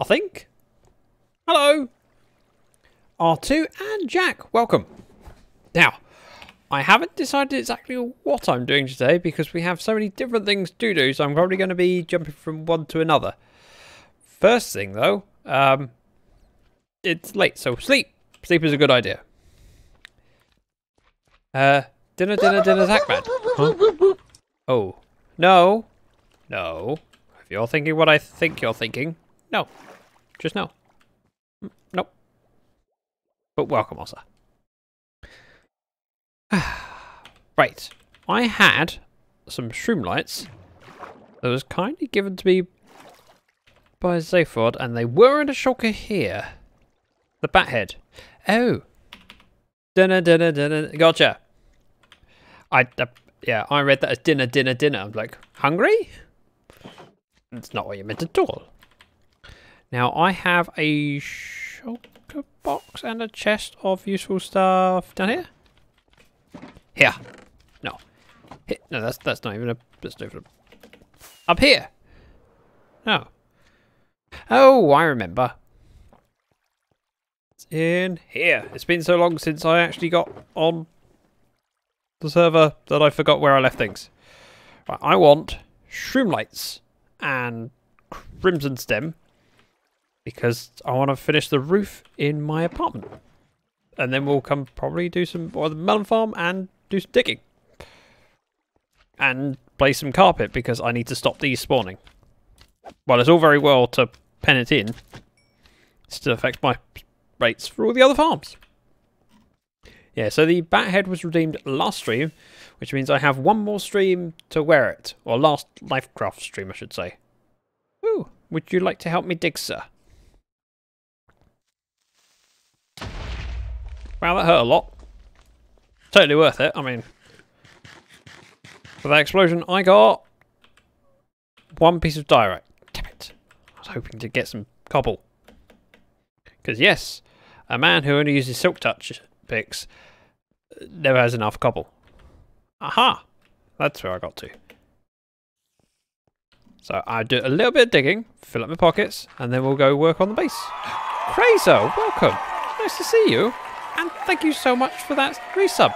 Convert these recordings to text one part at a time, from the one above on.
I think. Hello. R2 and Jack, welcome. Now, I haven't decided exactly what I'm doing today because we have so many different things to do, so I'm probably going to be jumping from one to another. First thing, though, it's late, so sleep. Sleep is a good idea. Dinner, Zachman. Huh? Oh, no. No. If you're thinking what I think you're thinking, no. Just no. Nope. But welcome, Ossa. Right. I had some shroom lights that was kindly given to me by Zaphod, and they were in a shulker here. The bat head. Oh. Dinner. Gotcha. Yeah, I read that as dinner. I'm like, hungry? That's not what you meant at all. Now, I have a shulker box and a chest of useful stuff down here. Here. No. Here. No, that's not even a... That's not even a... Up here. No. Oh, I remember. It's in here. It's been so long since I actually got on the server that I forgot where I left things. Right, I want shroom lights and crimson stem because I want to finish the roof in my apartment. And then we'll come probably do some more of the melon farm and do some digging. And play some carpet because I need to stop these spawning. Well, it's all very well to pen it in. It still affects my rates for all the other farms. Yeah, so the bat head was redeemed last stream, which means I have one more stream to wear it. Or last Lyfcraft stream, I should say. Ooh, would you like to help me dig, sir? Wow, that hurt a lot. Totally worth it. I mean, for that explosion, I got one piece of diorite. Damn it. I was hoping to get some cobble. Because yes, a man who only uses silk touch picks never has enough cobble. Aha! That's where I got to. So I do a little bit of digging, fill up my pockets, and then we'll go work on the base. Crazo, welcome. Nice to see you. And thank you so much for that resub.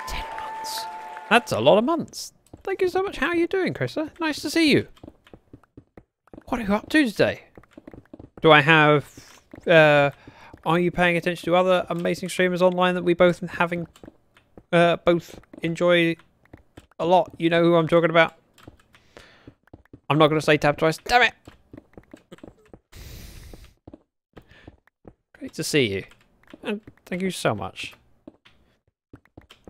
10 months. That's a lot of months. Thank you so much. How are you doing, Krista? Nice to see you. What are you up to today? Do I have... are you paying attention to other amazing streamers online that we both both enjoy a lot? You know who I'm talking about? I'm not going to say tab twice. Damn it! Great to see you. And thank you so much.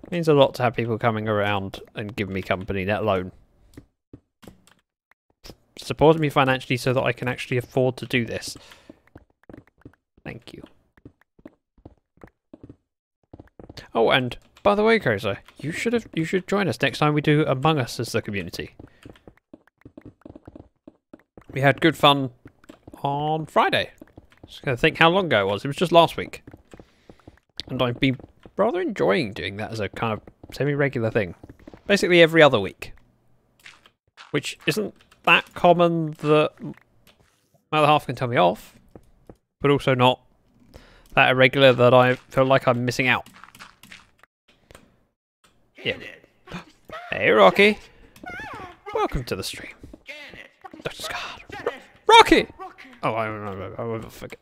It means a lot to have people coming around and giving me company, let alone supporting me financially so that I can actually afford to do this. Thank you. Oh, and by the way, Koza, you should join us next time we do Among Us as the community. We had good fun on Friday. Just gonna think how long ago it was. It was just last week. And I've been rather enjoying doing that as a kind of semi-regular thing. Basically every other week. Which isn't that common that my other half can tell me off. But also not that irregular that I feel like I'm missing out. Yeah. Hey, Rocky. Welcome to the stream. Dr. Scott. Rocky! Oh, I forget.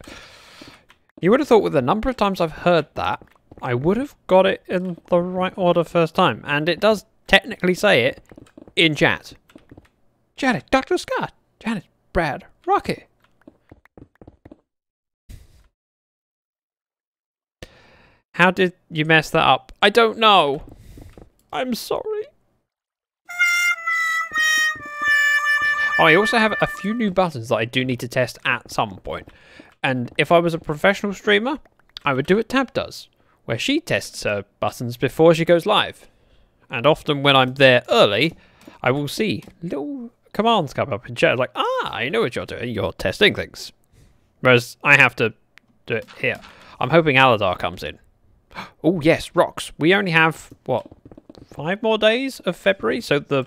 You would have thought with the number of times I've heard that, I would have got it in the right order first time. And it does technically say it in chat. Janet, Dr. Scott. Janet, Brad, Rocky. How did you mess that up? I don't know. I'm sorry. Oh, I also have a few new buttons that I do need to test at some point. And if I was a professional streamer, I would do what Tab does, where she tests her buttons before she goes live. And often when I'm there early, I will see little commands come up in chat like, I know what you're doing, you're testing things. Whereas I have to do it here. I'm hoping Aladar comes in. Oh yes, rocks. We only have, what, 5 more days of February, so the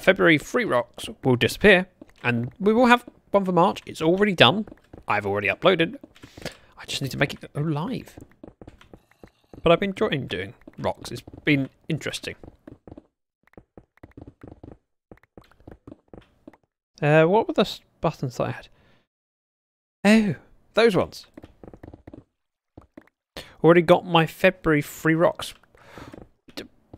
February free rocks will disappear, And we will have one for March. It's already done. I've already uploaded. I just need to make it go live. But I've been enjoying doing rocks. It's been interesting. What were the buttons that I had? Oh, those ones. Already got my February free rocks.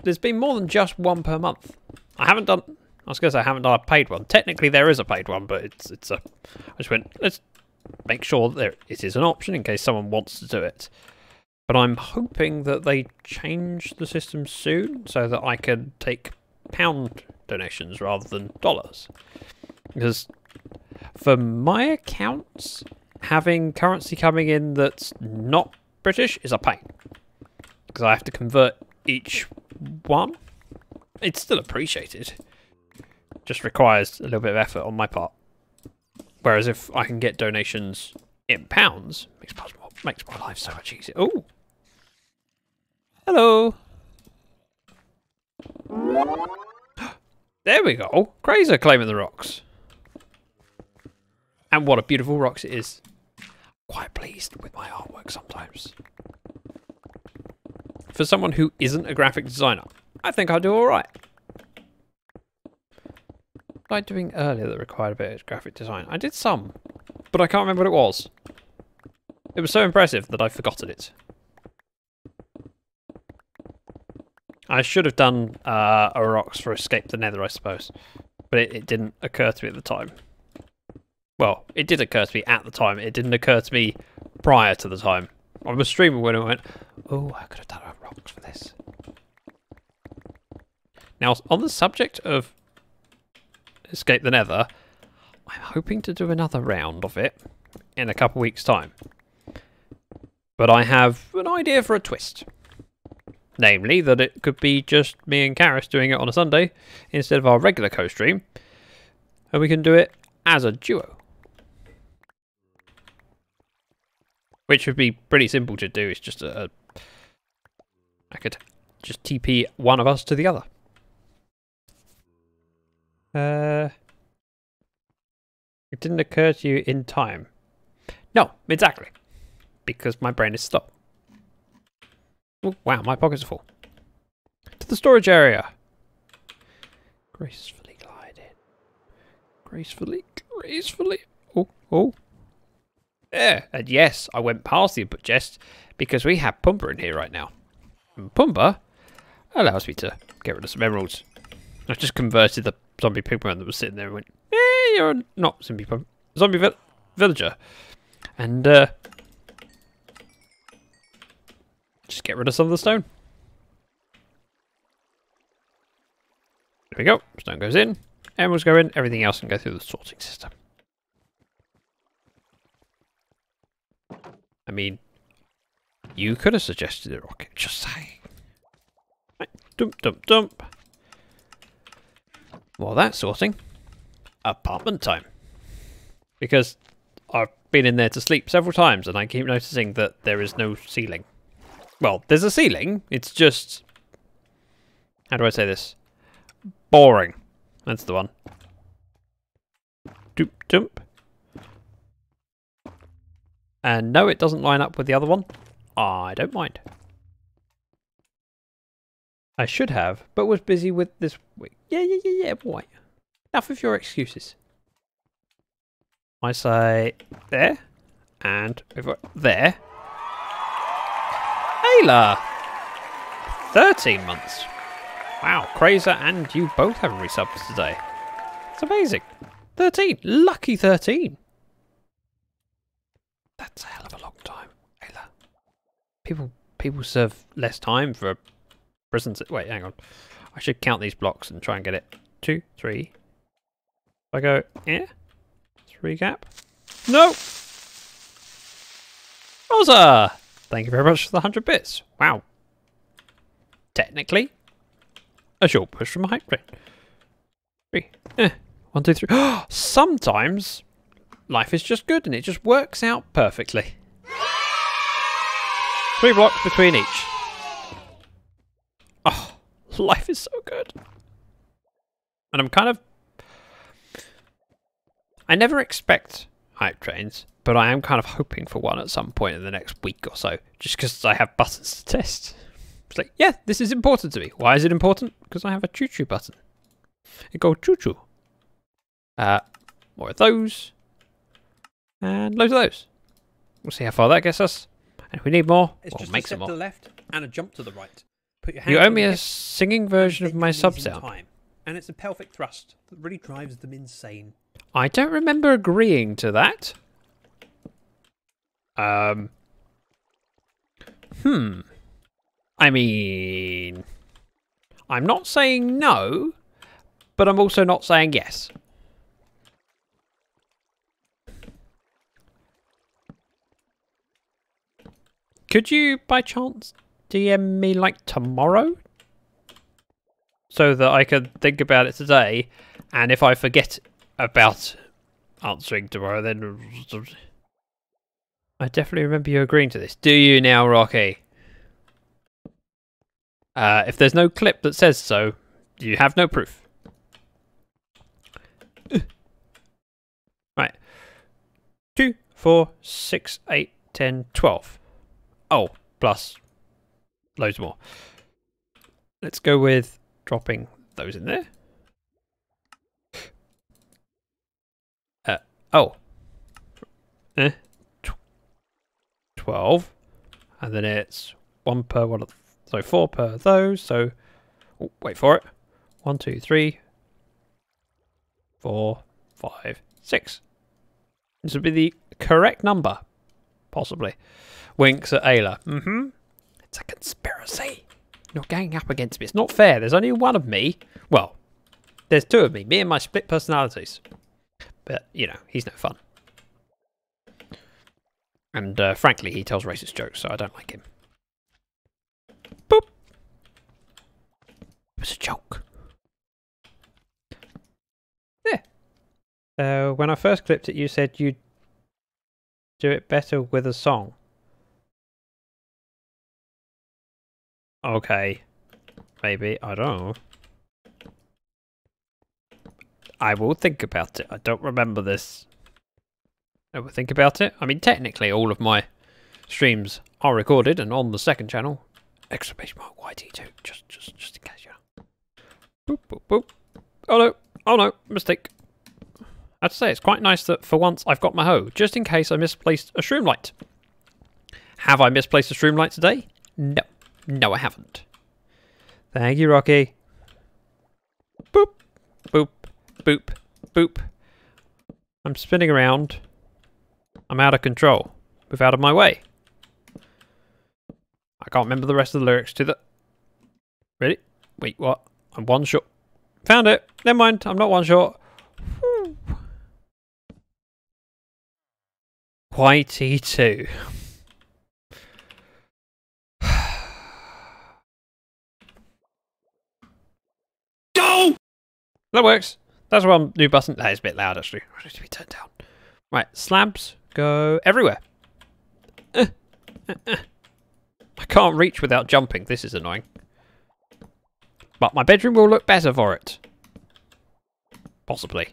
There's been more than just one per month. I haven't done... I was going to say I haven't done a paid one. Technically there is a paid one, but it's a... I just went, let's make sure that it is an option in case someone wants to do it. But I'm hoping that they change the system soon so that I can take pound donations rather than dollars. Because for my accounts, having currency coming in that's not British is a pain. Because I have to convert each one. It's still appreciated. Just requires a little bit of effort on my part. Whereas if I can get donations in pounds, makes my life so much easier. Oh, hello. There we go. Crazer claiming the rocks. And what a beautiful rocks it is. Quite pleased with my artwork sometimes. For someone who isn't a graphic designer, I think I do alright. What was I doing earlier that required a bit of graphic design? I did some, but I can't remember what it was. It was so impressive that I've forgotten it. I should have done a rocks for Escape the Nether, I suppose. But it didn't occur to me at the time. Well, it did occur to me at the time. It didn't occur to me prior to the time. I was streaming when I went, oh, I could have done a rocks for this. Now, on the subject of Escape the Nether, I'm hoping to do another round of it in a couple weeks' time. But I have an idea for a twist. Namely, that it could be just me and Karis doing it on a Sunday instead of our regular co-stream. And we can do it as a duo. Which would be pretty simple to do. It's just I could just TP one of us to the other. It didn't occur to you in time. No, exactly. Because my brain is slow. Oh, wow, my pockets are full. To the storage area. Gracefully glide in. Gracefully, gracefully. Oh, oh. Yeah, and yes, I went past the input chest because we have Pumbaa in here right now. And Pumbaa allows me to get rid of some emeralds. I've just converted the zombie pigman that was sitting there and went, you're not zombie villager. And just get rid of some of the stone. There we go. Stone goes in, emeralds go in, everything else can go through the sorting system. I mean, you could have suggested a rocket, just saying. Right, dump, dump, dump. While that's sorting, apartment time. Because I've been in there to sleep several times and I keep noticing that there is no ceiling. Well, there's a ceiling, it's just... How do I say this? Boring. That's the one. Doop, dump. And no, it doesn't line up with the other one. I don't mind. I should have, but was busy with this week. Yeah, boy. Enough of your excuses. I say there, and over there. Ayla! 13 months. Wow, Crazer and you both have resubs today. It's amazing. 13. Lucky 13. That's a hell of a long time, Ayla. People serve less time for prisons. Wait, hang on. I should count these blocks and try and get it. 2, 3. If I go, 3 gap. No! Rosa! Thank you very much for the 100 bits. Wow. Technically, a short push from a hype train. 3. 1, 2, 3. Sometimes life is just good and it just works out perfectly. 3 blocks between each. Oh, life is so good. And I'm kind of... I never expect hype trains, but I am kind of hoping for one at some point in the next week or so, just because I have buttons to test. It's like, yeah, this is important to me. Why is it important? Because I have a choo-choo button. It goes choo-choo. More of those. And loads of those. We'll see how far that gets us. And if we need more, we'll make some more. To the left and a jump to the right. Put your hand You owe me a singing version of my sub sound. And it's a pelvic thrust that really drives them insane. I don't remember agreeing to that. I mean, I'm not saying no, but I'm also not saying yes. Could you, by chance, DM me, like, tomorrow? So that I could think about it today, and if I forget about answering tomorrow, then... I definitely remember you agreeing to this. Do you now, Rocky? If there's no clip that says so, you have no proof. Right. 2, 4, 6, 8, 10, 12. Oh, plus loads more. Let's go with dropping those in there. 12. And then it's 1 per one of, so 4 per those. So, oh, wait for it. 1, 2, 3, 4, 5, 6. This would be the correct number, possibly. Winks at Ayla. It's a conspiracy. You're ganging up against me. It's not fair. There's only one of me. Well, there's 2 of me. Me and my split personalities. But, you know, he's no fun. And, frankly, he tells racist jokes, so I don't like him. Boop. It was a joke. Yeah. When I first clipped it, you said you'd do it better with a song. Okay. Maybe. I don't know. I will think about it. I don't remember this. I will think about it. I mean, technically, all of my streams are recorded and on the second channel. Exclamation mark YT2. Just in case, you know. Boop, boop, boop. Oh no. Oh no. Mistake. I'd say it's quite nice that for once I've got my hoe, just in case I misplaced a shroom light. Have I misplaced a shroom light today? No. No, I haven't. Thank you, Rocky. Boop, boop, boop, boop. I'm spinning around. I'm out of control. Move out of my way. I can't remember the rest of the lyrics to the... Ready? Wait, what? I'm one short. Found it. Never mind. I'm not one short. YT2. Go! That works. That's one new button. That is a bit loud, actually. I need to be turned down. Right, slabs go everywhere. I can't reach without jumping. This is annoying. But my bedroom will look better for it. Possibly.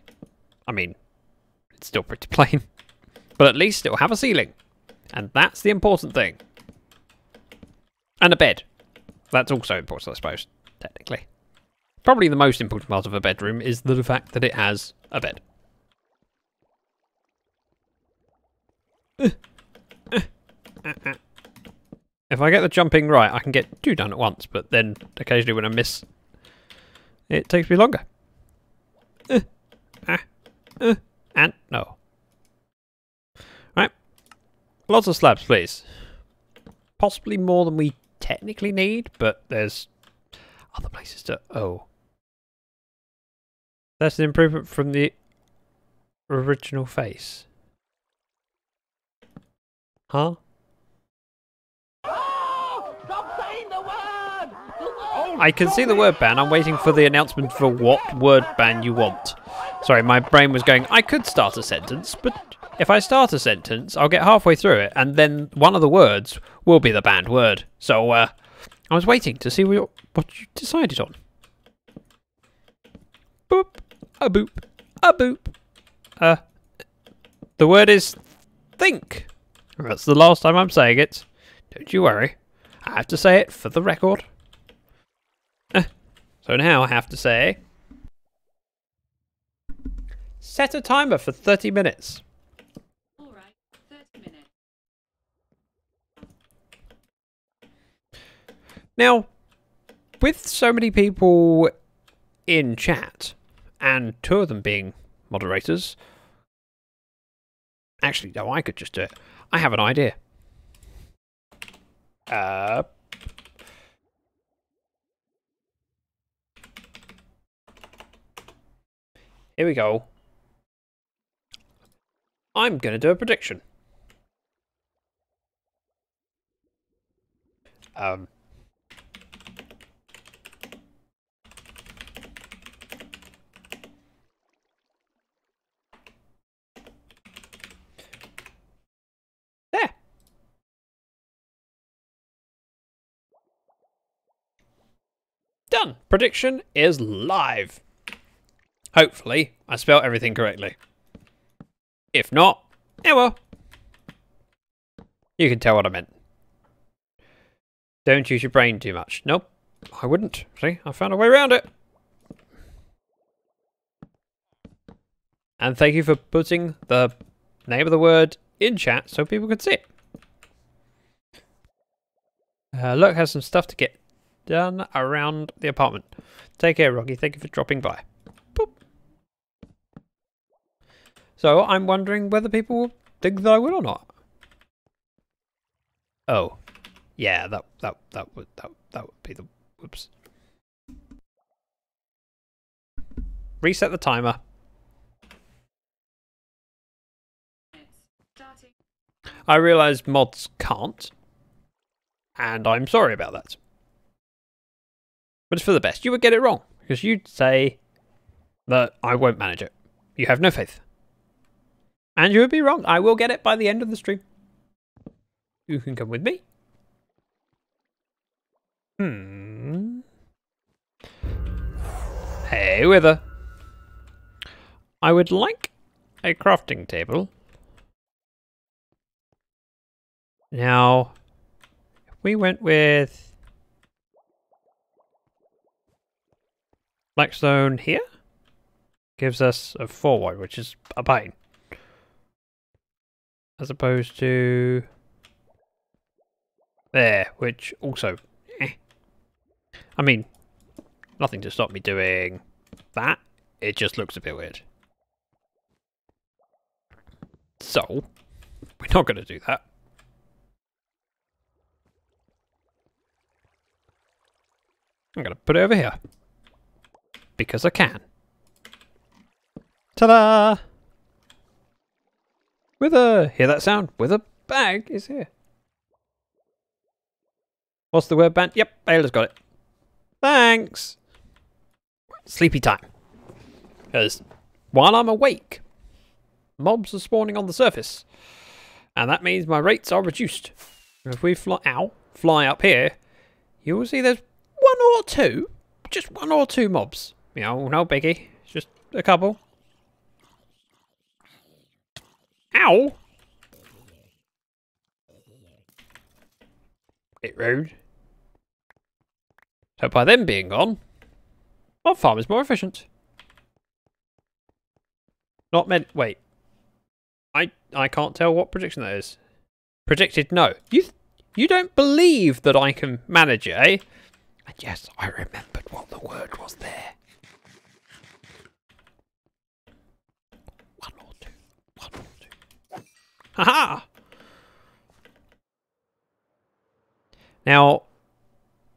I mean, it's still pretty plain. But at least it'll have a ceiling. And that's the important thing. And a bed. That's also important, I suppose, technically. Probably the most important part of a bedroom is the fact that it has a bed. If I get the jumping right, I can get 2 done at once, but then occasionally when I miss, it takes me longer. And no. Right. Lots of slabs, please. Possibly more than we technically need, but there's other places to... Oh. That's an improvement from the original face. Huh? Oh, stop saying the word! Oh, I can see the word ban. I'm waiting for the announcement for what word ban you want. Sorry, my brain was going, I could start a sentence, but if I start a sentence, I'll get halfway through it, and then one of the words will be the banned word. So, I was waiting to see what you decided on. Boop. A boop. A boop. The word is think. That's the last time I'm saying it. Don't you worry. I have to say it for the record. So now I have to say... Set a timer for 30 minutes. Alright, 30 minutes. Now, with so many people in chat, and 2 of them being moderators... Actually, no, I could just do it. I have an idea. Here we go. I'm going to do a prediction. There. Done. Prediction is live. Hopefully, I spelled everything correctly. If not, well. You can tell what I meant. Don't use your brain too much. Nope, I wouldn't. See, I found a way around it. And thank you for putting the name of the word in chat so people can see it. Look, has some stuff to get done around the apartment. Take care, Rocky. Thank you for dropping by. Boop. So I'm wondering whether people will think that I will or not. Oh, yeah, that would be the whoops. Reset the timer. Starting. I realise mods can't, and I'm sorry about that. But it's for the best. You would get it wrong because you'd say that I won't manage it. You have no faith. And you would be wrong. I will get it by the end of the stream. You can come with me. Hey, Wither. I would like a crafting table. Now, if we went with blackstone here, gives us a 4-wide, which is a pain. As opposed to there, which also, I mean, nothing to stop me doing that. It just looks a bit weird. So, we're not going to do that. I'm going to put it over here. Because I can. Ta-da! Wither! Hear that sound? Wither bag is here. What's the word band? Yep, Ayla's got it. Thanks! Sleepy time. Because while I'm awake, mobs are spawning on the surface. And that means my rates are reduced. If we fly up here, you will see there's just one or two mobs. You know, no biggie. It's just a couple. Ow! Bit rude. So by them being gone, mob farm is more efficient. Not meant. Wait. I can't tell what prediction that is. Predicted no. You don't believe that I can manage it, eh? And yes, I remembered what the word was there. One or two. Haha! Now,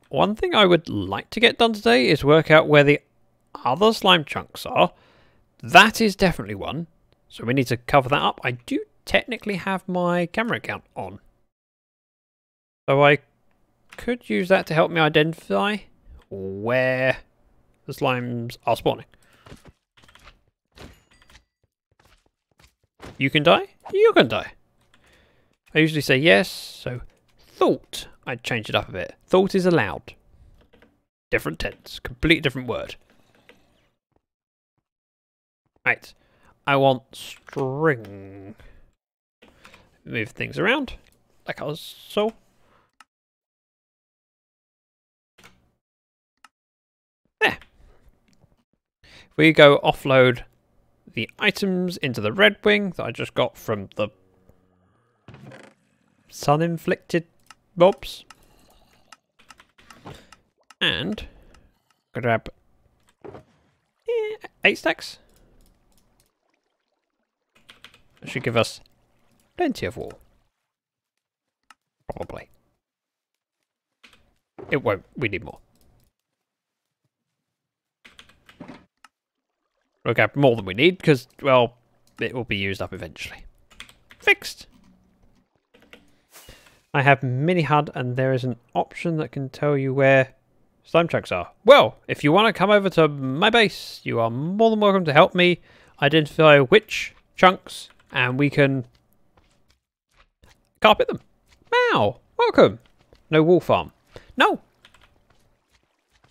one thing I would like to get done today is work out where the other slime chunks are. That is definitely one. So we need to cover that up. I do technically have my camera account on. So I could use that to help me identify where the slimes are spawning. You can die? You can die. I usually say yes, so thought I'd change it up a bit. Thought is allowed. Different tense, completely different word. Right. I want string. move things around like I was so. There. We go offload the items into the Red Wing that I just got from the sun-inflicted mobs. And grab 8 stacks. That should give us plenty of wool. Probably. It won't. We need more. We'll grab more than we need because, well, it will be used up eventually. Fixed. I have mini HUD and there is an option that can tell you where slime chunks are. Well, if you want to come over to my base, you are more than welcome to help me identify which chunks and we can carpet them. Wow, welcome. No wool farm. No.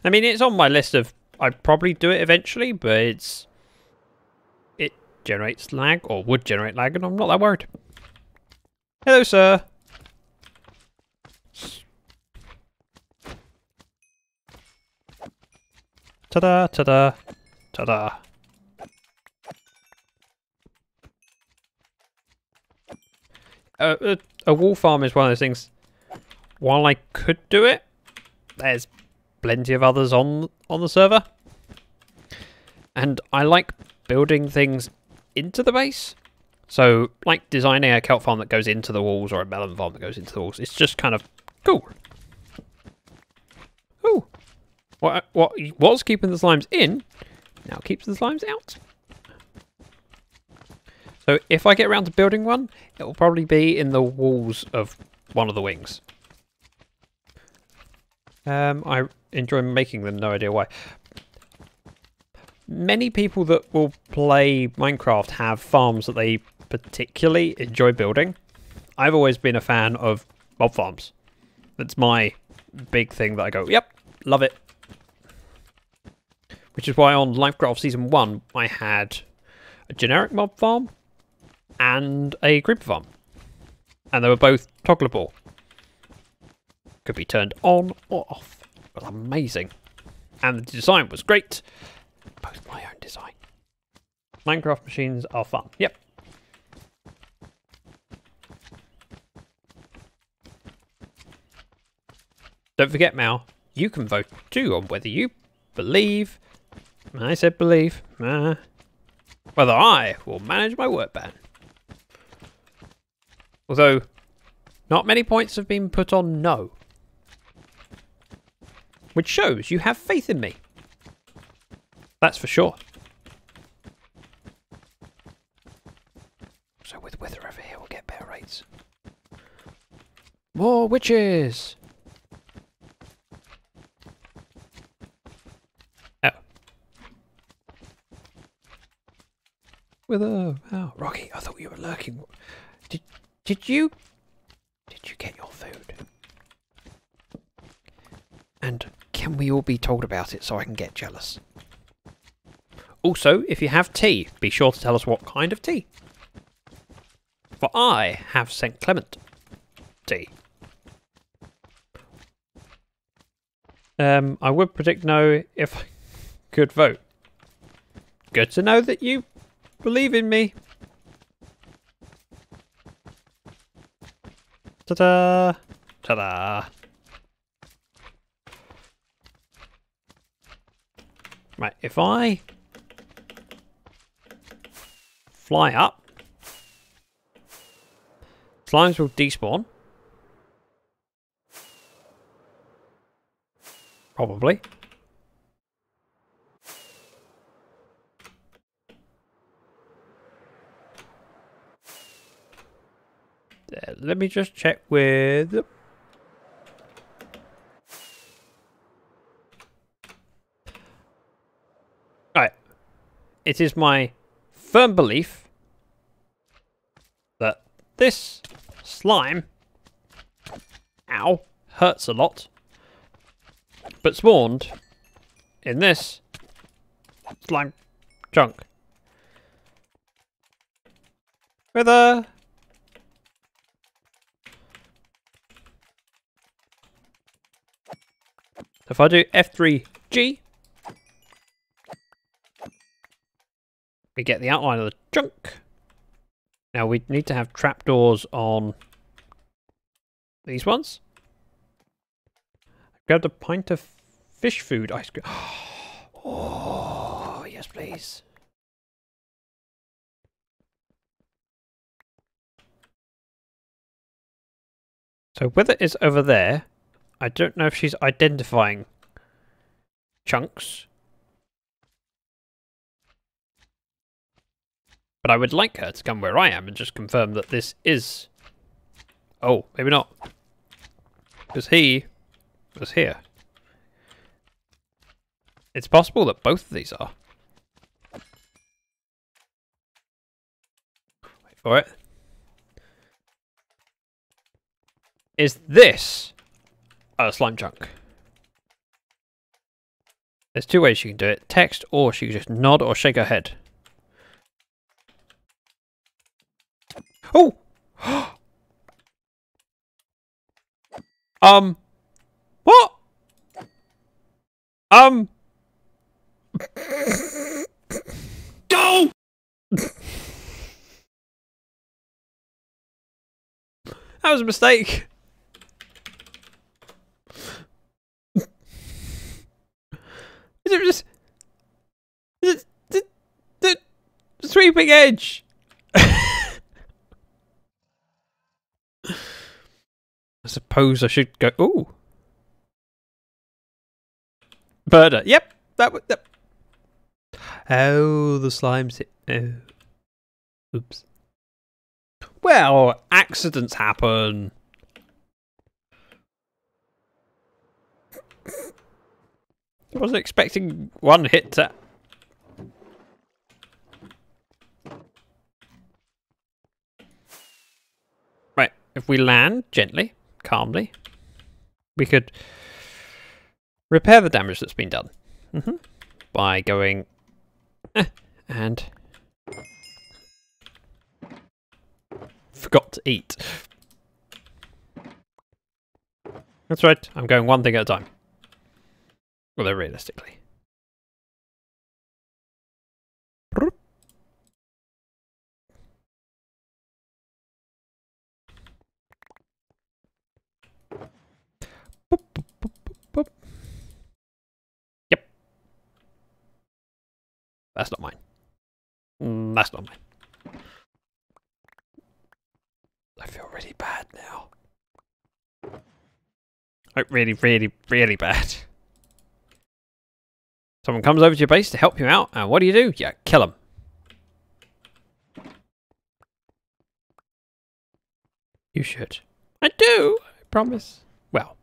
I mean, it's on my list of, I'd probably do it eventually, but it generates lag, or would generate lag, and I'm not that worried. Hello, sir. Ta-da, ta-da, ta-da. A wool farm is one of those things. While I could do it, there's plenty of others on the server. And I like building things into the base. So, like designing a kelp farm that goes into the walls or a melon farm that goes into the walls. It's just kind of cool. Ooh. What was keeping the slimes in, now keeps the slimes out. So if I get around to building one, it will probably be in the walls of one of the wings. I enjoy making them, no idea why. Many people that will play Minecraft have farms that they particularly enjoy building. I've always been a fan of mob farms. That's my big thing that I go, yep, love it. Which is why on Lyfcraft Season 1, I had a generic mob farm and a creeper farm. And they were both toggleable. Could be turned on or off. It was amazing. And the design was great. Both my own design. Minecraft machines are fun. Yep. Don't forget, Mal, you can vote too on whether you believe, I said believe, whether I will manage my work ban. Although, not many points have been put on no. Which shows you have faith in me. That's for sure. So with wither over here, we'll get better rates. More witches! Oh. Wither! Oh, Rocky, I thought you were lurking. Did you get your food? And can we all be told about it so I can get jealous? Also, if you have tea, be sure to tell us what kind of tea. For I have St. Clement tea. I would predict no if I could vote. Good to know that you believe in me. Ta-da! Ta-da! Right, if I fly up, slimes will despawn. Probably. Let me just check with... Alright. It is my firm belief that this slime, ow, hurts a lot, but spawned in this slime chunk. With a... if I do F3G, we get the outline of the chunk. Now we need to have trapdoors on these ones. I grabbed a pint of fish food ice cream. Oh, yes, please. So whether it's over there, I don't know if she's identifying chunks. But I would like her to come where I am and just confirm that this is... Oh, maybe not. Because he was here. It's possible that both of these are. Wait for it. Is this a slime chunk? There's two ways she can do it. Text, or she can just nod or shake her head. Oh! What? No! That was a mistake. Is it just... Is it the sweeping edge? I suppose I should go... Ooh. Murder. Yep. That would... That... Oh, the slime's... Oh. Oops. Well, accidents happen. I wasn't expecting one hit to... Right, if we land gently, calmly, we could repair the damage that's been done. By going... and... Forgot to eat. That's right, I'm going one thing at a time. Although realistically. Yep. That's not mine. That's not mine. I feel really bad now. Like really, really, really bad. Someone comes over to your base to help you out, and what do? Yeah, kill them. You should. I do, I promise. Well,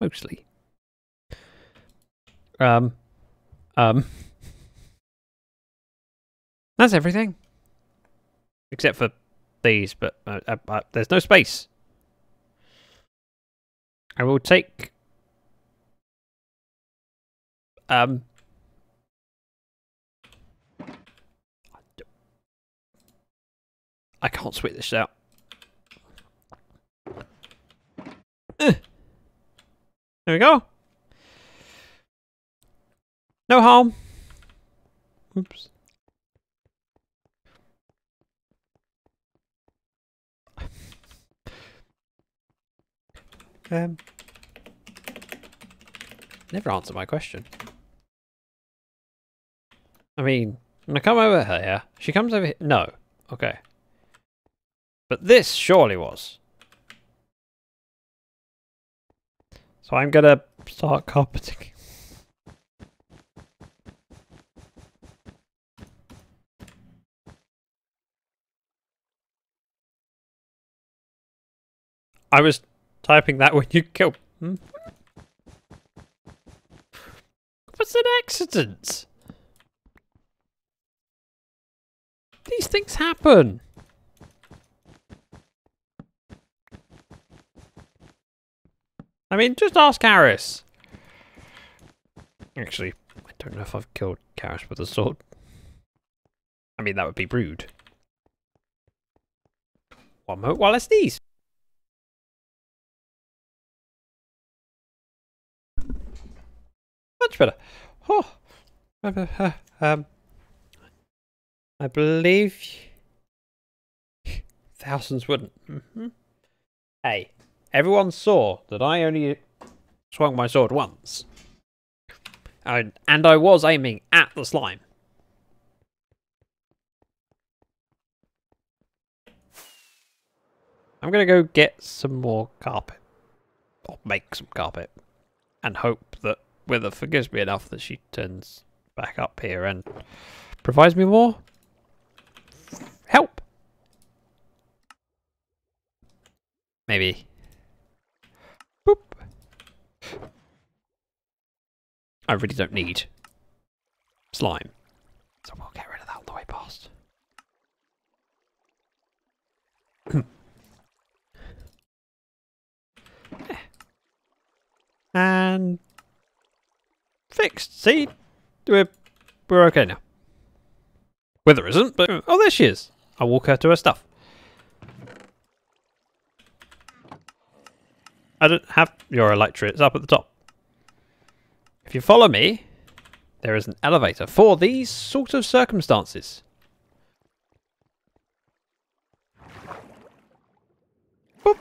mostly. That's everything. Except for these, but there's no space. I will take... I can't sweat this out. There we go. No harm. Oops. Never answered my question. I mean, when I come over here, she comes over here. No. Okay. But this surely was. So I'm gonna start carpeting. I was typing that when you killed. What's an accident? These things happen. I mean, just ask Karis. Actually, I don't know if I've killed Karis with a sword. I mean, that would be rude. One moment while I sneeze. much better. Oh, I believe thousands wouldn't. Hey, everyone saw that I only swung my sword once. And I was aiming at the slime. I'm going to go get some more carpet. Or make some carpet. And hope that Wither forgives me enough that she turns back up here and provides me more help. Maybe. Boop. I really don't need slime. So we'll get rid of that on the way past. And fixed. See? We're okay now. Wither isn't, but oh, there she is. I'll walk her to her stuff. I don't have your electric. It's up at the top. If you follow me, there is an elevator for these sort of circumstances. Boop.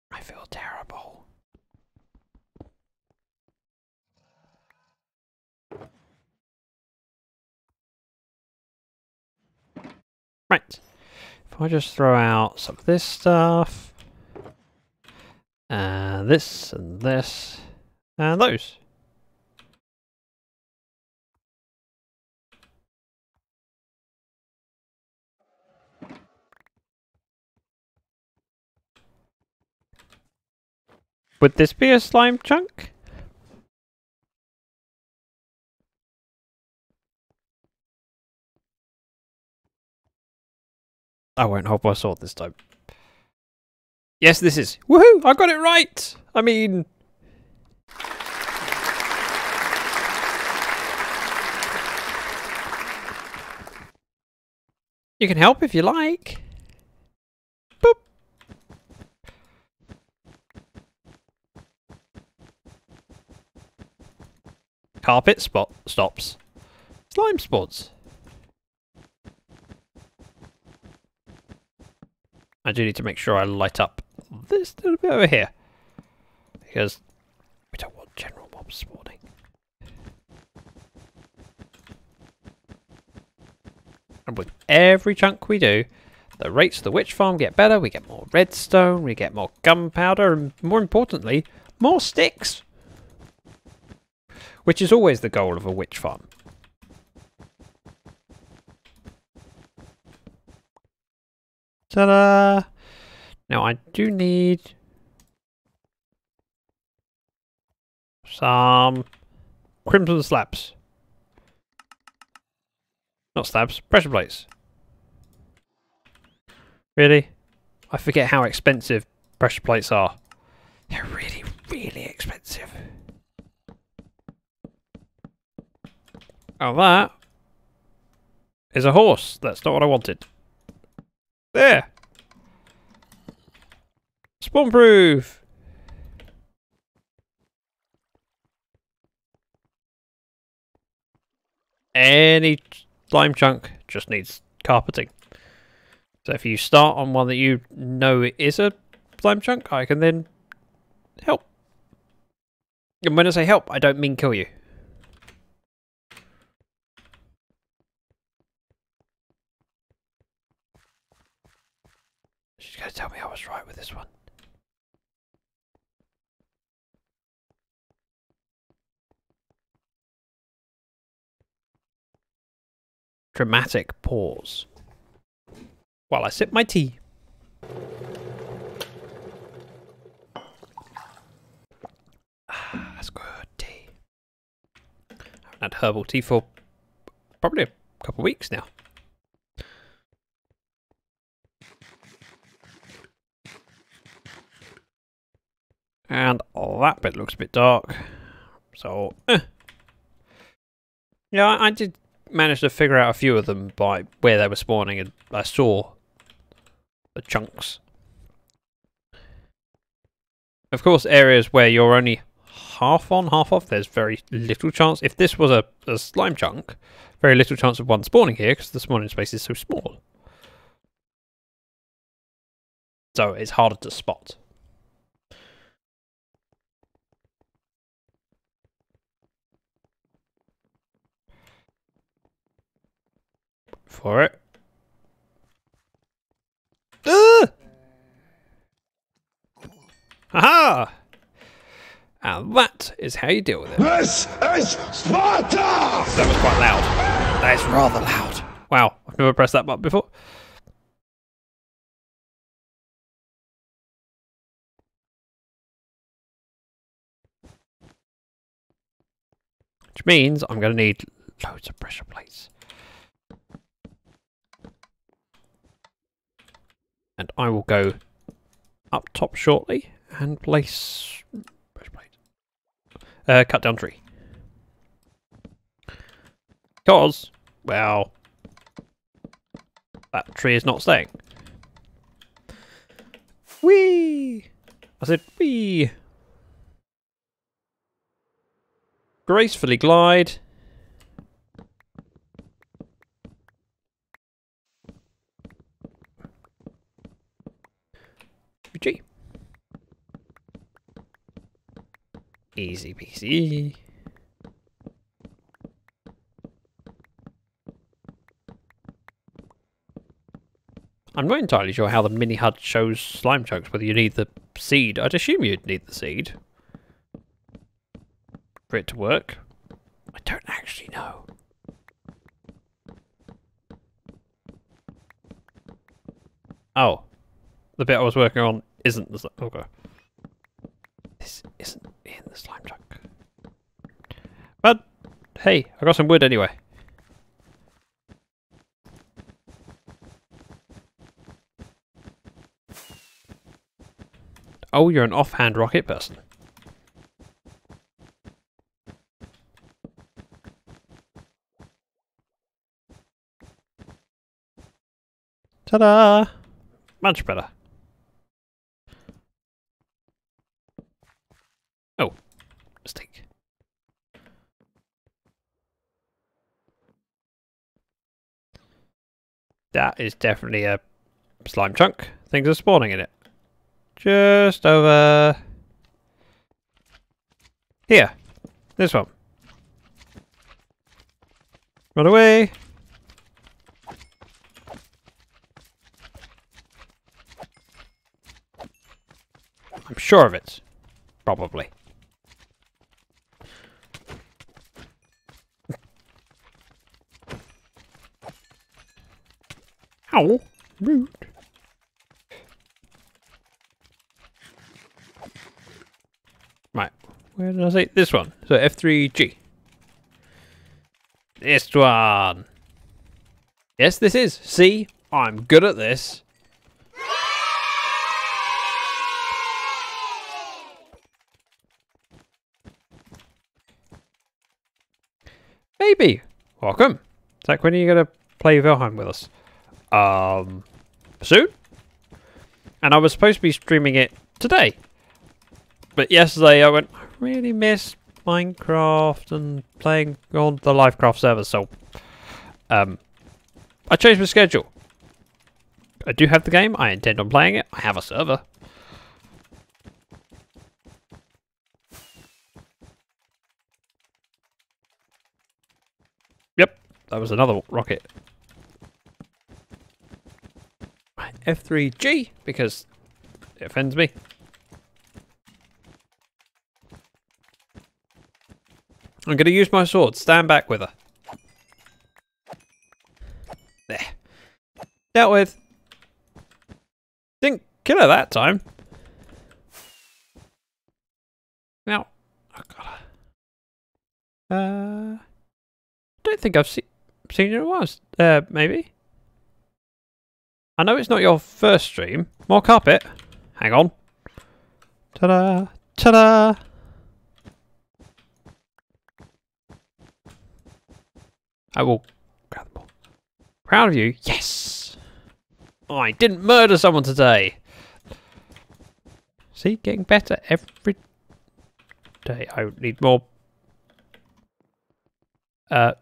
I feel terrible. Right. If I just throw out some of this stuff, and this, and this, and those. Would this be a slime chunk? I won't hold my sword this time. Yes, this is. Woohoo! I got it right! I mean... You can help if you like. Boop. Carpet spot stops. Slime spots. I do need to make sure I light up this little bit over here. Because we don't want general mobs spawning. And with every chunk we do, the rates of the witch farm get better, we get more redstone, we get more gunpowder, and more importantly, more sticks. Which is always the goal of a witch farm. Ta-da! Now I do need some crimson slabs. Not slabs, pressure plates. Really? I forget how expensive pressure plates are. They're really, really expensive. Oh, that is a horse. That's not what I wanted. There. Spawn proof. Any slime chunk just needs carpeting. So if you start on one that you know is a slime chunk, I can then help. And when I say help, I don't mean kill you. She's going to tell me I was right with this one. Dramatic pause while I sip my tea. That's good tea. I haven't had herbal tea for probably a couple of weeks now. And that bit looks a bit dark. So, yeah, I did manage to figure out a few of them by where they were spawning, and I saw the chunks. Of course, areas where you're only half on, half off, there's very little chance. If this was a slime chunk, very little chance of one spawning here because the spawning space is so small. So it's harder to spot. For it. Haha! And that is how you deal with it. This is Sparta! That was quite loud. That is rather loud. Wow, I've never pressed that button before. Which means I'm going to need loads of pressure plates. And I will go up top shortly and place pressure plate. Cut down tree. Because, well, that tree is not staying. Whee! I said whee! Gracefully glide. G. Easy peasy. I'm not entirely sure how the mini HUD shows slime chunks, whether you need the seed. I'd assume you'd need the seed for it to work. I don't actually know. Oh. The bit I was working on isn't the slime. Okay. This isn't in the slime chunk. But, hey, I got some wood anyway. Oh, you're an offhand rocket person. Ta-da! Much better. Oh, mistake. That is definitely a slime chunk. Things are spawning in it. Just over here. This one. Run away. I'm sure of it. Probably. Ow. Rude. Right. Where did I say? This one. So F3G. This one. Yes, this is. See? I'm good at this. Maybe. Welcome. Zach, when are you going to play Valheim with us? Soon? And I was supposed to be streaming it today. But yesterday I went, I really miss Minecraft and playing on the Lyfcraft server, so I changed my schedule. I do have the game, I intend on playing it, I have a server. Yep, that was another rocket. F3G, because it offends me. I'm going to use my sword. Stand back with her. There. Dealt with. Didn't kill her that time. Now, oh God. Don't think I've seen you in a while. Maybe. I know it's not your first stream. More carpet. Hang on. Ta-da. Ta-da! I will grab them all. Proud of you. Yes! I didn't murder someone today. See, getting better every day. I need more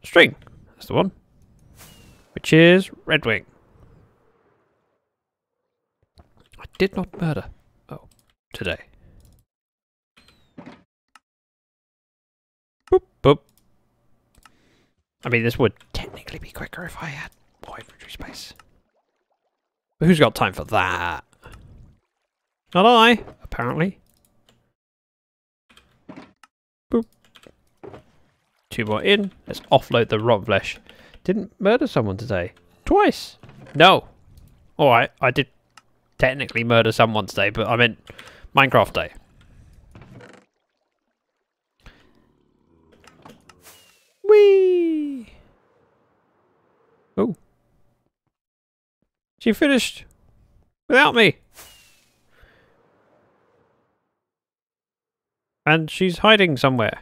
string. That's the one. Which is Red Wing. I did not murder. Oh, today. Boop, boop. I mean, this would technically be quicker if I had more inventory space. But who's got time for that? Not I, apparently. Boop. 2 more in. Let's offload the rotten flesh. Didn't murder someone today. Twice. No. Alright, I did technically murder someone today, but I meant Minecraft Day. Whee! Oh. She finished without me. And she's hiding somewhere.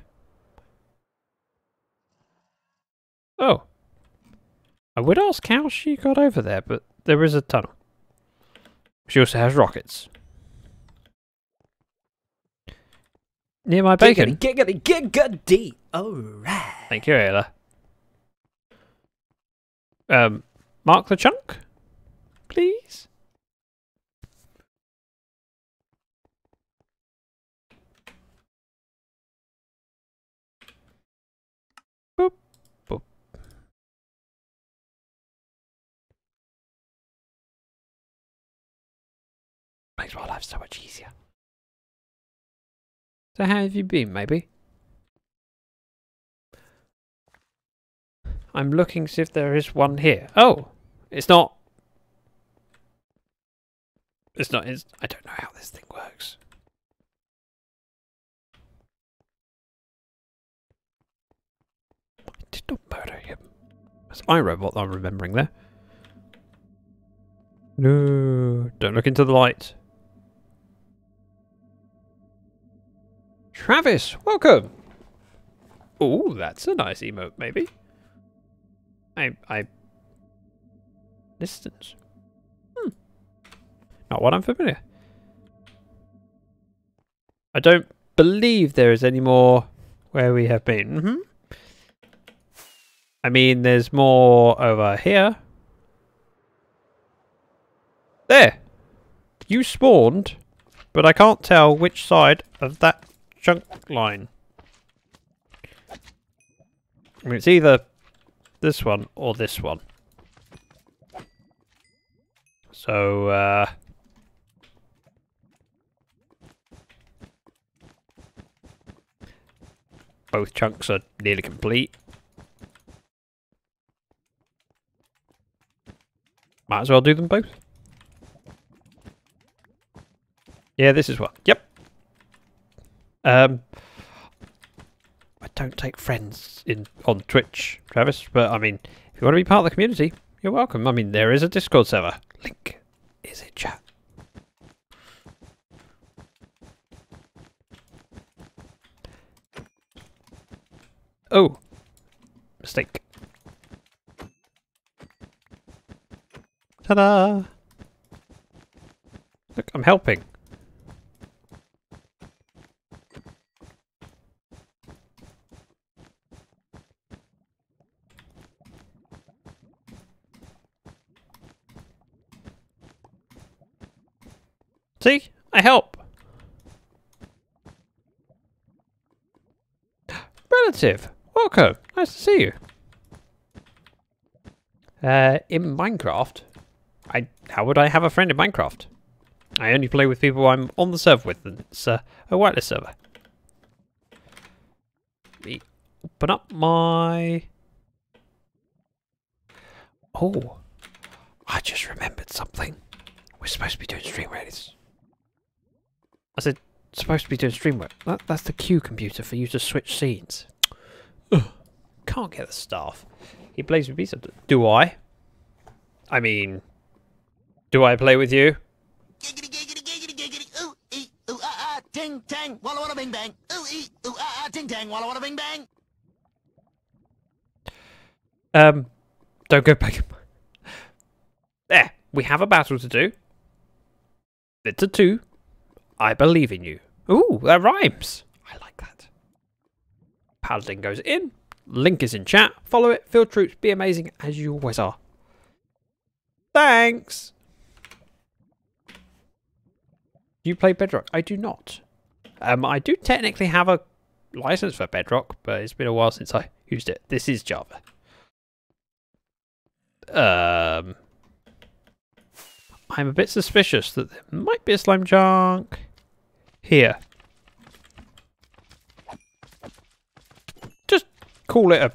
Oh. I would ask how she got over there, but there is a tunnel. She also has rockets. Near my bacon. Giggity. Alright. Thank you, Ayla. Mark the chunk, please. Boop, boop. Makes my life so much easier. So how have you been, maybe? I'm looking to see if there is one here. Oh! It's not... It's not... I don't know how this thing works. I did not murder him. It's iRobot that I'm remembering there. No, don't look into the light. Travis, welcome. Oh, that's a nice emote, maybe. Distance. Not one I'm familiar. I don't believe there is any more where we have been. I mean, there's more over here. There! You spawned, but I can't tell which side of that chunk line. I mean, it's either this one or this one. So, both chunks are nearly complete. Might as well do them both. Yeah, this is one. Yep. I don't take friends on Twitch, Travis, but I mean, if you want to be part of the community, you're welcome. I mean, there is a Discord server. Link is in chat. Oh, mistake. Ta-da! Look, I'm helping. See? I help. Relative, welcome. Nice to see you. In Minecraft? How would I have a friend in Minecraft? I only play with people I'm on the server with, and it's a whitelist server. Let me open up my... Oh, I just remembered something. We're supposed to be doing stream raids. I said, supposed to be doing stream work. That's the Q computer for you to switch scenes. Ugh, can't get the staff. He plays with me sometimes. Do I? I mean, do I play with you? Giggity, giggity, giggity, giggity. Ooh, ee, ooh, ah, ah, ding. Ting tang, walla walla bing bang. Ooh ee, ooh ah ah, ting tang, walla walla bing bang. Don't go back. There, we have a battle to do. It's a 2. I believe in you. Ooh, that rhymes. I like that. Paladin goes in. Link is in chat. Follow it. Field troops, be amazing as you always are. Thanks. Do you play Bedrock? I do not. I do technically have a license for Bedrock, but it's been a while since I used it. This is Java. I'm a bit suspicious that there might be a slime chunk here. Just call it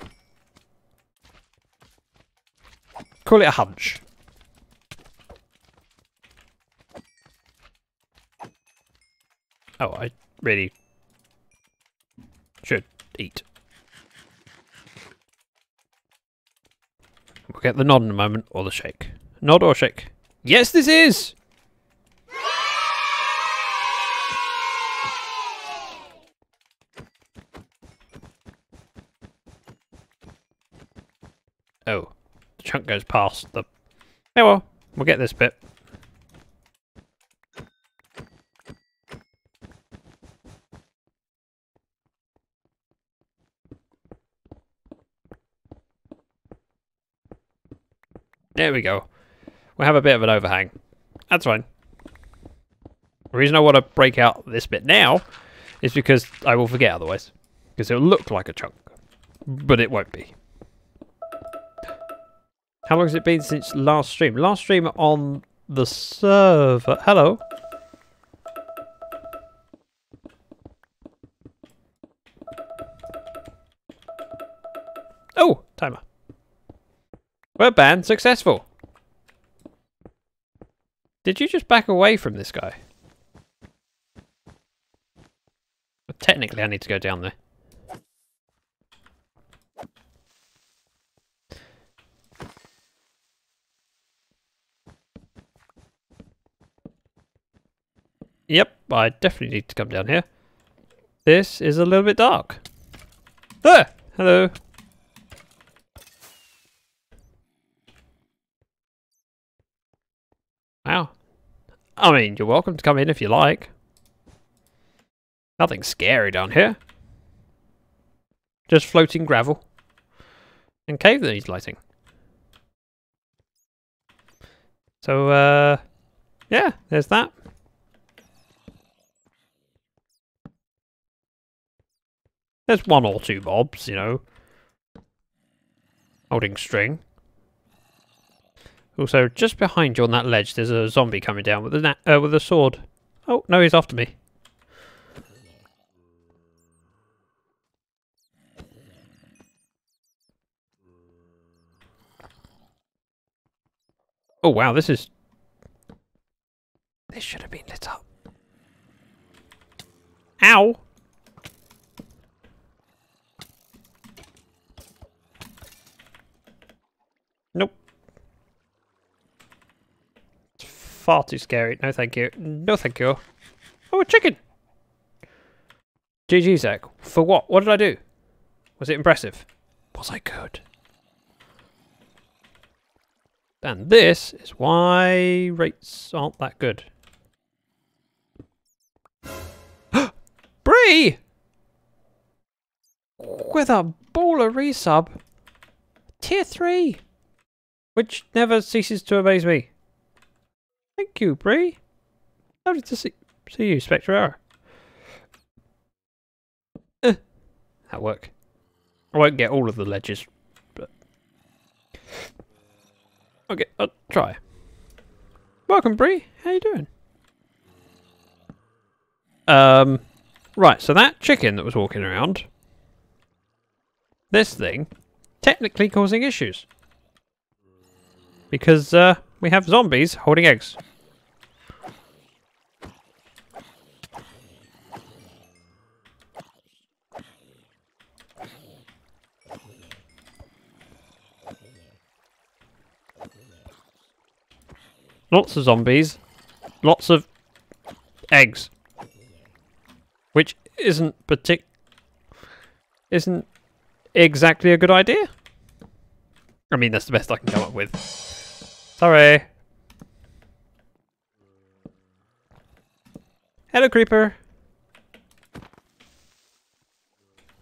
a hunch. Oh, I really should eat. We'll get the nod in a moment, or the shake. Nod or shake? Yes, this is! Oh, the chunk goes past the... Oh well, we'll get this bit. There we go. We'll have a bit of an overhang. That's fine. The reason I want to break out this bit now is because I will forget otherwise. Because it'll look like a chunk. But it won't be. How long has it been since last stream? Last stream on the server. Hello. Oh, timer. Web ban successful. Did you just back away from this guy? Well, technically, I need to go down there. Yep, I definitely need to come down here. This is a little bit dark. Ah! Hello. Wow. I mean, you're welcome to come in if you like. Nothing scary down here. Just floating gravel. And cave that needs lighting. So, yeah, there's that. There's 1 or 2 mobs, you know. Holding string. Also, just behind you on that ledge, there's a zombie coming down with a sword. Oh, no, he's after me. Oh, wow, this should have been lit up. Ow! Nope. It's far too scary. No, thank you. No, thank you. Oh, a chicken! GG, Zach. For what? What did I do? Was it impressive? Was I good? And this is why rates aren't that good. Bree! With a baller resub. Tier 3. Which never ceases to amaze me. Thank you, Bree. Lovely to see you, Spectre. That'll work. I won't get all of the ledges, but... Okay, I'll try. Welcome, Bree. How you doing? Right, so that chicken that was walking around... This thing... Technically causing issues. Because, we have zombies holding eggs. Lots of zombies. Lots of eggs. which isn't exactly a good idea. I mean, that's the best I can come up with. Sorry. Hello, creeper.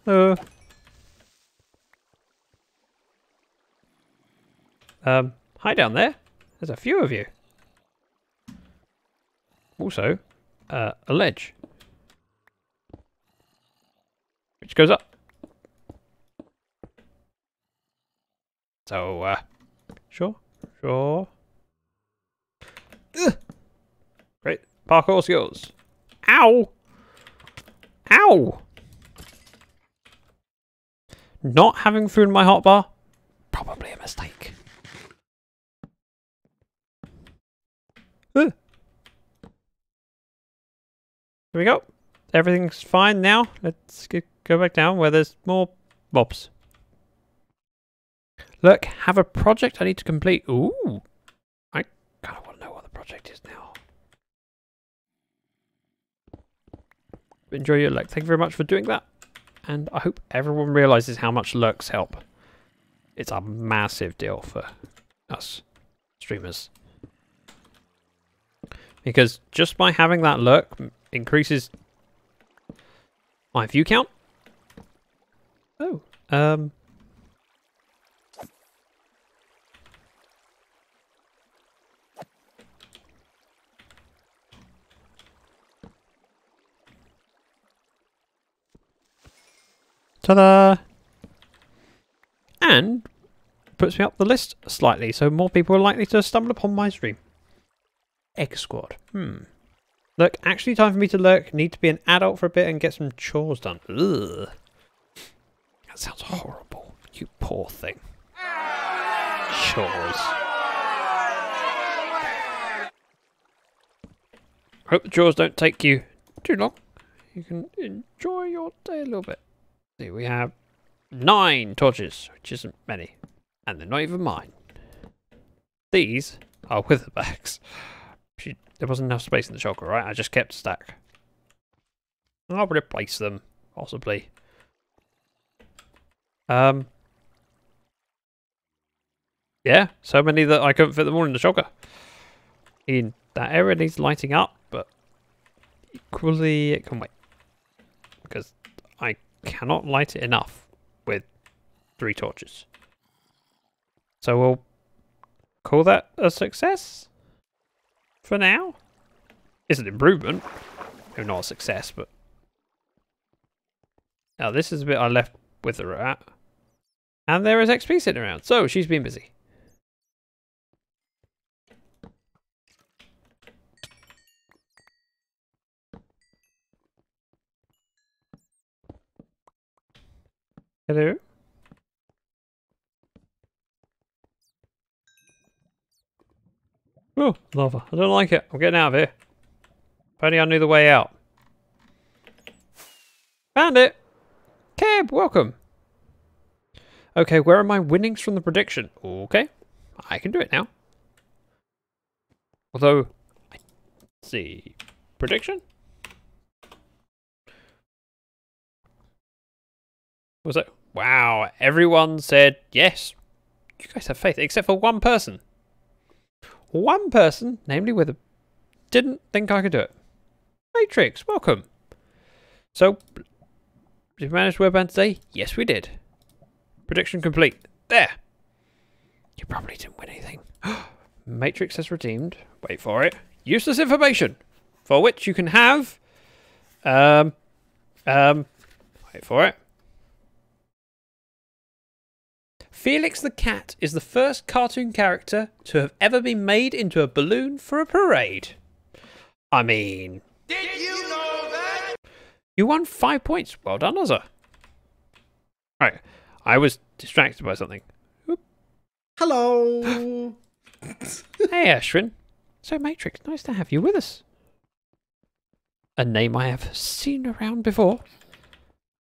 Hello. Hi down there. There's a few of you. Also, a ledge. Which goes up. So, sure. Ugh. Great parkour skills. Ow! Ow! Not having food in my hotbar? Probably a mistake. Here we go. Everything's fine now. Let's go back down where there's more mobs. Look, have a project I need to complete. Ooh. I kind of want to know what the project is now. Enjoy your luck. Thank you very much for doing that. And I hope everyone realizes how much lurks help. It's a massive deal for us streamers. Because just by having that lurk increases my view count. Oh, ta-da! And puts me up the list slightly, so more people are likely to stumble upon my stream. Egg Squad. Look, actually time for me to lurk. Need to be an adult for a bit and get some chores done. Ugh. That sounds horrible. You poor thing. Chores. Hope the chores don't take you too long. You can enjoy your day a little bit. See, we have 9 torches, which isn't many. And they're not even mine. These are witherbacks. There wasn't enough space in the shulker, right? I just kept a stack. I'll replace them, possibly. Yeah, so many that I couldn't fit them all in the shulker. That area needs lighting up, but equally it can wait. Because I cannot light it enough with 3 torches. So we'll call that a success for now. It's an improvement. Maybe not a success, but... Now this is the bit I left with her at. And there is XP sitting around, so she's been busy. Hello? Oh, lava. I don't like it. I'm getting out of here. If only I knew the way out. Found it! Keb, welcome! Okay, where are my winnings from the prediction? Okay, I can do it now. Although, let's see. Prediction? What was it? Wow, everyone said yes. You guys have faith, except for one person. One person, namely Wither, didn't think I could do it. Matrix, welcome. So, did we manage Weband today? Yes, we did. Prediction complete. There. You probably didn't win anything. Matrix has redeemed. Wait for it. Useless information, for which you can have. Wait for it. Felix the Cat is the first cartoon character to have ever been made into a balloon for a parade. I mean... Did you know that? You won 5 points. Well done, Ozza. Right. I was distracted by something. Oop. Hello! Hey, Ashwin. So, Matrix, nice to have you with us. A name I have seen around before.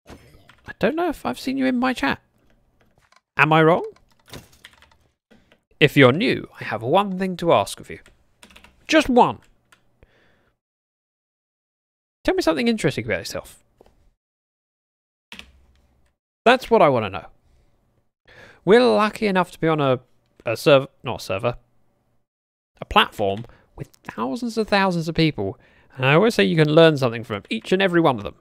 I don't know if I've seen you in my chat. Am I wrong? If you're new, I have one thing to ask of you. Just one. Tell me something interesting about yourself. That's what I want to know. We're lucky enough to be on a server, not a server, a platform with thousands and thousands of people. And I always say you can learn something from each and every one of them.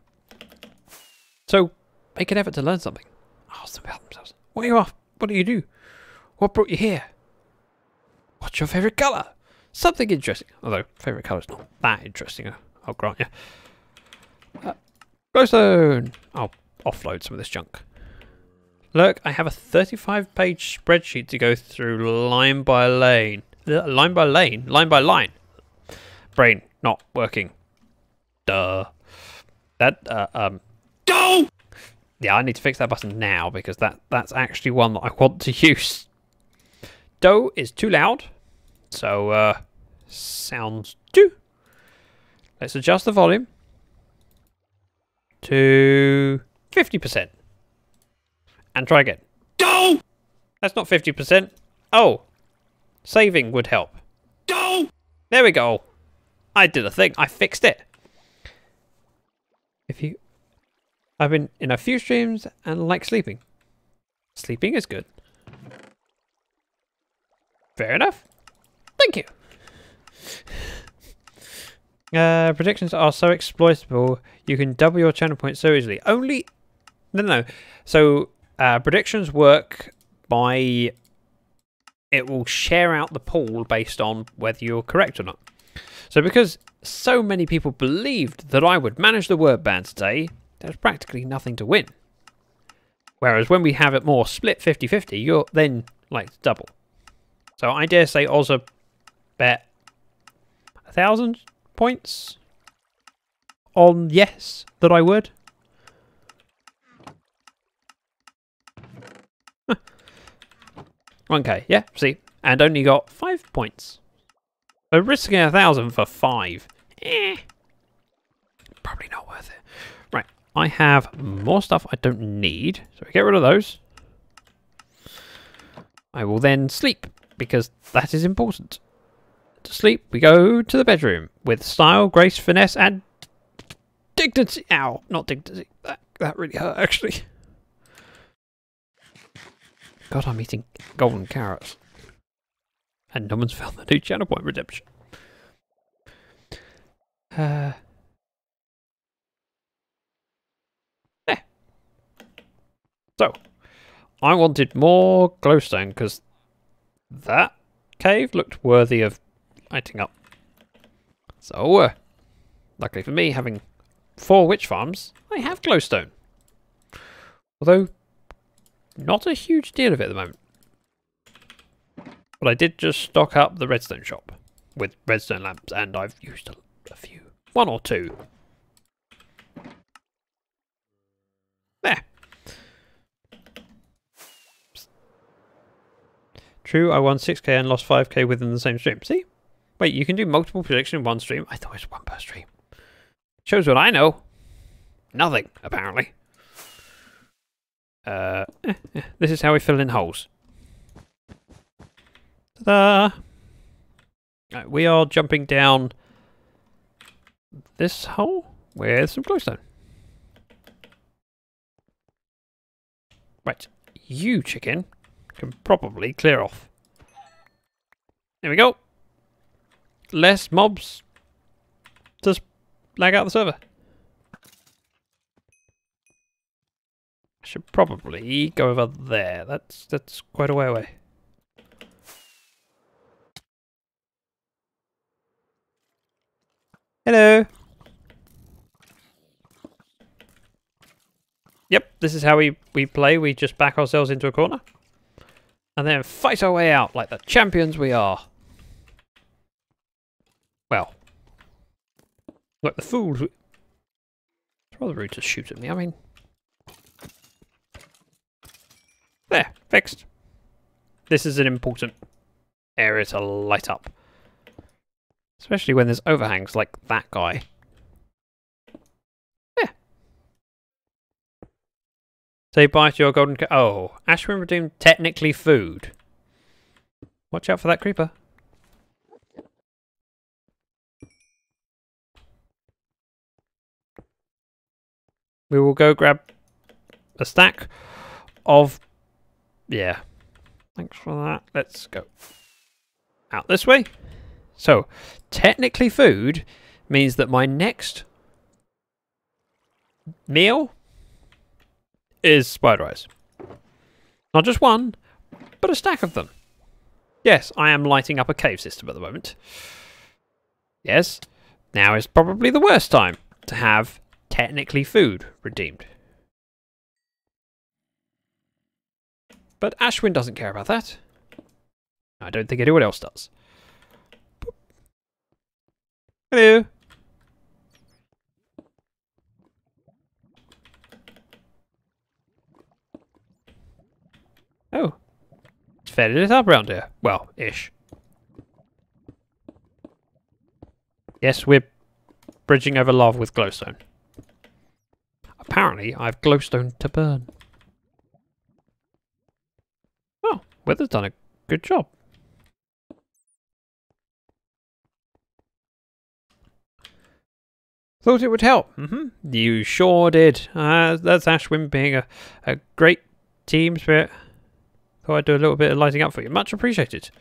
So, make an effort to learn something. Ask them about themselves. What are you off? What do you do? What brought you here? What's your favourite colour? Something interesting. Although, favourite colour's not that interesting, I'll grant you. Glowstone! I'll offload some of this junk. Look, I have a 35-page spreadsheet to go through line by line. Line by lane? Line by line. Brain not working. Duh. That, Go! Yeah, I need to fix that button now because that's actually one that I want to use. Dough is too loud. So, sounds too. Let's adjust the volume to 50%. And try again. Go! That's not 50%. Oh. Saving would help. Go! There we go. I did a thing. I fixed it. I've been in a few streams and like sleeping. Sleeping is good. Fair enough. Thank you. Predictions are so exploitable. You can double your channel points so easily. Only... No. So, predictions work by... It will share out the pool based on whether you're correct or not. So because so many people believed that I would manage the word ban today, there's practically nothing to win. Whereas when we have it more split 50-50, you're then like double. So I dare say Ozza bet 1,000 points on yes that I would. 1k, yeah, see, and only got 5 points. So risking 1,000 for 5, probably not worth it. Right, I have more stuff I don't need, so we get rid of those. I will then sleep, because that is important. To sleep, we go to the bedroom with style, grace, finesse, and dignity. Ow, not dignity. That really hurt, actually. God, I'm eating golden carrots. And no one's found the new channel point redemption. There. So, I wanted more glowstone because that cave looked worthy of lighting up. So, luckily for me, having 4 witch farms, I have glowstone. Although, not a huge deal of it at the moment. But I did just stock up the redstone shop with redstone lamps, and I've used a few. 1 or 2. There. True, I won 6k and lost 5k within the same stream. See? Wait, you can do multiple predictions in one stream? I thought it was 1 per stream. Shows what I know. Nothing, apparently. This is how we fill in holes. Ta-da! Right, we are jumping down this hole with some glowstone. Right, you chicken can probably clear off. There we go. Less mobs to lag out the server. I should probably go over there. That's quite a way away. Hello. Yep, this is how we play. We just back ourselves into a corner. And then fight our way out like the champions we are. Well. Like the fools. It's rather rude to shoot at me, I mean. There, fixed. This is an important area to light up. Especially when there's overhangs like that guy. Yeah. Say bye to your golden... Oh, Ashwin redeemed technically food. Watch out for that creeper. we will go grab a stack of... Yeah. Thanks for that. Let's go out this way. So, technically food means that my next meal is spider eyes. Not just one, but a stack of them. Yes, I am lighting up a cave system at the moment. Yes, now is probably the worst time to have technically food redeemed. But Ashwin doesn't care about that. I don't think anyone else does. Boop. Hello. Oh. It's fairly lit up around here. Well, ish. Yes, we're bridging over lava with glowstone. Apparently, I have glowstone to burn. Oh, weather's done a good job. Thought it would help. You sure did. That's Ashwin being a great team spirit. Thought I'd do a little bit of lighting up for you. Much appreciated.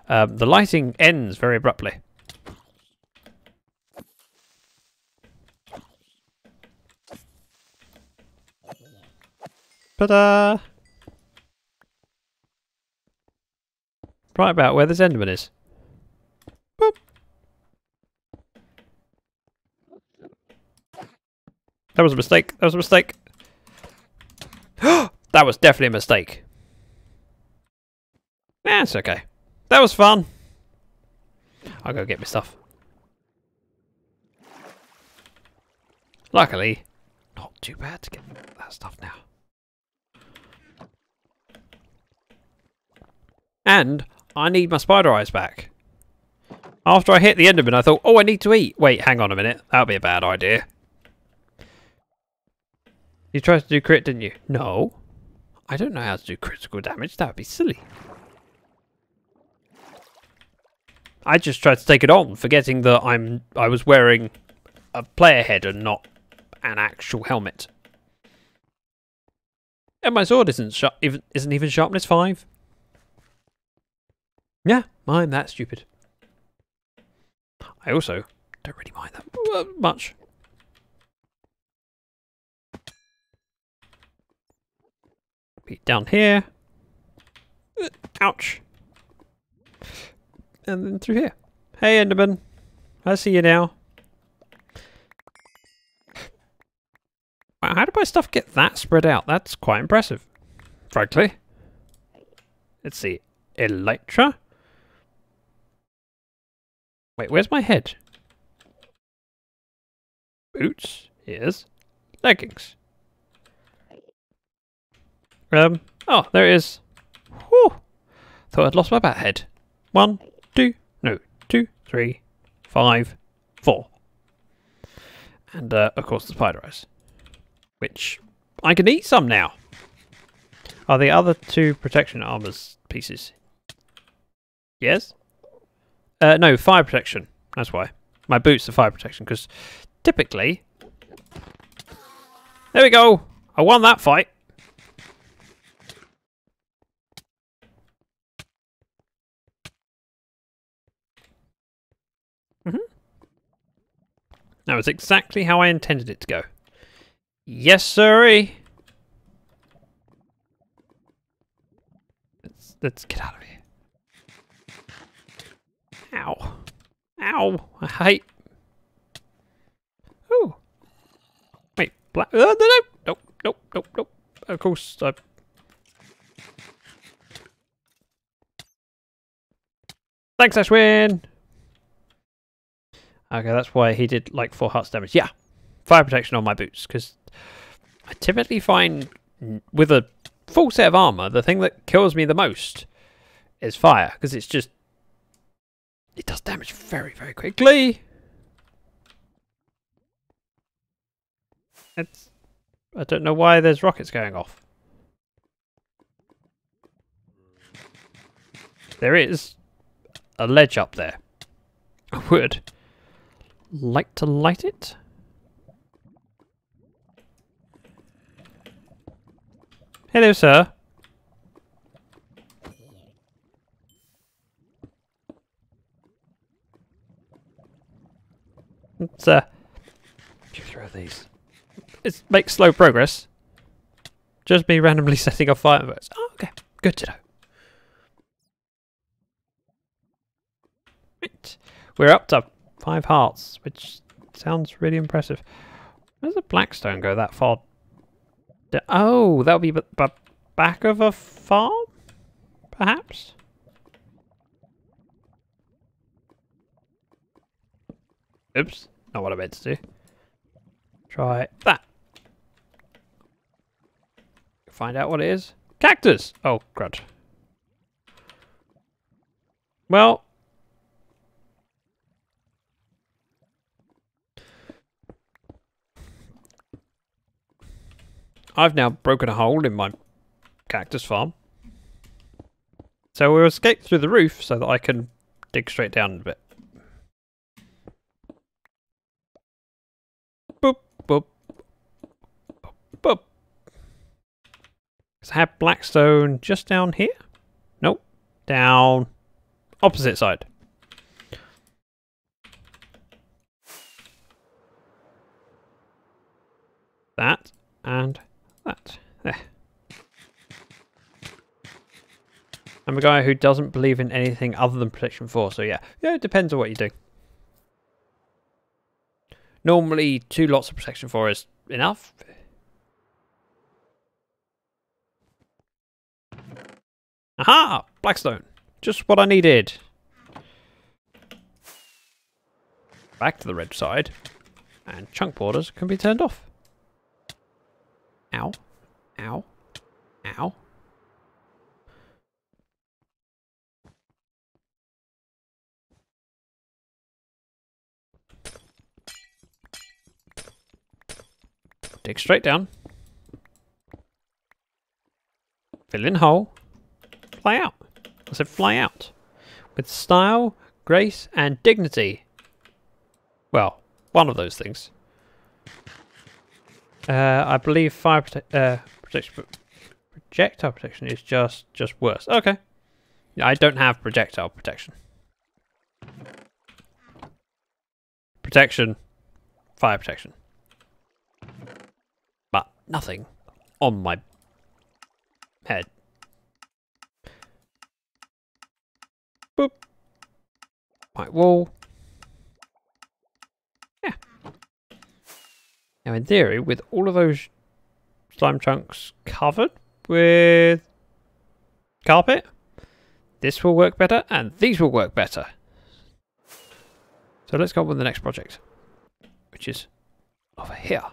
The lighting ends very abruptly. Ta-da! Right about where this Enderman is. Boop. That was a mistake. That was a mistake. That was definitely a mistake. Yeah, it's okay. That was fun. I'll go get my stuff. Luckily, not too bad to get that stuff now. And I need my spider eyes back. After I hit the Enderman, I thought, oh, I need to eat. Wait, hang on a minute. That would be a bad idea. You tried to do crit, didn't you? No. I don't know how to do critical damage. That would be silly. I just tried to take it on, forgetting that I was wearing a player head and not an actual helmet. And my sword isn't even sharpness 5. Yeah, I'm that stupid. I also don't really mind that much. Be down here. Ouch. And then through here. Hey, Enderman. I see you now. Wow, how did my stuff get that spread out? That's quite impressive, frankly. Let's see. Elytra. Wait, where's my head? Boots. Here's leggings. Oh, there it is. Whew. Thought I'd lost my bat head. 1, 2, 3, 5, 4. And, of course, the spider eyes. Which, I can eat some now. Are the other 2 protection armors pieces? Yes? No, fire protection. That's why. My boots are fire protection, because typically... There we go! I won that fight! That was exactly how I intended it to go. Yes, sirree! Let's get out of here. Ow. Ow. I hate... Ooh. Wait. Black... no. Nope. Of course, Thanks, Ashwin! Okay, that's why he did like 4 hearts damage. Yeah. Fire protection on my boots, because I typically find with a full set of armor, the thing that kills me the most is fire, because it's just... It does damage very, very quickly. I don't know why there's rockets going off. There is a ledge up there. I would like to light it. Hello, sir. Let's throw these. It makes slow progress. Just me randomly setting off fireworks. Oh, okay. Good to know. Right. We're up to 5 hearts, which sounds really impressive. Where does a blackstone go that far? Oh, that'll be back of a farm? Perhaps? Oops. Not what I meant to do. Try that. Find out what it is. Cactus! Oh, crud. Well. I've now broken a hole in my cactus farm. So we'll escape through the roof so that I can dig straight down a bit. Boop, boop, boop, boop. Because I have blackstone just down here? Nope. Down opposite side. That and that. There. I'm a guy who doesn't believe in anything other than protection 4, so yeah. Yeah, it depends on what you do. Normally, 2 lots of protection 4 is enough. Aha! Blackstone. Just what I needed. Back to the red side. And chunk borders can be turned off. Ow. Ow. Ow. Dig straight down. Fill in hole. Fly out. I said fly out. With style, grace, and dignity. Well, one of those things. I believe fire protection, projectile protection is just worse. Okay. Yeah, I don't have projectile protection. Protection, fire protection. But nothing on my head. Boop. White wall. Yeah. Now in theory, with all of those slime chunks covered with carpet, this will work better and these will work better. So let's go on with the next project, which is over here.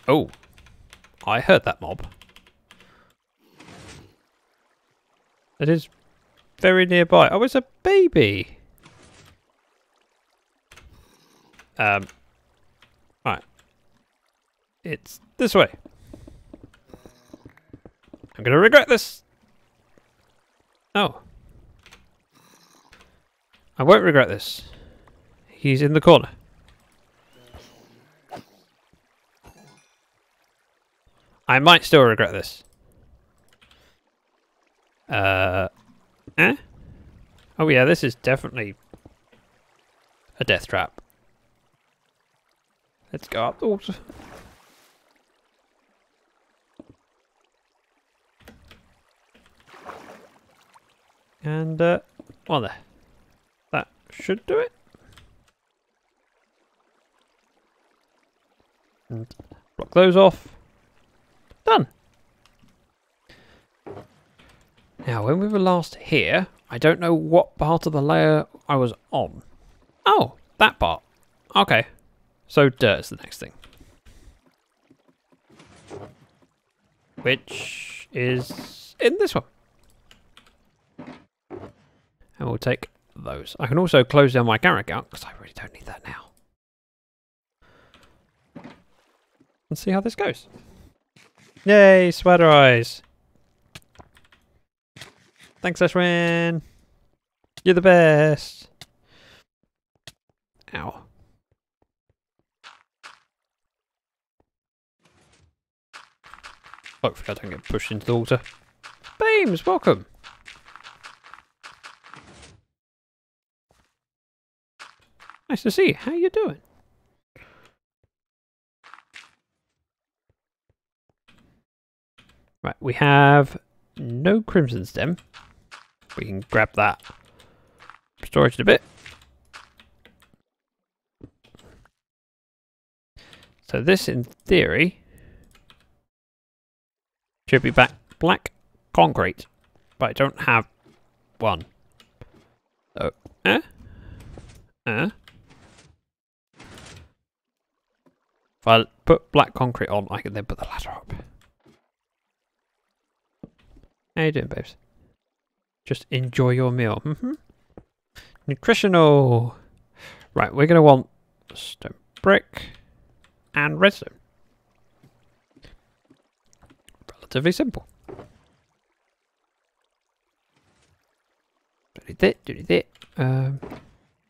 Oh, I heard that mob. It is very nearby. Oh, it's a baby. Right. It's this way. I'm gonna regret this. Oh. I won't regret this. He's in the corner. I might still regret this. Eh? Oh yeah, this is definitely a death trap. Let's go up the water. And, well there. That should do it. And block those off. Done. Now, when we were last here, I don't know what part of the layer I was on. Oh, that part. Okay. So dirt is the next thing. Which is in this one. And we'll take those. I can also close down my Garrett account because I really don't need that now. Let's see how this goes. Yay, Spider Eyes. Thanks, Ashwin. You're the best. Ow. Hopefully I don't get pushed into the water. Beams, welcome. Nice to see you. How you doing? Right, we have no crimson stem. We can grab that storage in a bit. So this, in theory, should be black concrete, but I don't have one. So, if I put black concrete on, I can then put the ladder up. How you doing, babes? Just enjoy your meal. Nutritional. Right, we're going to want stone brick and redstone. Relatively simple.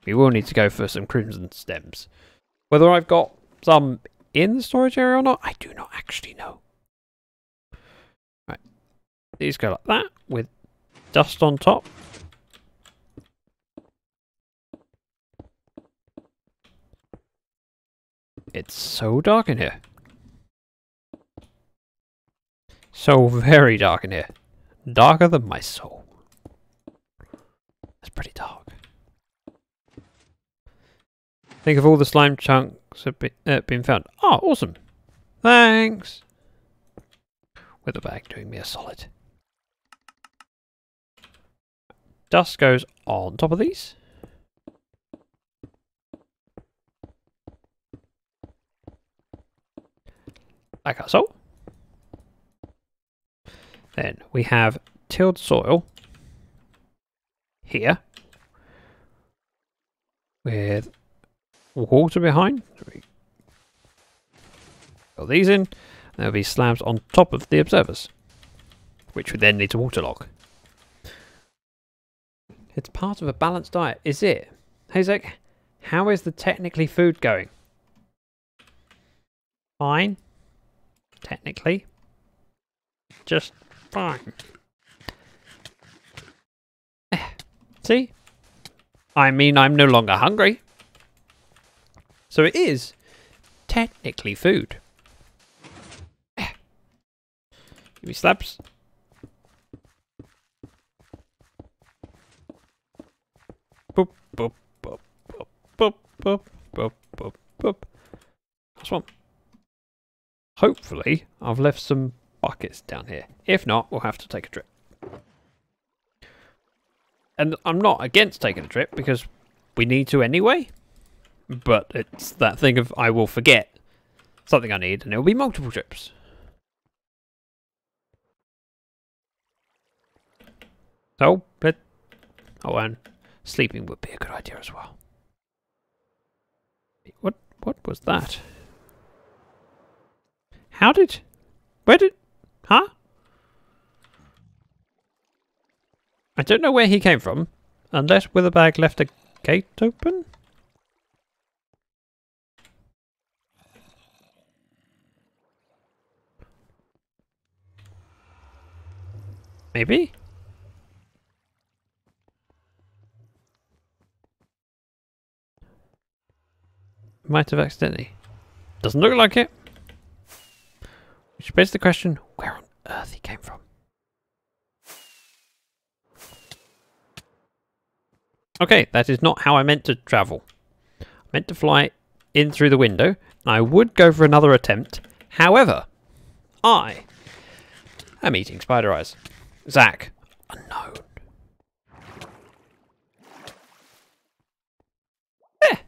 We will need to go for some crimson stems. Whether I've got some in the storage area or not, I do not actually know. Right, these go like that with dust on top. It's so dark in here. So very dark in here. Darker than my soul. It's pretty dark. Think of all the slime chunks have been found. Oh, awesome. Thanks. With the bag doing me a solid. Dust goes on top of these. Like so. Then we have tilled soil here with water behind. Fill these in. There'll be slabs on top of the observers, which we then need to waterlog. It's part of a balanced diet, is it? Hey Zach, how is the technically food going? Fine. Technically. Just fine. See? I mean, I'm no longer hungry. So it is technically food. Give me slabs. Boop, boop, boop, boop, boop, boop, boop, boop, boop. Last one. Hopefully, I've left some buckets down here. If not, we'll have to take a trip. And I'm not against taking a trip because we need to anyway. But it's that thing of I will forget something I need and it will be multiple trips. So, but oh, and sleeping would be a good idea as well. What was that? Where did, huh? I don't know where he came from, unless Witherbag left a gate open? Maybe? Might have accidentally. Doesn't look like it. Which begs the question, where on earth he came from? Okay, that is not how I meant to travel. I meant to fly in through the window, and I would go for another attempt. However, I am eating spider eyes. Zach, unknown. There!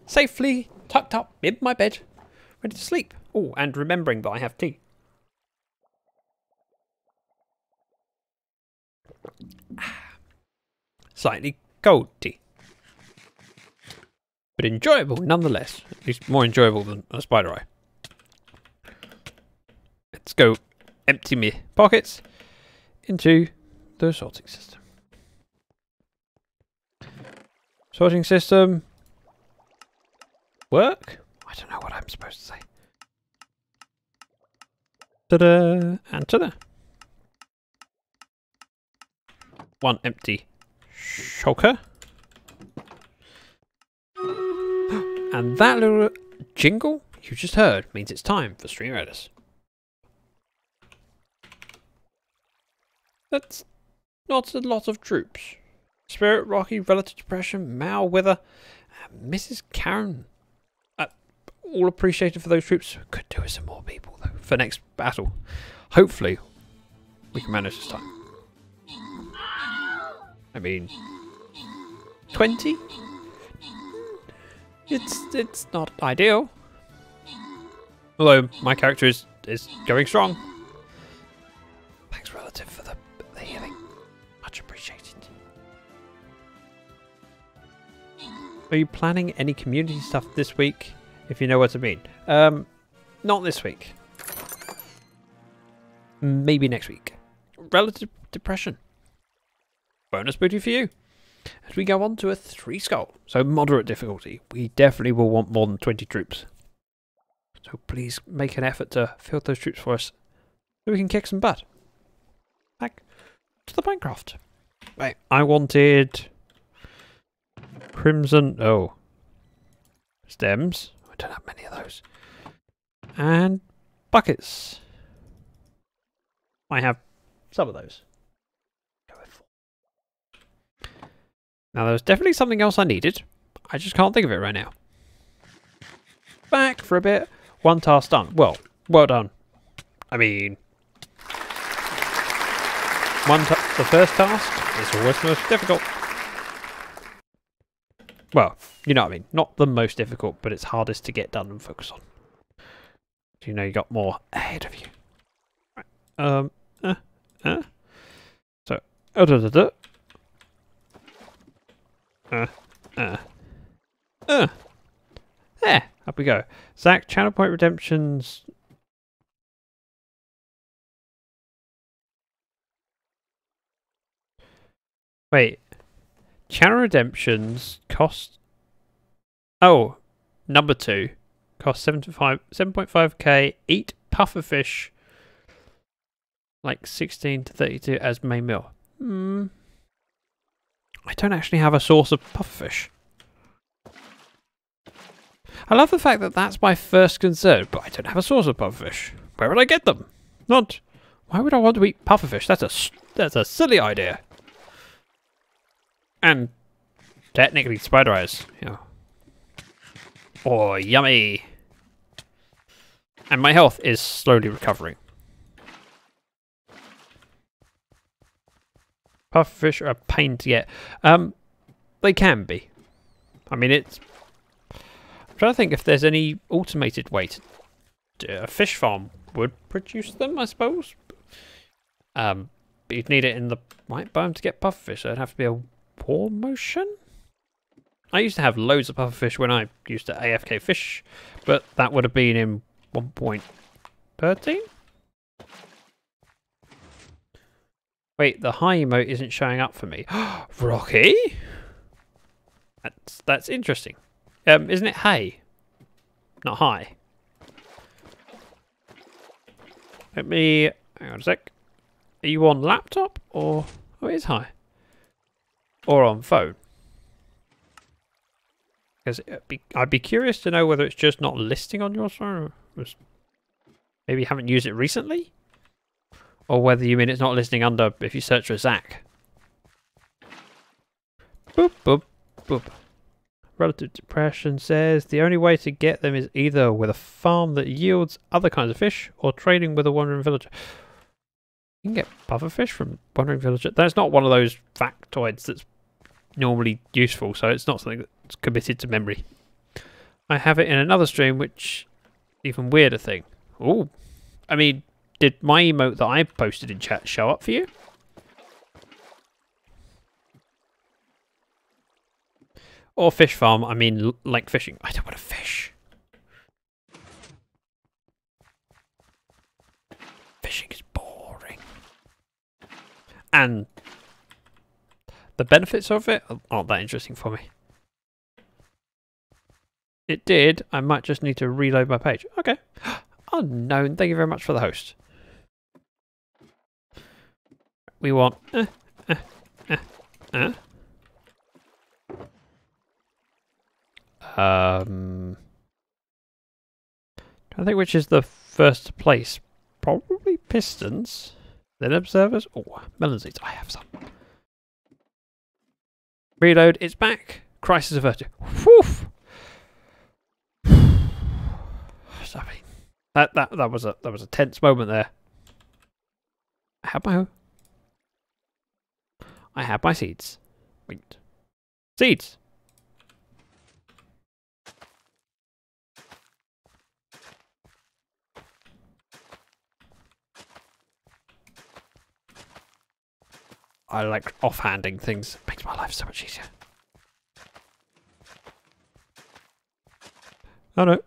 Safely tucked up in my bed, ready to sleep. Oh, and remembering that I have tea. Slightly cold tea. But enjoyable nonetheless. At least more enjoyable than a spider eye. Let's go empty my pockets into the sorting system. Sorting system. Work? I don't know what I'm supposed to say. Ta-da! And ta-da! One empty shulker. And that little jingle you just heard means it's time for Stream Raiders. That's not a lot of troops. Spirit, Rocky, Relative Depression, Mal, Wither, and Mrs. Karen. All appreciated for those troops. Could do with some more people though for next battle. Hopefully we can manage this time. I mean, 20? It's not ideal. Although my character is going strong. Thanks, Relative, for the healing. Much appreciated. Are you planning any community stuff this week? If you know what I mean. Not this week. Maybe next week. Relative Depression. Bonus booty for you. As we go on to a 3 skull. So moderate difficulty. We definitely will want more than 20 troops. So please make an effort to field those troops for us. So we can kick some butt. Back to the Minecraft. Right. I wanted Crimson. Oh. Stems. I don't have many of those. And buckets. I have some of those. Go with 4. Now there's definitely something else I needed. I just can't think of it right now. Back for a bit. 1 task done. Well done. I mean, the first task is always the most difficult. Well, you know what I mean. Not the most difficult, but it's hardest to get done and focus on. You know you got more ahead of you. Right. So, there, up we go. Zach, Channel Point Redemptions. Wait. Channel Redemptions cost. Oh, number 2 cost 7.5k. Eat pufferfish. Like 16 to 32 as main meal. I don't actually have a source of pufferfish. I love the fact that that's my first concern, but I don't have a source of pufferfish. Where would I get them? Not. Why would I want to eat pufferfish? That's a silly idea. And technically spider eyes. Yeah. Oh, yummy. And my health is slowly recovering. Pufferfish are a pain to get. They can be. I mean, I'm trying to think if there's any automated way to do a fish farm would produce them, I suppose. But you'd need it in the right biome to get pufferfish, so it'd have to be a war motion. I used to have loads of pufferfish when I used to AFK fish, but that would have been in 1.13. Wait, the high emote isn't showing up for me. Rocky? That's interesting. Isn't it hey? Not high. Let me... Hang on a sec. Are you on laptop or... Oh, it is high. Or on phone. Because I'd be curious to know whether it's just not listing on your phone. Maybe you haven't used it recently? Or whether you mean it's not listing under if you search for Zach. Boop, boop, boop. Relative Depression says the only way to get them is either with a farm that yields other kinds of fish or trading with a wandering villager. You can get pufferfish from wandering villager. That's not one of those factoids that's normally useful, so it's not something that's committed to memory. I have it in another stream, which even weirder thing. Ooh, I mean, did my emote that I posted in chat show up for you? Or fish farm, I mean like fishing. I don't want to fish. Fishing is boring. And the benefits of it aren't that interesting for me. It did. I might just need to reload my page. Okay. Unknown. Thank you very much for the host. we want... I think which is the first place. Probably pistons. Then observers. Oh, melon seeds. I have some. Reload. It's back. Crisis averted. Whew. Sorry. That was a tense moment there. I have my seeds. Wait. Seeds. I like offhanding things. It makes my life so much easier. Oh no.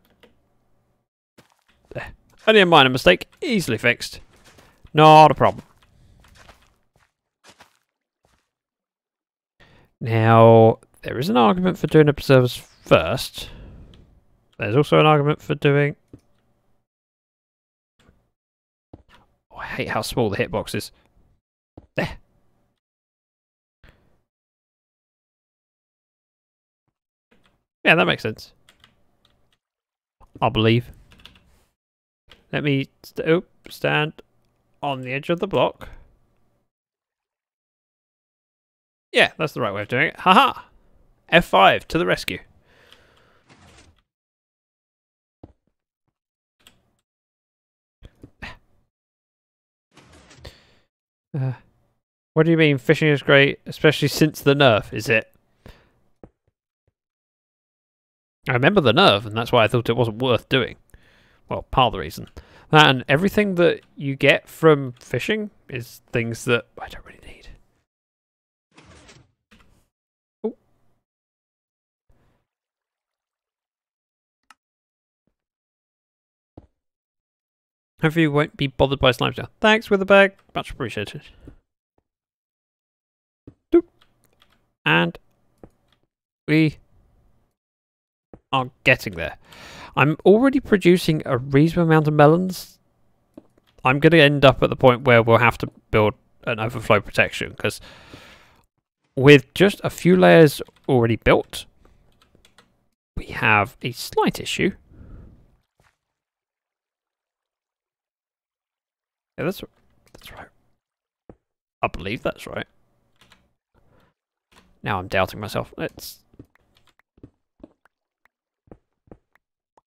There. Only a minor mistake. Easily fixed. Not a problem. Now, there is an argument for doing observers first. There's also an argument for doing... Oh, I hate how small the hitbox is. There. Yeah, that makes sense. I believe. Let me stand on the edge of the block. Yeah, that's the right way of doing it. Haha! F5 to the rescue. What do you mean fishing is great, especially since the nerf, is it? I remember the nerf, and that's why I thought it wasn't worth doing. Well, part of the reason. That and everything that you get from fishing is things that I don't really need. Ooh. Hopefully you won't be bothered by slime now. Thanks, Witherbag. Much appreciated. Doop. And we are getting there. I'm already producing a reasonable amount of melons. I'm going to end up at the point where we'll have to build an overflow protection, because with just a few layers already built, we have a slight issue. Yeah, that's right. I believe that's right. Now I'm doubting myself.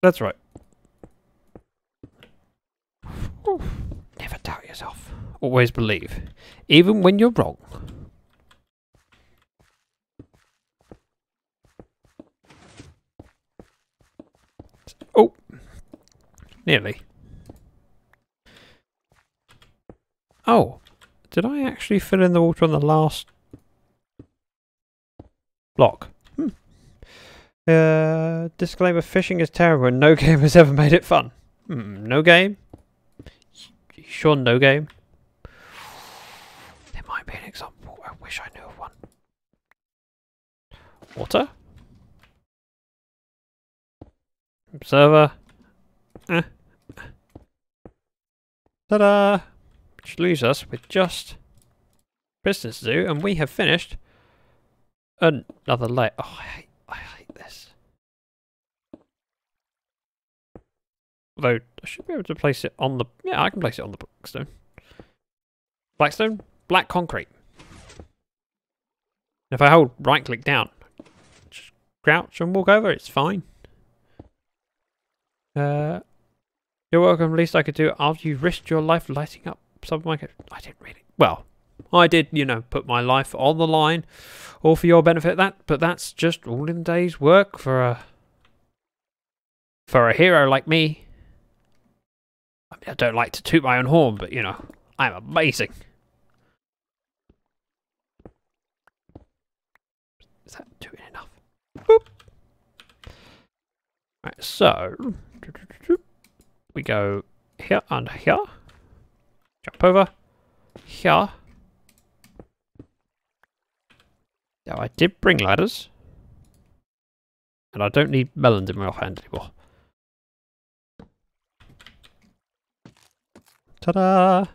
That's right. Never doubt yourself. Always believe. Even when you're wrong. Oh. Nearly. Oh. Did I actually fill in the water on the last block? Disclaimer, fishing is terrible and no game has ever made it fun. No game? You sure no game? There might be an example. I wish I knew of one. Water? Observer? Ta-da! Which leaves us with just business to do, and we have finished another layer. Oh, I hate this. Although, I should be able to place it on the... Yeah, I can place it on the blackstone. Blackstone? Black concrete. If I hold right-click down, just crouch and walk over, it's fine. You're welcome. Least I could do after you risked your life lighting up some of my... I didn't really... Well, I did, you know, put my life on the line, all for your benefit. But that's just all in the day's work for a hero like me. I mean, I don't like to toot my own horn, but you know, I'm amazing. Is that doing enough? Boop. Right, so we go here and here. Jump over here. Now I did bring ladders, and I don't need melons in my offhand anymore. Ta-da!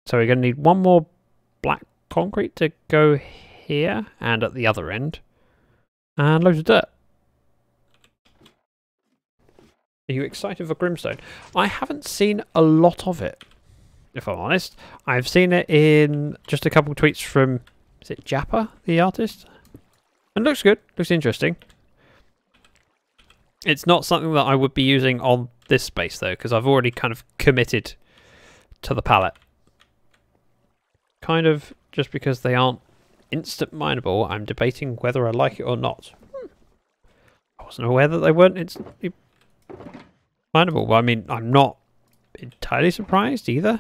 So we're going to need one more black concrete to go here and at the other end. And loads of dirt. Are you excited for Grimstone? I haven't seen a lot of it, if I'm honest. I've seen it in just a couple of tweets from, is it Japper, the artist? And it looks good, looks interesting. It's not something that I would be using on this space though, because I've already kind of committed to the palette. Kind of just because they aren't instant mineable, I'm debating whether I like it or not. I wasn't aware that they weren't instantly mineable. Well, I mean, I'm not entirely surprised either.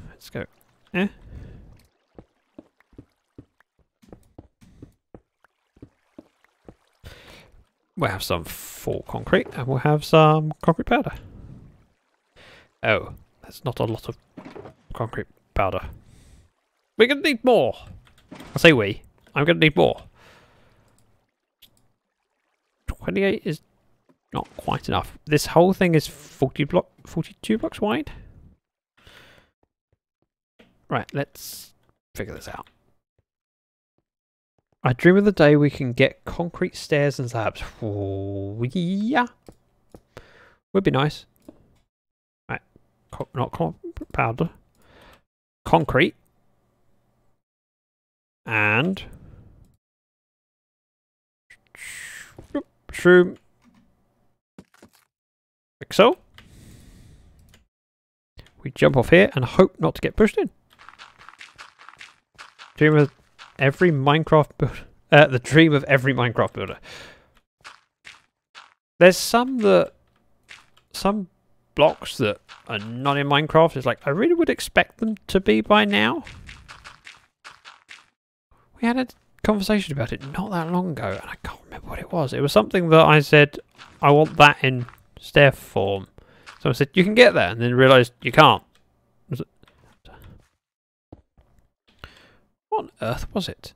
Let's go. We'll have some full concrete and we'll have some concrete powder. Oh, that's not a lot of concrete powder. We're going to need more. I say we. I'm going to need more. 28 is not quite enough. This whole thing is 42 blocks wide. Right, let's figure this out. I dream of the day we can get concrete stairs and slabs. Oh, yeah. Would be nice. Right, not powder. Concrete. And shroom. Like so. We jump off here and hope not to get pushed in. Dream of every Minecraft builder. The dream of every Minecraft builder. There's some blocks that are not in Minecraft. It's like I really would expect them to be by now. We had a conversation about it not that long ago, and I can't remember what it was. It was something that I said I want that in stair form. So I said you can get that, and then realised you can't. What on earth was it?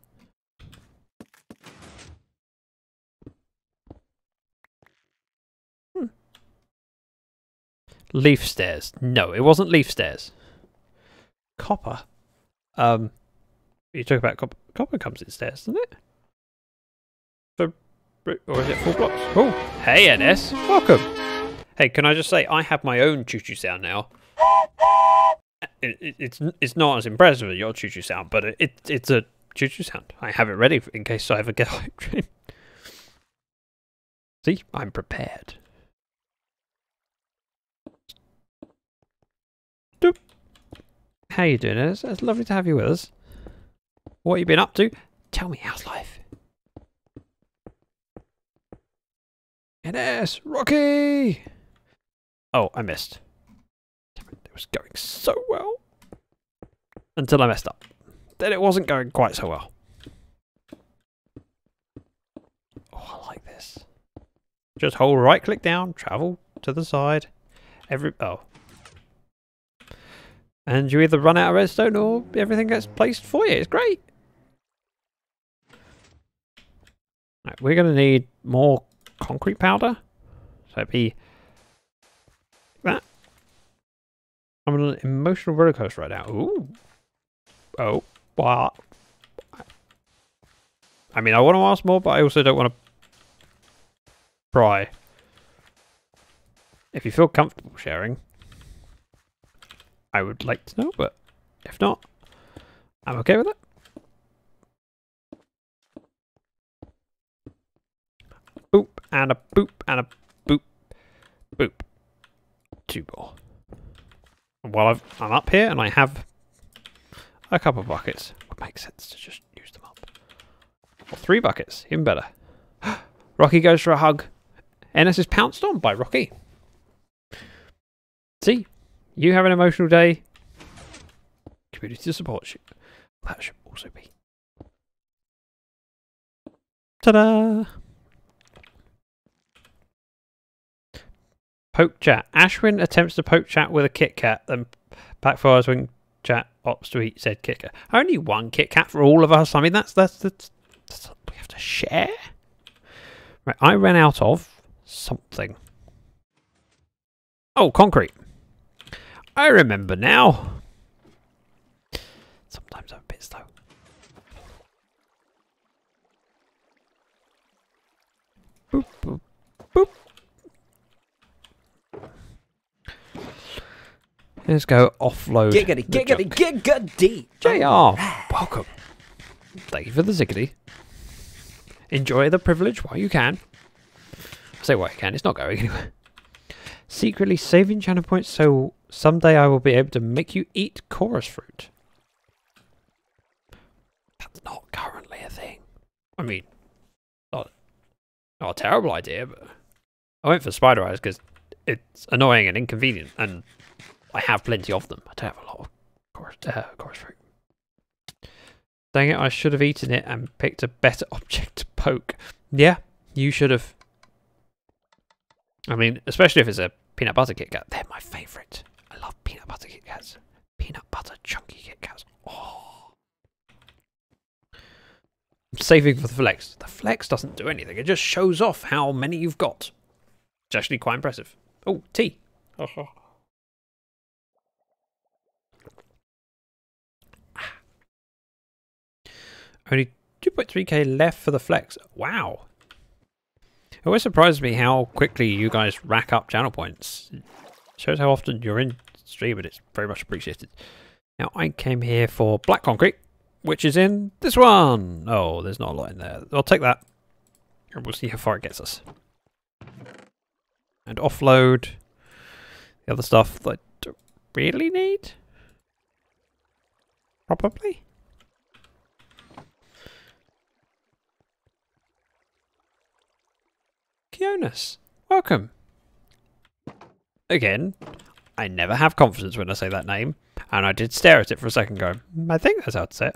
Leaf stairs. No, it wasn't leaf stairs. Copper. You talk about copper. Copper comes in stairs, doesn't it? Or is it 4 blocks? Oh, hey NS, welcome. Hey, can I just say I have my own choo-choo sound now. It's not as impressive as your choo-choo sound, but it's a choo-choo sound. I have it ready in case I ever get a hype train. See, I'm prepared. Doop. How you doing, NS? It's lovely to have you with us. What you been up to? Tell me, how's life? NS! Rocky! Oh, I missed. Damn it, it was going so well. Until I messed up. Then it wasn't going quite so well. Oh, I like this. Just hold right click down, travel to the side. Oh. And you either run out of redstone or everything gets placed for you. It's great. Right, we're going to need more concrete powder. So it'd be that. I'm on an emotional roller coaster right now. Ooh. Oh. Wow. I mean, I want to ask more, but I also don't want to pry. If you feel comfortable sharing, I would like to know, but if not, I'm okay with it. Boop, and a boop, and a boop, boop. 2 more. And while I'm up here and I have a couple of buckets, it would make sense to just use them up. Or 3 buckets, even better. Rocky goes for a hug. NS is pounced on by Rocky. See, you have an emotional day. Community supports you. That should also be. Ta-da! Poke chat. Ashwin attempts to poke chat with a Kit Kat, then backfires when chat opts to eat said Kit Kat. Only 1 Kit Kat for all of us. I mean, that's we have to share. Right, I ran out of something. Oh, concrete. I remember now. Let's go offload. Giggity, the giggity, junk. giggity. JR, welcome. Thank you for the ziggity. Enjoy the privilege while you can. I say while you can, it's not going anywhere. Secretly saving channel points so someday I will be able to make you eat chorus fruit. That's not currently a thing. I mean, not a terrible idea, but I went for spider eyes because it's annoying and inconvenient, and I have plenty of them. I don't have a lot of chorus fruit. Dang it, I should have eaten it and picked a better object to poke. Yeah, you should have. I mean, especially if it's a peanut butter Kit Kat. They're my favourite. I love peanut butter Kit Kats. Peanut butter chunky Kit Kats. Oh. I'm saving for the flex. The flex doesn't do anything. It just shows off how many you've got. It's actually quite impressive. Oh, tea. Only 2.3k left for the flex. Wow. It always surprises me how quickly you guys rack up channel points. It shows how often you're in stream, and it's very much appreciated. Now, I came here for black concrete, which is in this one. Oh, there's not a lot in there. I'll take that, and we'll see how far it gets us. And offload the other stuff that I don't really need. Probably. Kionis, welcome. Again, I never have confidence when I say that name, and I did stare at it for a second going, I think that's how to say it.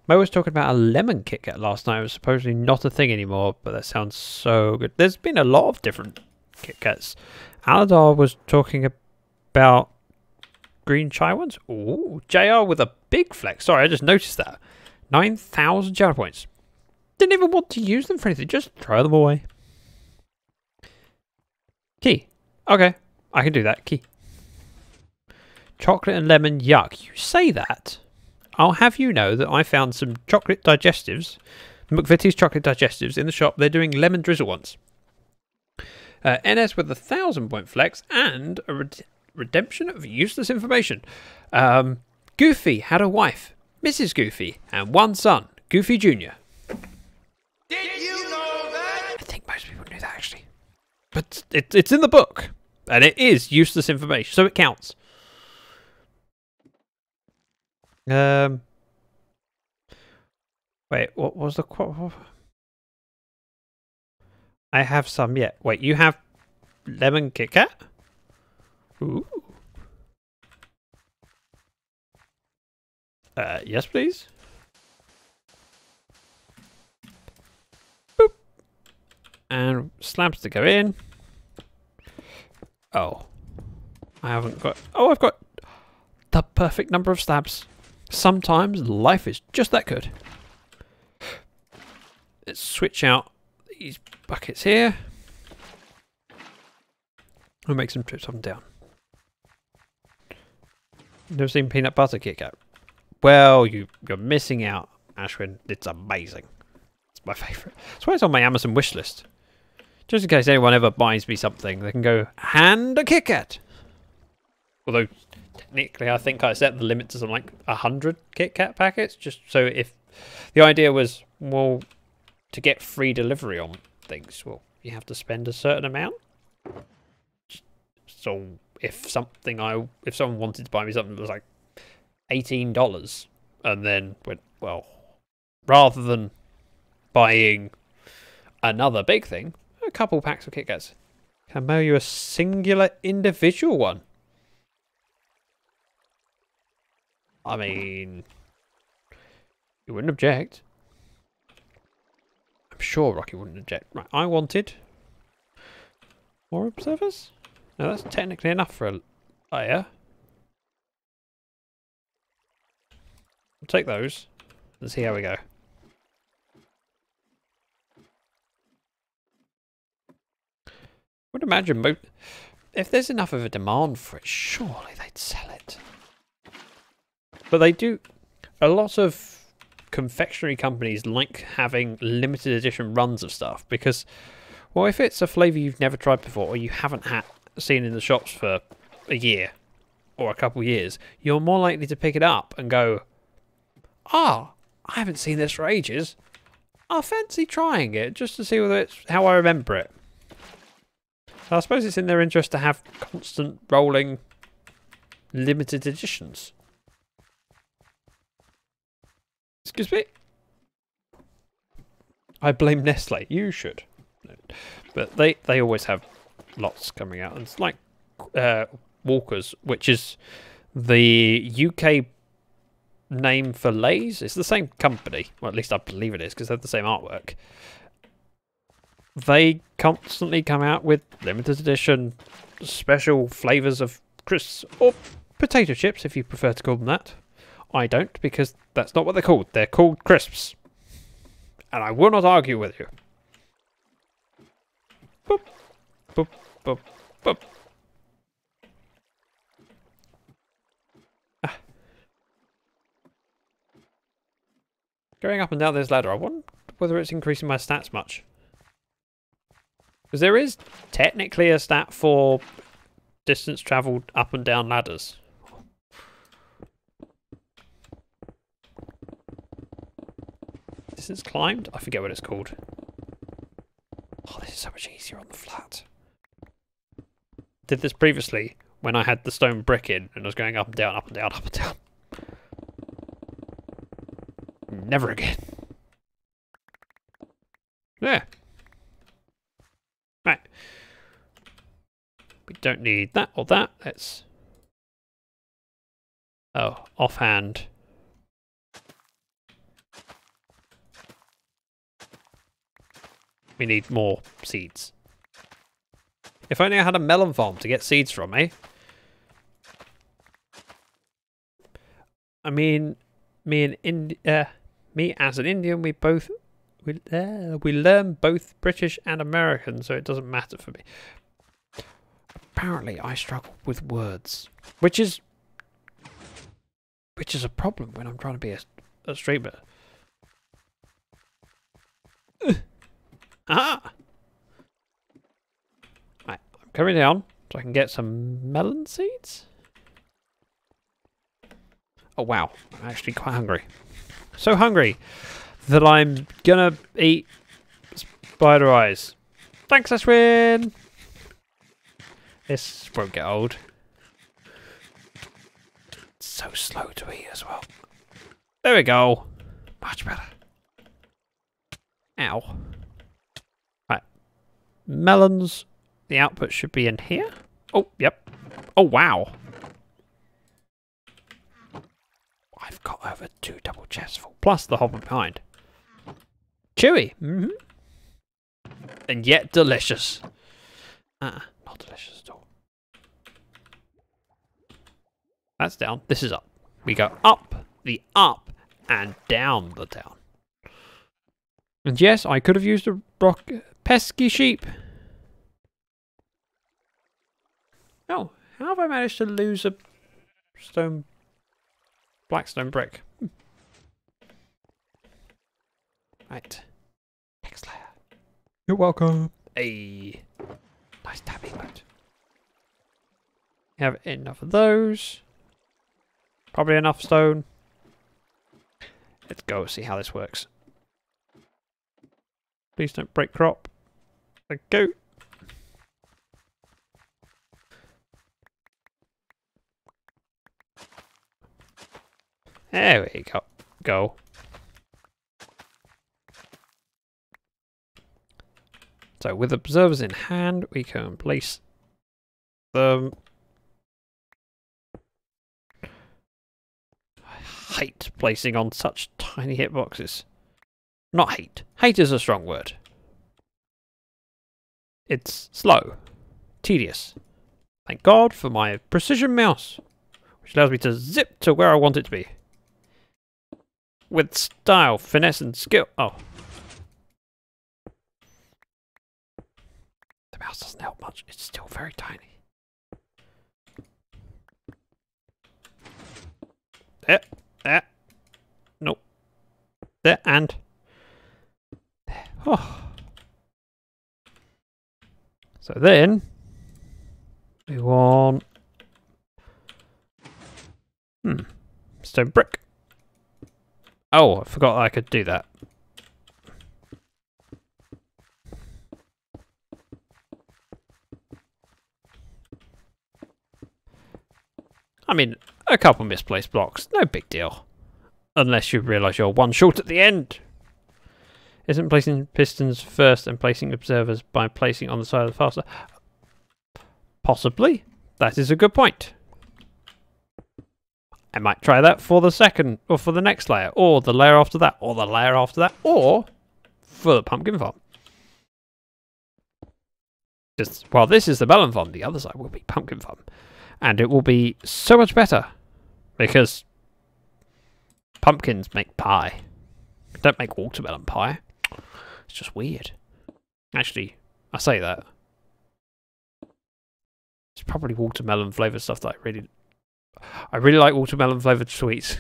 Mo was talking about a lemon Kit Kat last night. It was supposedly not a thing anymore, but that sounds so good. There's been a lot of different Kit Kats. Aladar was talking about green chai ones. Ooh, JR with a big flex. Sorry, I just noticed that. 9,000 channel points. Didn't even want to use them for anything. Just throw them away. Key. Okay, I can do that. Key. Chocolate and lemon, yuck. You say that. I'll have you know that I found some chocolate digestives, McVitie's chocolate digestives in the shop. They're doing lemon drizzle ones. NS with a 1,000-point flex and a redemption of useless information. Goofy had a wife, Mrs. Goofy, and one son, Goofy Jr. Did you know that? I think most people knew that actually. But it's in the book, and it is useless information, so it counts. Wait, what was the quote? I have some yet. Wait, you have lemon Kit Kat? Ooh. Yes, please. Boop. And slabs to go in. Oh. I haven't got... Oh, I've got the perfect number of slabs. Sometimes life is just that good. Let's switch out these buckets here. I'll make some trips up and down. Never seen peanut butter Kit Kat? Well, you're missing out, Ashwin. It's amazing. It's my favourite. That's why it's on my Amazon wish list. Just in case anyone ever buys me something, they can go, hand a Kit Kat. Although, technically, I think I set the limit to something like 100 Kit Kat packets. Just so if the idea was, well, to get free delivery on things, well, you have to spend a certain amount. So if someone wanted to buy me something that was like $18 and then went, well, rather than buying another big thing, a couple packs of Kit Kats, can mail you a singular individual one. I mean, you wouldn't object. I'm sure Rocky wouldn't object. Right, I wanted more observers. Now that's technically enough for a layer. We'll take those and see how we go. I would imagine if there's enough of a demand for it, surely they'd sell it. But they do. A lot of confectionery companies like having limited edition runs of stuff because, well, if it's a flavour you've never tried before or you haven't seen in the shops for a year or a couple years, you're more likely to pick it up and go, I haven't seen this for ages. I fancy trying it just to see whether it's how I remember it. So I suppose it's in their interest to have constant rolling limited editions. Excuse me? I blame Nestle. You should. But they always have lots coming out. And it's like Walkers, which is the UK name for Lay's. It's the same company. Well, at least I believe it is, because they have the same artwork. They constantly come out with limited edition special flavours of crisps or potato chips, if you prefer to call them that. I don't, because that's not what they're called. They're called crisps. And I will not argue with you. Boop, boop, boop, boop. Ah. Going up and down this ladder, I wonder whether it's increasing my stats much. Because there is technically a stat for distance travelled up and down ladders. Distance climbed? I forget what it's called. Oh, this is so much easier on the flat. Did this previously when I had the stone brick in and I was going up and down, up and down, up and down. Never again. Yeah. Right. We don't need that or that. Let's... Oh, offhand. We need more seeds. If only I had a melon farm to get seeds from, eh? I mean, me as an Indian, we learn both British and American, so it doesn't matter for me. Apparently, I struggle with words, which is a problem when I'm trying to be a streamer. Ah! Right, I'm coming down so I can get some melon seeds. Oh wow, I'm actually quite hungry. So hungry that I'm gonna eat spider eyes. Thanks, Ashwin! This won't get old. It's so slow to eat as well. There we go. Much better. Ow. Melons, the output should be in here. Oh, yep. Oh, wow. I've got over 2 double chests full, plus the hopper behind. Chewy. Mm-hmm. And yet delicious. Not delicious at all. That's down. This is up. We go up, the up, and down the down. And yes, I could have used a rock... Pesky sheep. Oh, how have I managed to lose a blackstone brick? Right. Next layer. You're welcome. Hey. Nice tapping mode. Have enough of those. Probably enough stone. Let's go see how this works. Please don't break crop. There we go. There we go. So with observers in hand, we can place them. I hate placing on such tiny hitboxes. Not hate. Hate is a strong word. It's slow. Tedious. Thank God for my precision mouse, which allows me to zip to where I want it to be. With style, finesse and skill. Oh. The mouse doesn't help much. It's still very tiny. There. Nope. There and... there. Oh. So then... we want... Stone brick. Oh, I forgot I could do that. I mean, a couple misplaced blocks, no big deal. Unless you realise you're one short at the end. Isn't placing pistons first and placing observers by placing on the side of the faster? Possibly. That is a good point. I might try that for the second, or for the next layer, or the layer after that, or the layer after that, or for the pumpkin farm. Just while this is the melon farm, the other side will be pumpkin farm. And it will be so much better. Because pumpkins make pie. Don't make watermelon pie. It's just weird. Actually, I say that. It's probably watermelon flavoured stuff that I really like watermelon flavoured sweets.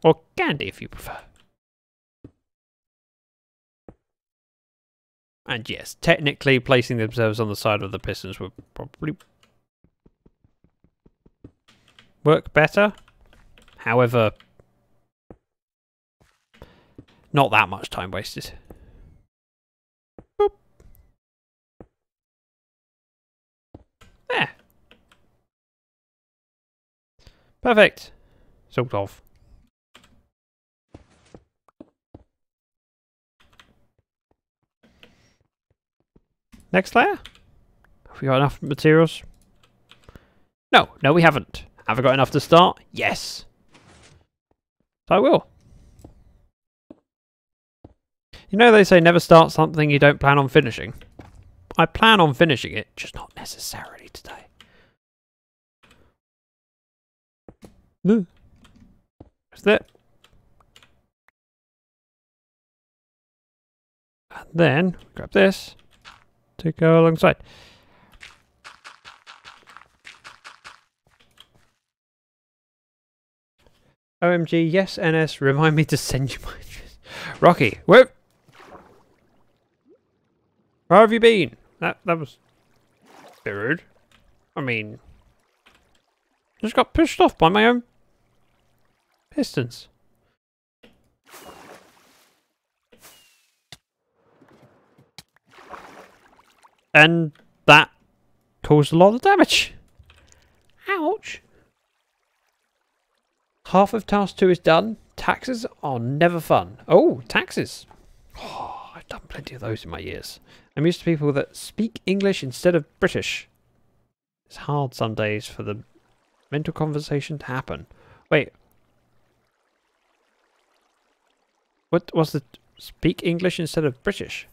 Or candy if you prefer. And yes, technically placing the observers on the side of the pistons would probably work better. However, not that much time wasted. Boop. There. Perfect. Sort of. Next layer? Have we got enough materials? No, we haven't. Have I got enough to start? Yes. So I will. You know they say never start something you don't plan on finishing. I plan on finishing it, just not necessarily today. No. That's it. And then grab this to go alongside. OMG, yes, NS, remind me to send you my address. Rocky, where have you been? That was a bit rude. I mean, just got pushed off by my own pistons. And that caused a lot of damage. Ouch. Half of task 2 is done. Taxes are never fun. Oh, taxes. Oh, I've done plenty of those in my years. I'm used to people that speak English instead of British. It's hard some days for the mental conversation to happen. Wait. What was the speak English instead of British?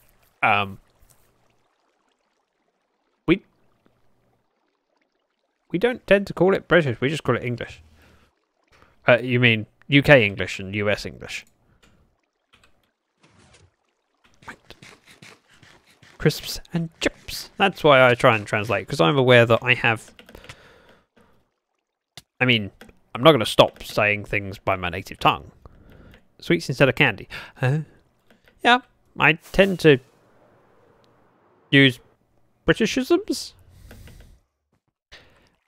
We don't tend to call it British, we just call it English. You mean UK English and US English? Right. Crisps and chips. That's why I try and translate, because I'm aware that I have... I mean, I'm not going to stop saying things by my native tongue. Sweets instead of candy. Yeah, I tend to use Britishisms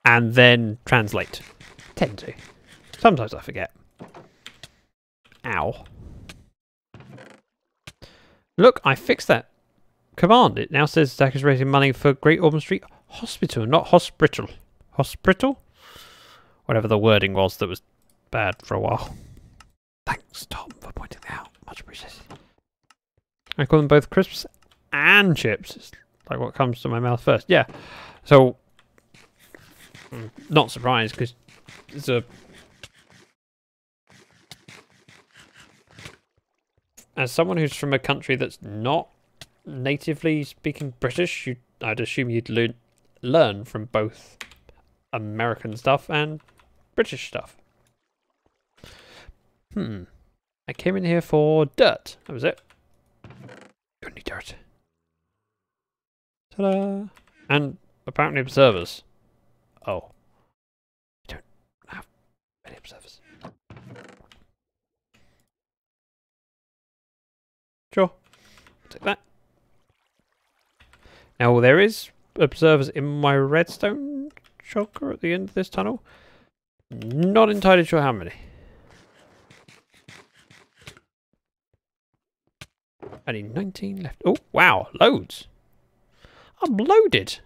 and then translate. Tend to. Sometimes I forget. Ow. Look, I fixed that command. It now says Zach is raising money for Great Ormond Street Hospital, not hospital. Hospital? Whatever the wording was that was bad for a while. Thanks, Tom, for pointing that out. Much appreciated. I call them both crisps and chips. It's like what comes to my mouth first. Yeah. So, not surprised, because it's a... As someone who's from a country that's not natively speaking British, I'd assume you'd learn from both American stuff and British stuff. I came in here for dirt. That was it. Only dirt. Ta-da! And apparently observers. Oh. We don't have any observers. Sure. Take that. Now there is observers in my redstone shulker at the end of this tunnel. Not entirely sure how many. Only 19 left. Oh, wow, loads. I'm loaded.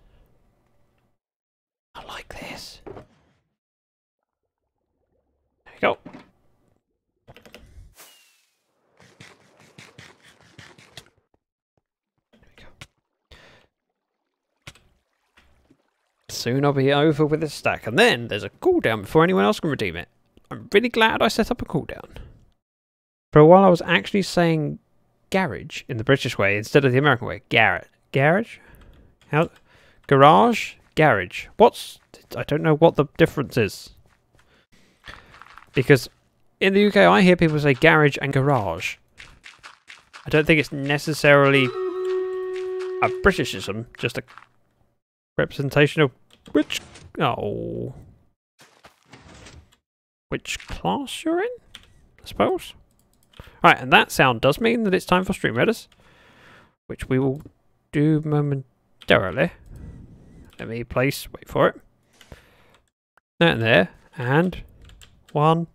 I like this. There we go. Soon I'll be over with this stack, and then there's a cooldown before anyone else can redeem it. I'm really glad I set up a cooldown. For a while I was actually saying garage in the British way instead of the American way. Garage? How? Garage? Garage. I don't know what the difference is. Because in the UK I hear people say garage and garage. I don't think it's necessarily a Britishism, just a representation of which class you're in, I suppose. Right, and that sound does mean that it's time for stream readers, which we will do momentarily. Let me wait for it. That and there, and one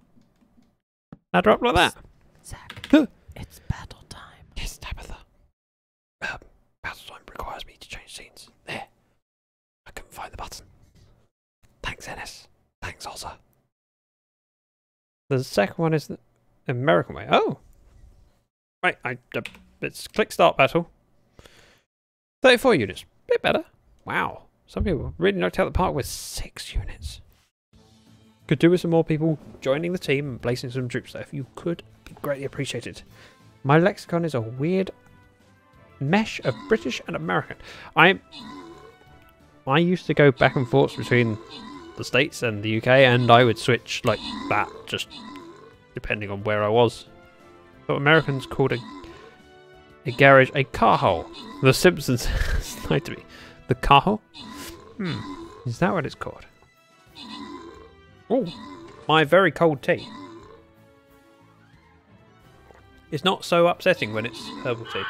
ladder up like that. Zach, Huh. it's battle time. Yes, Tabitha. Battle time requires me to change scenes. There. I couldn't find the button. Thanks, Ennis. Thanks, Ozza. The second one is the American way. Oh! Right, it's click start battle. 34 units. Bit better. Wow. Some people really knocked out the park with 6 units. Could do with some more people joining the team and placing some troops there. If you could, be greatly appreciated. My lexicon is a weird mesh of British and American. I used to go back and forth between the States and the UK, and I would switch like that, just depending on where I was. But Americans called a garage a car hole. The Simpsons lied to me. The car hole? Is that what it's called? Oh, my very cold tea. It's not so upsetting when it's herbal tea.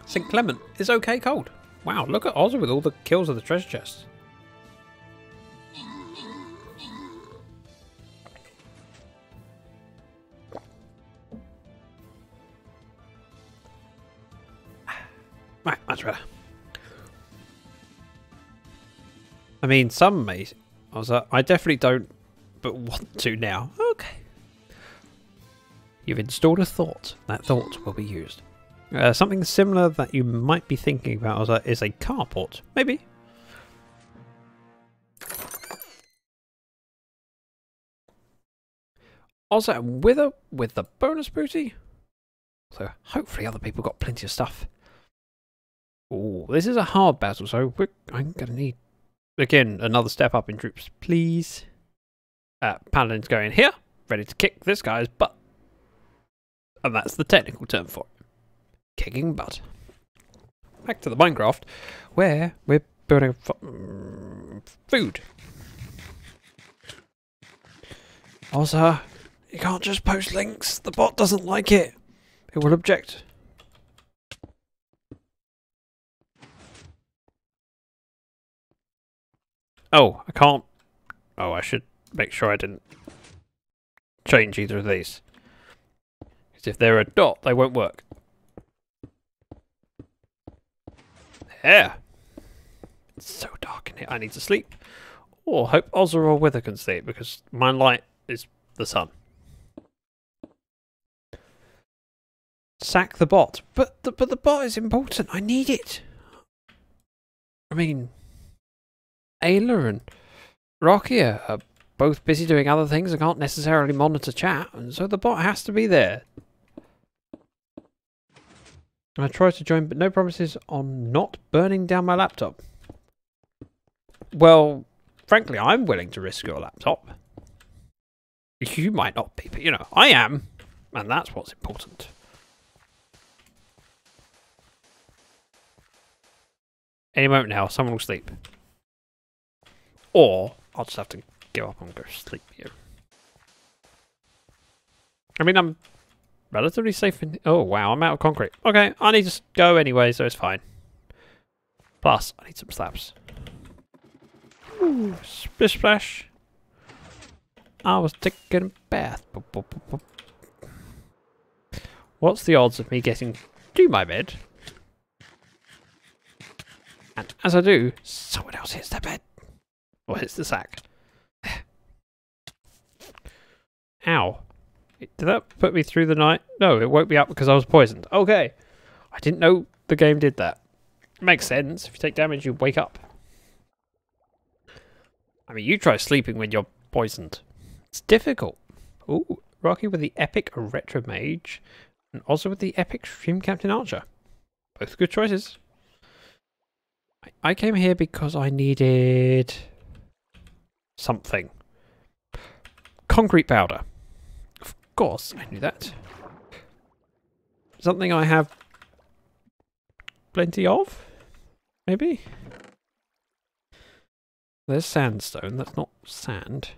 St. Clement is okay cold. Wow, look at Ozzy with all the kills of the treasure chest. Right, much better. I mean, some may... I definitely don't, but want to now. Okay. You've installed a thought. That thought will be used. Something similar that you might be thinking about is a carport. Maybe. Also, with the bonus booty. So hopefully other people got plenty of stuff. Oh, this is a hard battle, so I'm going to need, again, another step up in troops, please. Paladin's going here, ready to kick this guy's butt. And that's the technical term for it. Kicking butt. Back to the Minecraft, where we're building food. Also, you can't just post links. The bot doesn't like it. It will object. Oh, I can't. Oh, I should make sure I didn't change either of these. Because if they're a dot, they won't work. There. It's so dark in here. I need to sleep. Or hope Ozza or Wither can sleep, because my light is the sun. Sack the bot. But the bot is important. I need it. I mean, Ayla and Rocky are both busy doing other things and can't necessarily monitor chat, and so the bot has to be there. I tried to join, but no promises on not burning down my laptop. Well, frankly, I'm willing to risk your laptop. You might not be, but you know, I am, and that's what's important. Any moment now, someone will sleep. Or I'll just have to give up and go sleep here. I mean, I'm relatively safe in... Oh, wow, I'm out of concrete. Okay, I need to go anyway, so it's fine. Plus, I need some slabs. Ooh, splish splash. I was taking a bath. What's the odds of me getting to my bed? And as I do, someone else hits their bed. Or hits the sack. Ow. Did that put me through the night? No, it woke me up because I was poisoned. Okay. I didn't know the game did that. Makes sense. If you take damage, you wake up. I mean, you try sleeping when you're poisoned. It's difficult. Ooh, Rocky with the epic retro mage, and also with the epic stream captain archer. Both good choices. I came here because I needed something. Concrete powder. Of course, I knew that. Something I have plenty of, maybe? There's sandstone, that's not sand.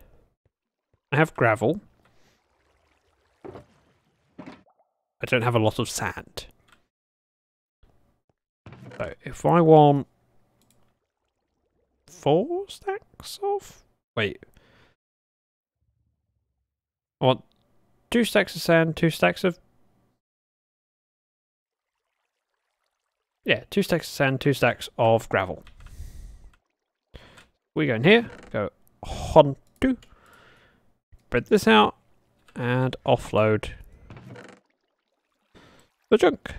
I have gravel. I don't have a lot of sand. So if I want 4 stacks of... Wait. I want 2 stacks of sand, 2 stacks of... Yeah, 2 stacks of sand, 2 stacks of gravel. We go in here, go on 2. Spread this out, and offload the junk.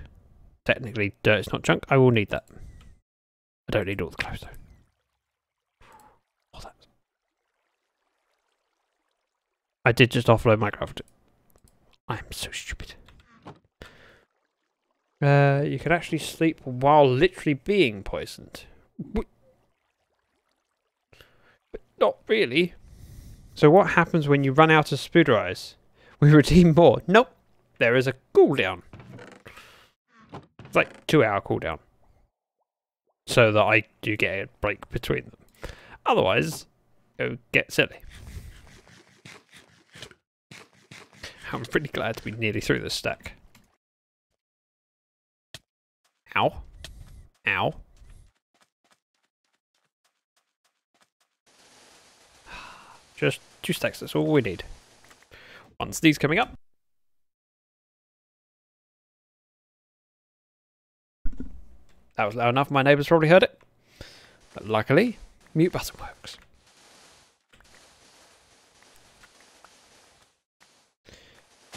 Technically, dirt is not junk. I will need that. I don't need all the clothes though. What's that? I did just offload my craft. I am so stupid. You can actually sleep while literally being poisoned. But not really. So what happens when you run out of spuderize? We redeem more. Nope. There is a cooldown. It's like 2-hour cooldown. So that I do get a break between them. Otherwise, go get silly. I'm pretty glad to be nearly through this stack. Ow. Ow. Just 2 stacks, that's all we need. Once these coming up. That was loud enough, my neighbours probably heard it. But luckily, mute button works.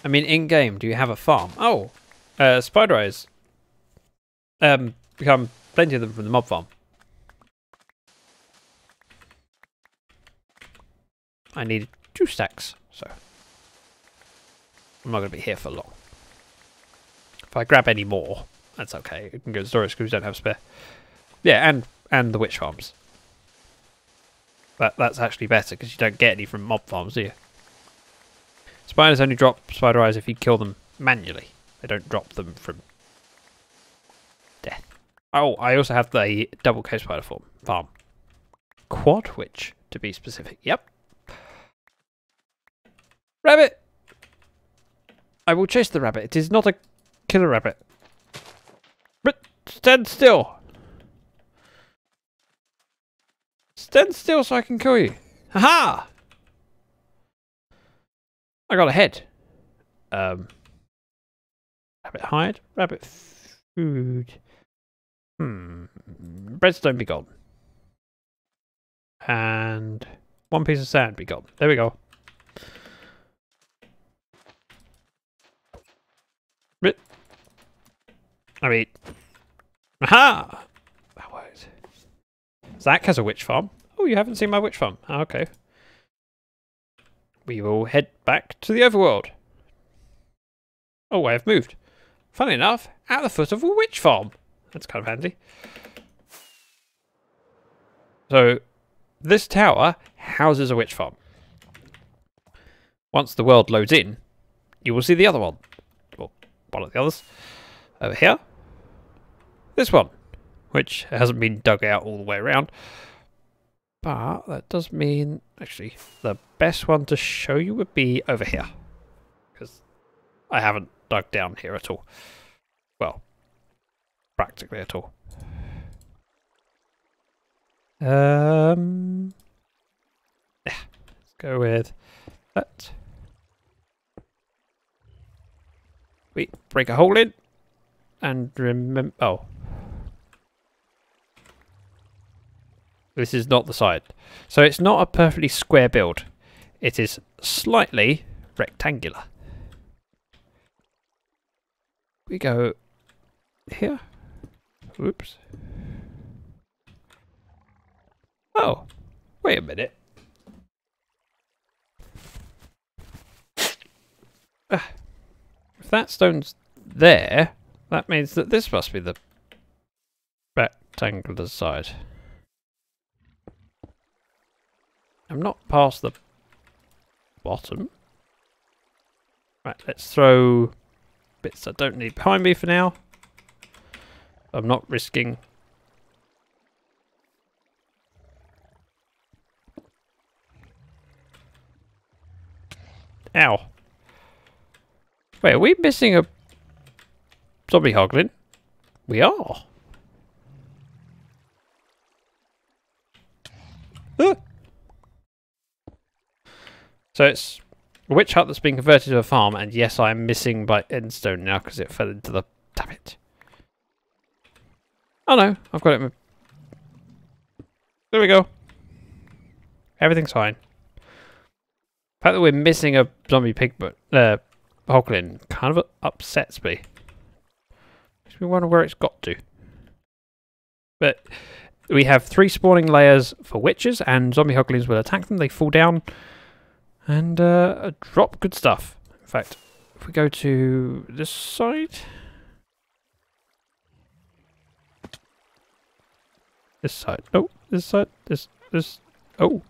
I mean, in-game, do you have a farm? Oh, spider eyes. Become plenty of them from the mob farm. I need 2 stacks, so I'm not going to be here for long. If I grab any more, that's okay. It can go to storage because we don't have spare. Yeah, and the witch farms. That's actually better because you don't get any from mob farms, do you? Spiders only drop spider eyes if you kill them manually. They don't drop them from death. Oh, I also have the double cave spider farm. Quad witch, to be specific. Yep. Rabbit! I will chase the rabbit. It is not a killer rabbit. But stand still! Stand still so I can kill you. Haha! I got a head. Rabbit hide. Rabbit food. Breadstone be gone. And 1 piece of sand be gone. There we go. I mean, aha! That works. Zach has a witch farm. Oh, you haven't seen my witch farm. Oh, okay. We will head back to the overworld. Oh, I have moved. Funny enough, at the foot of a witch farm. That's kind of handy. So, this tower houses a witch farm. Once the world loads in, you will see the other one. Or one of the others. Over here. This one. Which hasn't been dug out all the way around. But that does mean, actually, the best one to show you would be over here. Because I haven't dug down here at all. Well, practically at all. Yeah, let's go with that. We break a hole in and remember. Oh, this is not the side, so it's not a perfectly square build. It is slightly rectangular. We go here. Oops. Oh, wait a minute. If that stone's there, that means that this must be the rectangular side. I'm not past the bottom. Right, let's throw bits I don't need behind me for now. I'm not risking. Ow. Wait, are we missing a zombie hoglin? We are. Ah. So it's a witch hut that's been converted to a farm, and yes, I am missing by endstone now because it fell into the... Damn it. Oh no, I've got it. There we go. Everything's fine. The fact that we're missing a zombie pig, but hoglin kind of upsets me. Makes me wonder where it's got to. But we have 3 spawning layers for witches, and zombie hoglins will attack them. They fall down and drop good stuff. In fact, if we go to this side, this side, oh, this side, this, oh,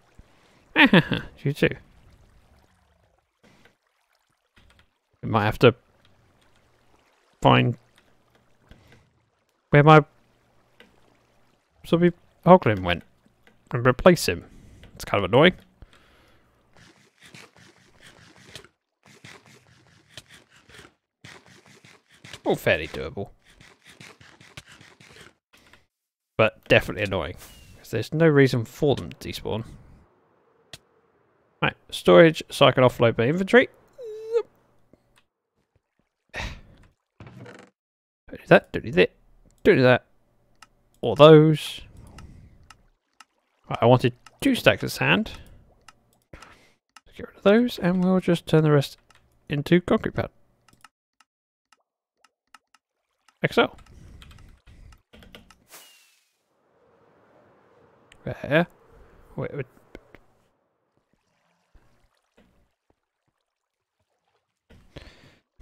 you too. We might have to find where my zombie hoglin went and replace him. It's kind of annoying. All fairly doable. But definitely annoying. Because there's no reason for them to despawn. Right, storage so I can offload my inventory. Don't do that, don't do that, don't do that. Or those. Right, I wanted 2 stacks of sand. Get rid of those, and we'll just turn the rest into concrete pad. XL. Where? Wait.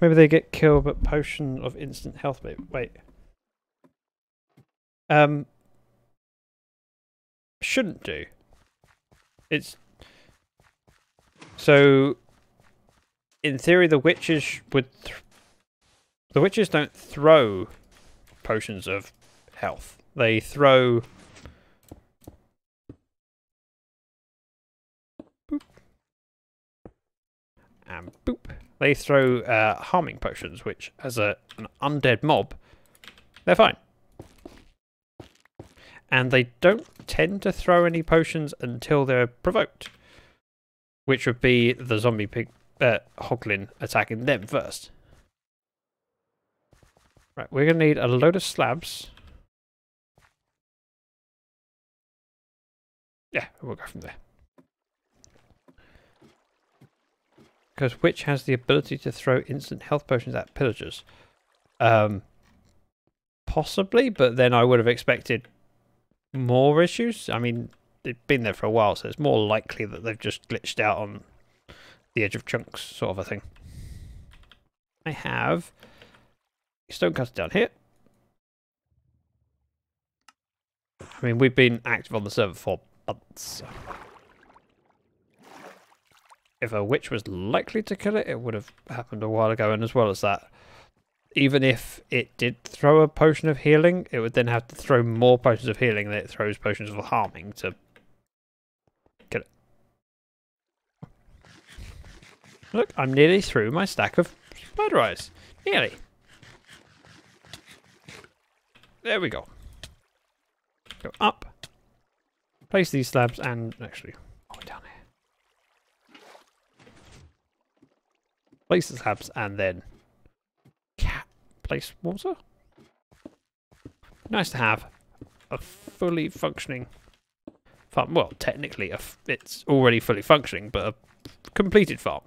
Maybe they get killed, but potion of instant health. Wait. Shouldn't do. It's so. In theory, the witches would. The witches don't throw potions of health. They throw. Boop. And boop. They throw harming potions, which, as an undead mob, they're fine. And they don't tend to throw any potions until they're provoked, which would be the zombie pig hoglin attacking them first. Right, we're going to need a load of slabs. Yeah, we'll go from there. Because which has the ability to throw instant health potions at pillagers? Possibly, but then I would have expected more issues. I mean, they've been there for a while, so it's more likely that they've just glitched out on the edge of chunks, sort of a thing. I have stone cutter down here. I mean, we've been active on the server for months. So. If a witch was likely to kill it, it would have happened a while ago. And as well as that, even if it did throw a potion of healing, it would then have to throw more potions of healing than it throws potions of harming to kill it. Look, I'm nearly through my stack of spider eyes. Nearly. There we go. Go up. place these slabs and actually, oh, down here. Place the slabs and then place water. Nice to have a fully functioning farm. Well, technically, it's already fully functioning, but a completed farm.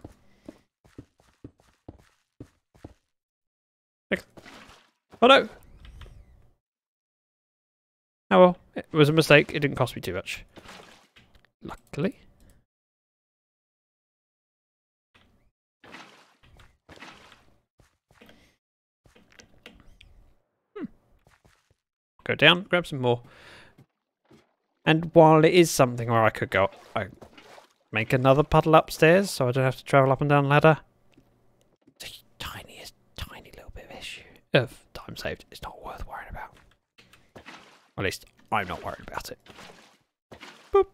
Oh no! Oh well, it was a mistake. It didn't cost me too much. Luckily. Go down, grab some more. And while it is something where I could go, I make another puddle upstairs so I don't have to travel up and down the ladder. It's a tiny little bit of issue. Of time saved. It's not worth worrying about. Or at least I'm not worried about it. Boop.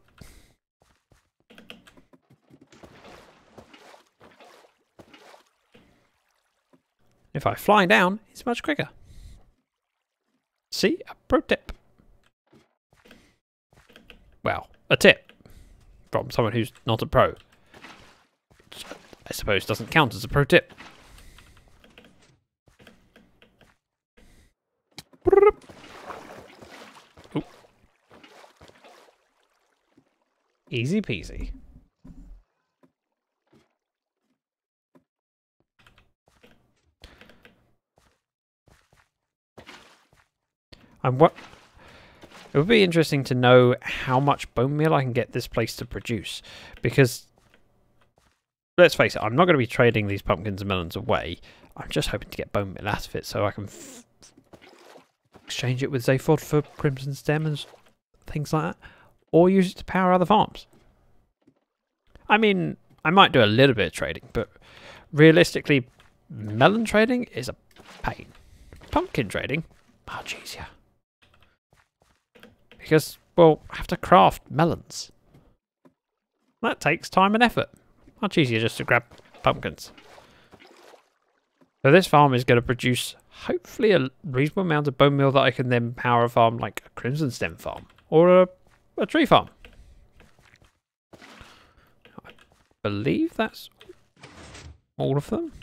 If I fly down, it's much quicker. See? A pro tip. Well, a tip from someone who's not a pro. Which I suppose doesn't count as a pro tip. Ooh. Easy peasy. It would be interesting to know how much bone meal I can get this place to produce, because let's face it, I'm not going to be trading these pumpkins and melons away. I'm just hoping to get bone meal out of it so I can exchange it with Zaphod for Crimson Stem and things like that, or use it to power other farms. I mean, I might do a little bit of trading, but realistically, melon trading is a pain. Pumpkin trading, much easier. Because, well, I have to craft melons. That takes time and effort. Much easier just to grab pumpkins. So this farm is going to produce, hopefully, a reasonable amount of bone meal that I can then power a farm like a Crimson Stem farm. Or a tree farm. I believe that's all of them.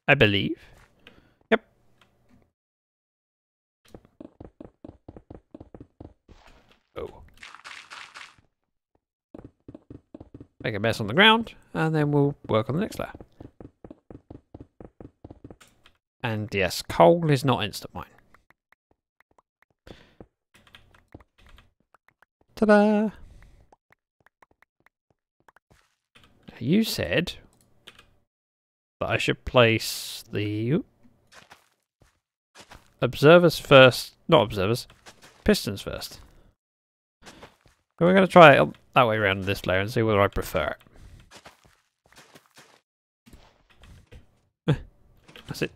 I believe. Yep. Oh. Make a mess on the ground, and then we'll work on the next layer. And yes, coal is not instant mine. Ta-da! You said that I should place the observers first, not observers, pistons first. So we're going to try it that way around this layer and see whether I prefer it. That's it.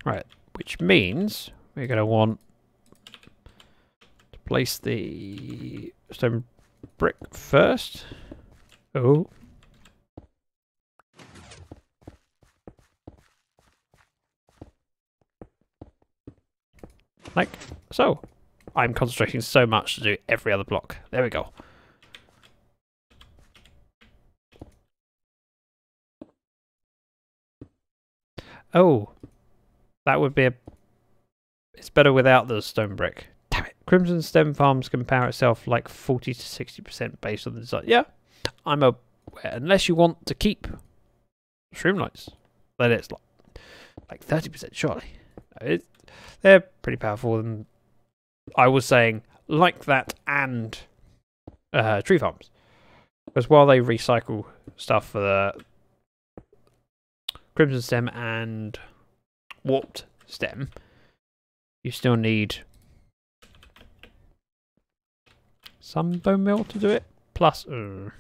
Right, which means we're going to want to place the stone brick first. Oh. Like so. I'm concentrating so much to do every other block. There we go. Oh. That would be a... It's better without the stone brick. Damn it. Crimson Stem Farms can power itself like 40 to 60% based on the design. Yeah, I'm aware. Unless you want to keep streamlines, then it's like 30% surely. They're pretty powerful, and I was saying like that and tree farms. Because while they recycle stuff for the Crimson Stem and warped stem, you still need some bone meal to do it. Plus, so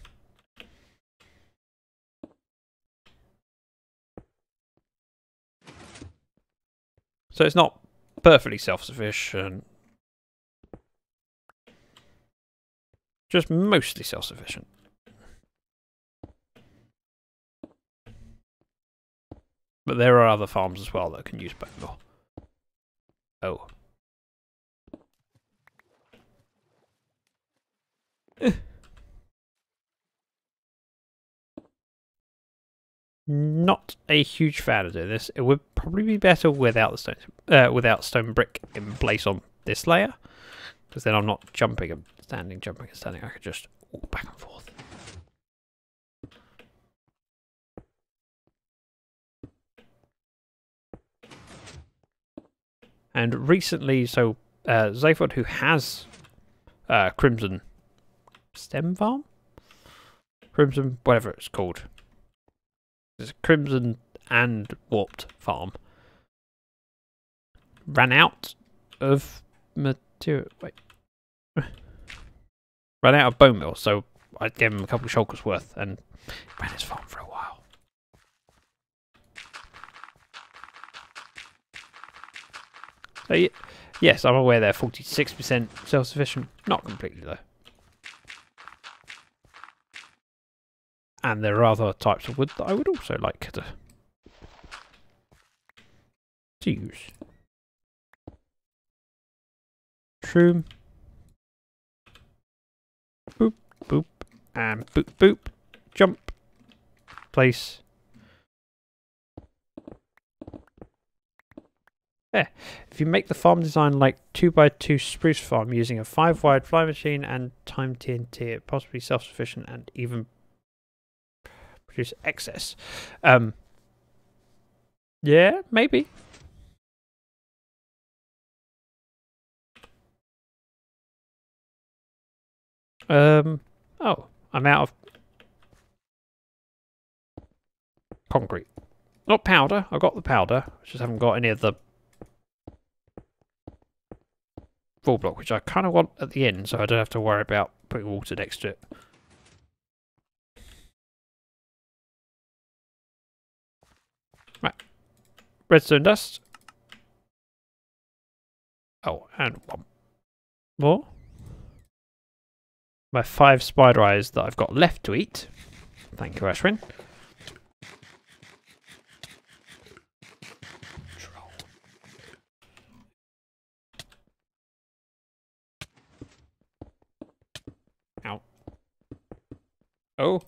it's not perfectly self-sufficient, just mostly self-sufficient. But there are other farms as well that can use bone meal. Oh. Not a huge fan of doing this. It would probably be better without the stone brick in place on this layer, because then I'm not jumping and standing, jumping and standing. I could just walk back and forth. And recently, so Zaphod, who has Crimson Stem Farm, Crimson whatever it's called. It's a Crimson and Warped farm. Ran out of material. Wait. Ran out of bone meal, so I gave him a couple of shulkers worth and ran his farm for a while. So, yes, I'm aware they're 46% self-sufficient. Not completely, though. And there are other types of wood that I would also like to use. Shroom. Boop, boop, and boop, boop. Jump. Place. Yeah. If you make the farm design like 2x2 spruce farm using a 5-wide fly machine and time TNT, possibly self-sufficient and even produce excess. Yeah, maybe. Oh, I'm out of concrete. Not powder. I got the powder. I just haven't got any of the full block, which I kind of want at the end, so I don't have to worry about putting water next to it. Right. Redstone dust. Oh, and one more. My 5 spider eyes that I've got left to eat. Thank you, Ashwin. Ow. Oh.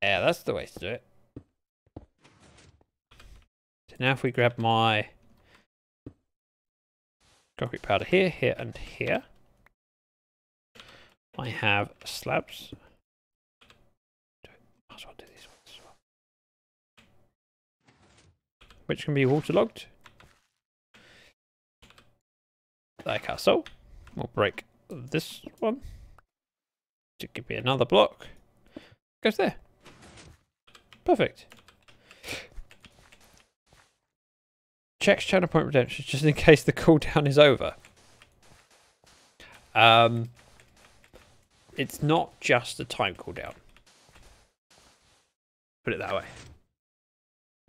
Yeah, that's the way to do it. So now if we grab my concrete powder here, here, and here, I have slabs. Might as well do these ones as well. Which can be waterlogged. Like our so. We'll break this one to give me another block. Goes there. Perfect. Checks channel point redemption just in case the cooldown is over. It's not just a time cooldown. Put it that way.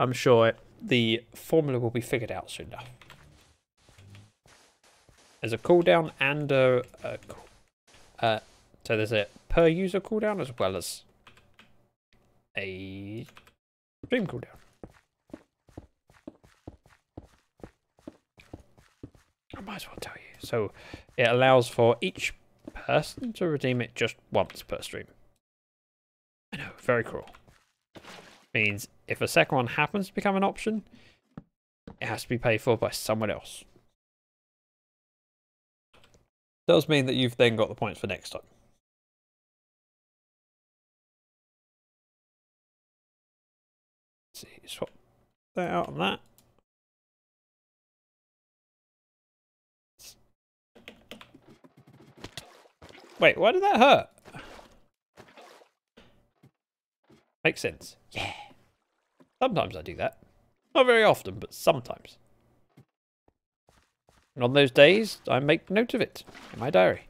I'm sure the formula will be figured out soon enough. There's a cooldown and so there's a per user cooldown as well as a stream cooldown. I might as well tell you. So it allows for each person to redeem it just once per stream. I know, very cruel. Means if a second one happens to become an option, it has to be paid for by someone else. Does mean that you've then got the points for next time. Let's see, swap that out on that. Wait, why did that hurt? Makes sense. Yeah. Sometimes I do that. Not very often, but sometimes. And on those days, I make note of it in my diary.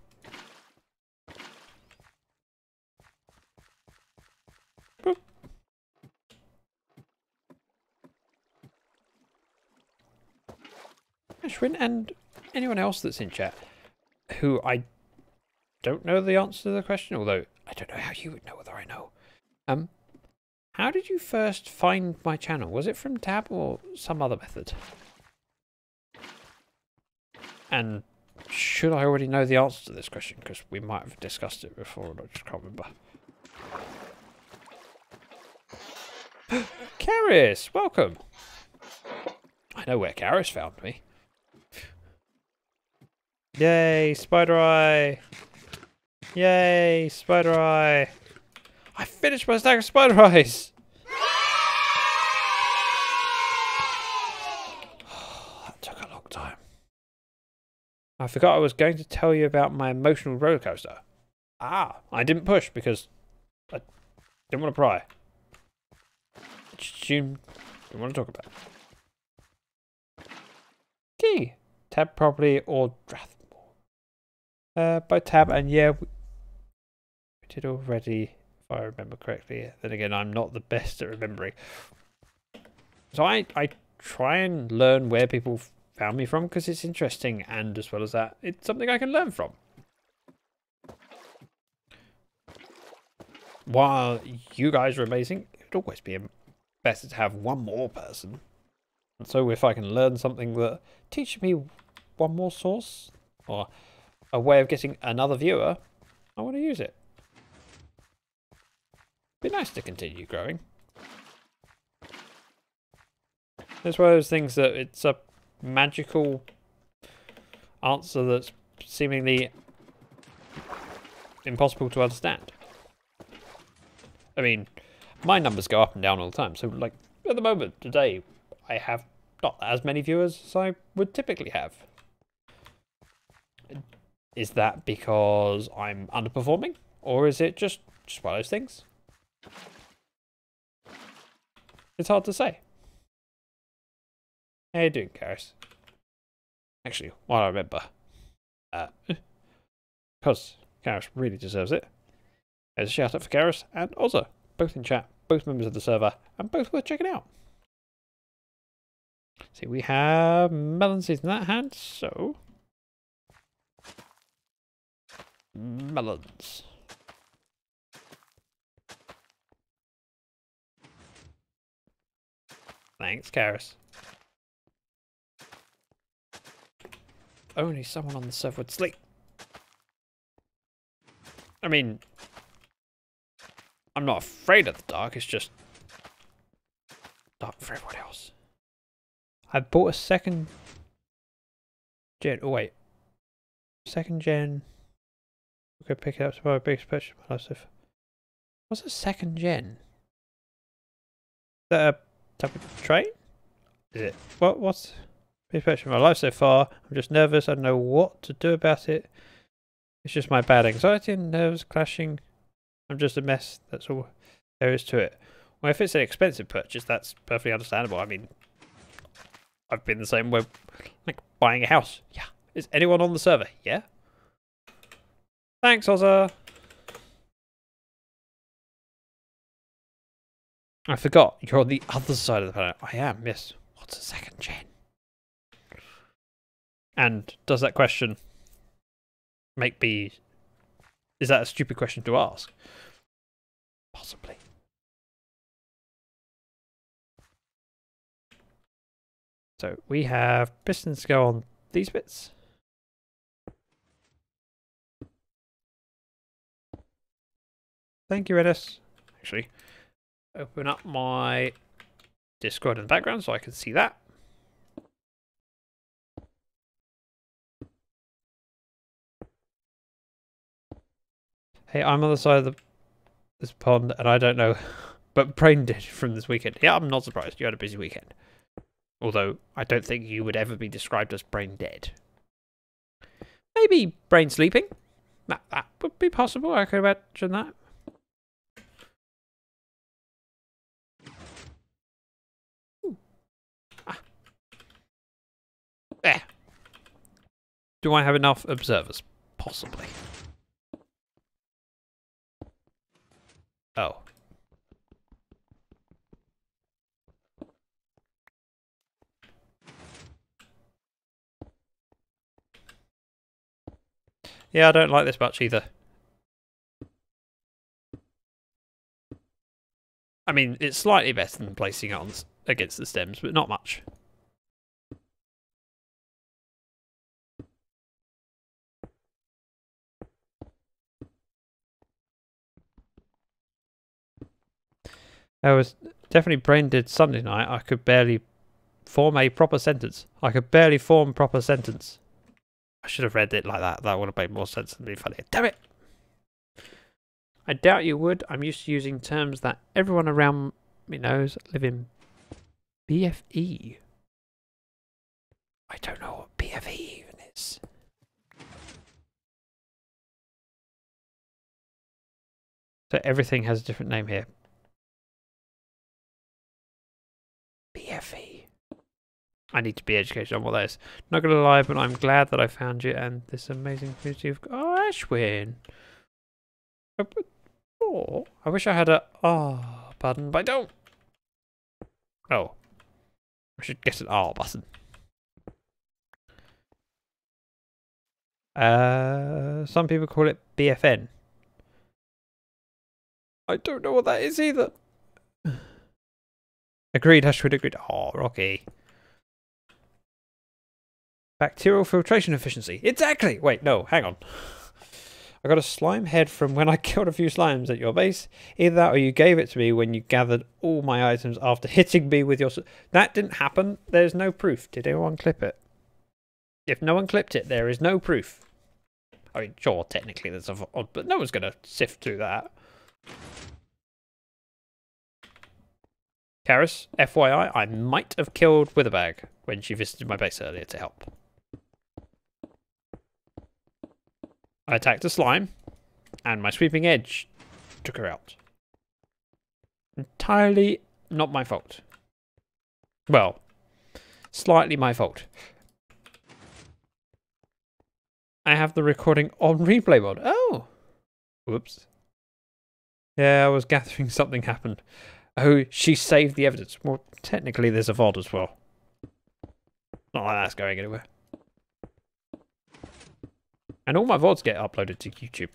Boop. Ashwin and anyone else that's in chat who I don't know the answer to the question, although I don't know how you would know whether I know. How did you first find my channel? Was it from Tab or some other method? And should I already know the answer to this question? Because we might have discussed it before and I just can't remember. Karis, welcome. I know where Karis found me. Yay, Spider Eye. Yay, Spider Eye. I finished my stack of Spider Eyes. That took a long time. I forgot I was going to tell you about my emotional roller coaster. I didn't push because I didn't want to pry. Didn't want to talk about it. Key. Tab properly or Drathmore? By Tab, and yeah, we did already, if I remember correctly. Then again, I'm not the best at remembering. So I try and learn where people found me from because it's interesting, and as well as that, it's something I can learn from. While you guys are amazing, it would always be better to have one more person. And so if I can learn something that teaches me one more source or a way of getting another viewer, I want to use it. Be nice to continue growing. It's one of those things that it's a magical answer that's seemingly impossible to understand. I mean, my numbers go up and down all the time. So, like, at the moment, today, I have not as many viewers as I would typically have. Is that because I'm underperforming? Or is it just one of those things? It's hard to say. How you doing, Karis? Actually, while I remember, because Karis really deserves it, there's a shout out for Karis and Ozza, both in chat, both members of the server, and both worth checking out. See, we have Melon Seeds in that hand, so melons. Thanks, Karis. Only someone on the server would sleep. I mean, I'm not afraid of the dark, it's just dark for everyone else. I bought a second gen. Oh, wait. Second gen. Okay, pick it up tomorrow. Biggest purchase of my life. What's a second gen? Is that a type of trait? Is it? What's biggest purchase of my life so far? I'm just nervous. I don't know what to do about it. It's just my bad anxiety and nerves clashing. I'm just a mess. That's all there is to it. Well, if it's an expensive purchase, that's perfectly understandable. I mean, I've been the same way, like buying a house. Yeah. Is anyone on the server? Yeah. Thanks, Ozza. I forgot. You're on the other side of the planet. I am, yes. What's a second gen? And does that question make me... Is that a stupid question to ask? Possibly. So we have pistons go on these bits. Thank you, Ennis. Actually, open up my Discord in the background so I can see that. Hey, I'm on the side of this pond and I don't know, but brain dead from this weekend. Yeah, I'm not surprised. You had a busy weekend. Although, I don't think you would ever be described as brain dead. Maybe brain sleeping. That would be possible. I could imagine that. There. Do I have enough observers? Possibly. Oh. Yeah, I don't like this much either. I mean, it's slightly better than placing it on against the stems, but not much. I was definitely brain dead Sunday night. I could barely form a proper sentence. I should have read it like that. That would have made more sense and been funny. Damn it! I doubt you would. I'm used to using terms that everyone around me knows. Live in BFE. I don't know what BFE even is. So everything has a different name here. BFE. I need to be educated on what that is. Not gonna lie, but I'm glad that I found you and this amazing community of... Oh, Ashwin! Oh, I wish I had a R button, but I don't. Oh. I should get an R button. Some people call it BFN. I don't know what that is either. Agreed, Ashwin, agreed. Oh, Rocky. Bacterial filtration efficiency. Exactly! Wait, no, hang on. I got a slime head from when I killed a few slimes at your base. Either that or you gave it to me when you gathered all my items after hitting me with your... That didn't happen. There's no proof. Did anyone clip it? If no one clipped it, there is no proof. I mean, sure, technically there's a... But no one's going to sift through that. Karis, FYI, I might have killed Witherbag when she visited my base earlier to help. I attacked a slime, and my sweeping edge took her out. Entirely not my fault. Well, slightly my fault. I have the recording on replay mode. Oh! Whoops. Yeah, I was gathering something happened. Oh, she saved the evidence. Well, technically there's a VOD as well. Not like that's going anywhere. And all my VODs get uploaded to YouTube.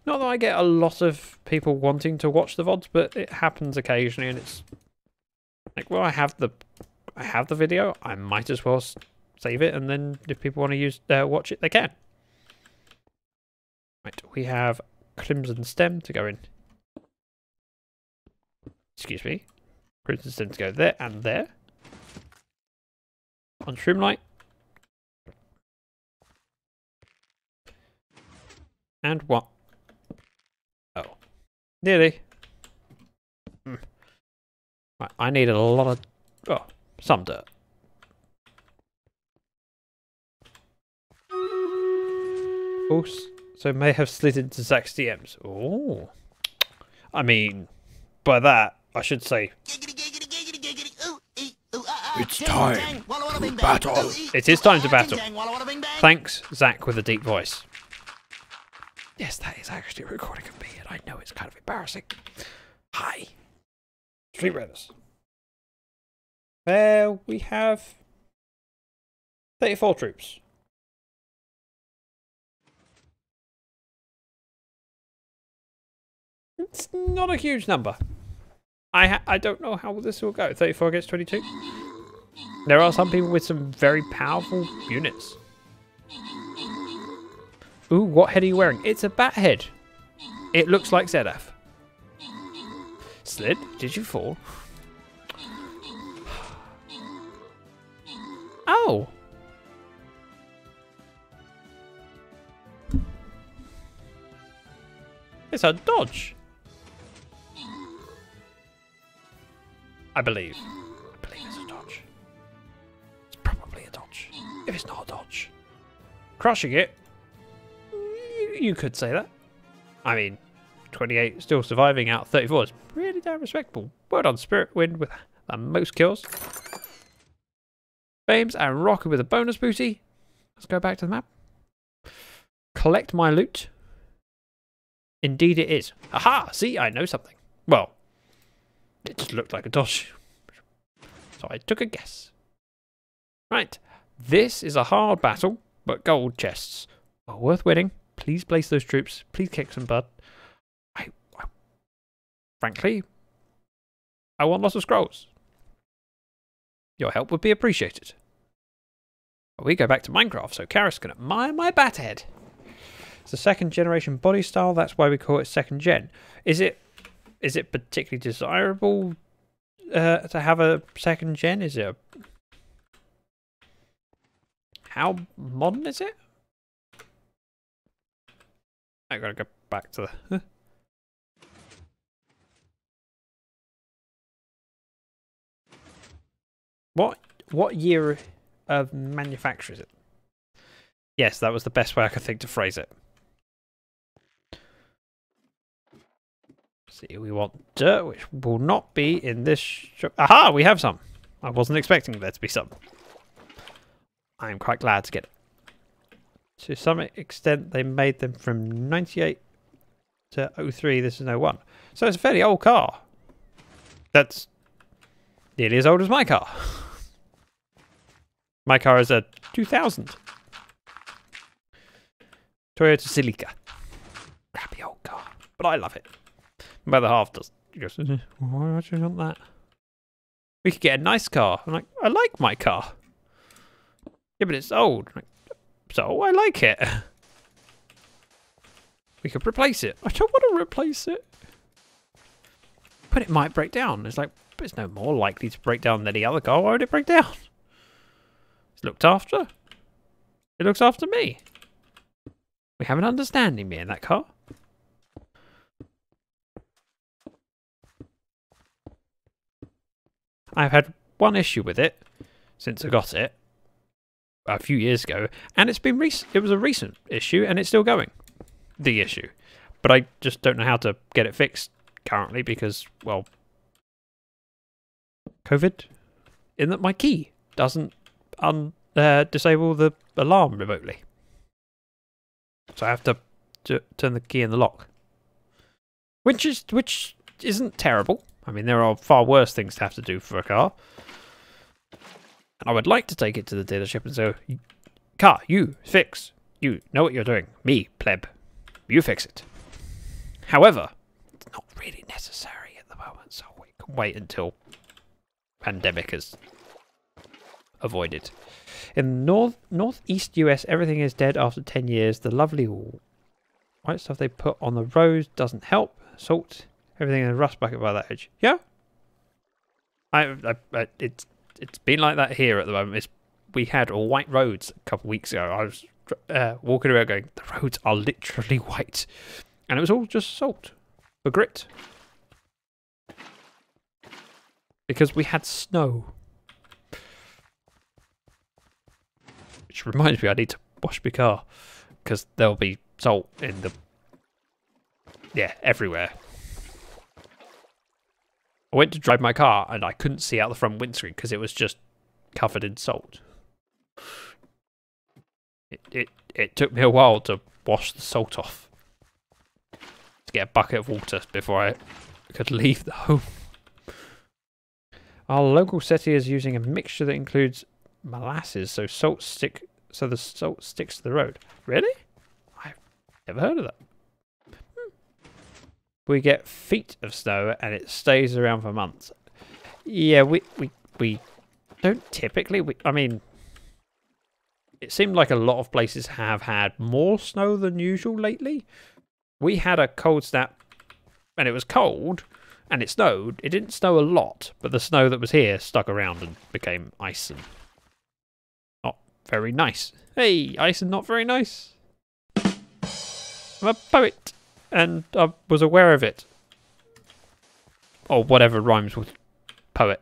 Not that I get a lot of people wanting to watch the VODs, but it happens occasionally, and it's like, well, I have the video. I might as well save it, and then if people want to watch it, they can. Right, we have Crimson Stem to go in. Excuse me. Crimson Stem to go there and there. On Shroomlight. And what? Oh. Nearly. Right, I need a lot of... Oh, some dirt. Also may have slid into Zach's DMs. Oh. I mean, by that, I should say... It's time to battle. It is time to battle. Thanks, Zach, with a deep voice. Yes, that is actually a recording of me, and I know it's kind of embarrassing. Hi. Street Brothers. We have 34 troops. It's not a huge number. I don't know how this will go. 34 against 22. There are some people with some very powerful units. Ooh, what head are you wearing? It's a bat head. It looks like Zedaf. Slid, did you fall? Oh. It's a dodge. I believe it's a dodge. It's probably a dodge. If it's not a dodge. Crushing it. You could say that. I mean, 28 still surviving out of 34 is pretty damn respectable. Well done, Spirit Wind with the most kills. Fames and Rocket with a bonus booty. Let's go back to the map. Collect my loot. Indeed it is. Aha! See, I know something. Well, it just looked like a dodge. So I took a guess. Right. This is a hard battle, but gold chests are worth winning. Please place those troops. Please kick some butt. Frankly, I want lots of scrolls. Your help would be appreciated. We go back to Minecraft, so Karis can admire my bat head. It's a second generation body style. That's why we call it second gen. Is it particularly desirable to have a second gen? Is it how modern is it? I gotta go back to the. What year of manufacture is it? Yes, that was the best way I could think to phrase it. See, we want dirt, which will not be in this shop. Aha, we have some. I wasn't expecting there to be some. I am quite glad to get it. To some extent, they made them from 98 to 03. This is 01. So it's a fairly old car. That's nearly as old as my car. My car is a 2000 Toyota Celica. Crappy old car, but I love it. My other half does. He goes, why do you want that? We could get a nice car. I'm like, I like my car. Yeah, but it's old. I'm like, so I like it. We could replace it. I don't want to replace it. But it might break down. It's like, but it's no more likely to break down than any other car. Why would it break down? It's looked after. It looks after me. We have an understanding, me and that car. I've had one issue with it since I got it a few years ago, and it's been it was a recent issue, and it's still going. The issue, but I just don't know how to get it fixed currently because, well, COVID. In that my key doesn't disable the alarm remotely, so I have to turn the key in the lock, which isn't terrible. I mean, there are far worse things to have to do for a car. And I would like to take it to the dealership and say, car, you fix. You know what you're doing. Me, pleb. You fix it. However, it's not really necessary at the moment, so we can wait until pandemic is avoided. In northeast US, everything is dead after 10 years. The lovely white stuff they put on the roads doesn't help. Salt. Everything in a rust bucket by that edge. Yeah? It's been like that here at the moment. We had all white roads a couple of weeks ago. I was walking around going, the roads are literally white. And it was all just salt for grit. Because we had snow. Which reminds me, I need to wash my car. Because there'll be salt in the... Yeah, everywhere. I went to drive my car and I couldn't see out the front windscreen because it was just covered in salt. It took me a while to wash the salt off. To get a bucket of water before I could leave the home. Our local city is using a mixture that includes molasses, so the salt sticks to the road. Really? I've never heard of that. We get feet of snow and it stays around for months. Yeah, we don't typically. I mean, it seemed like a lot of places have had more snow than usual lately. We had a cold snap and it was cold and it snowed. It didn't snow a lot, but the snow that was here stuck around and became ice and not very nice. Hey, ice and not very nice. I'm a poet. And I was aware of it. Or whatever rhymes with poet.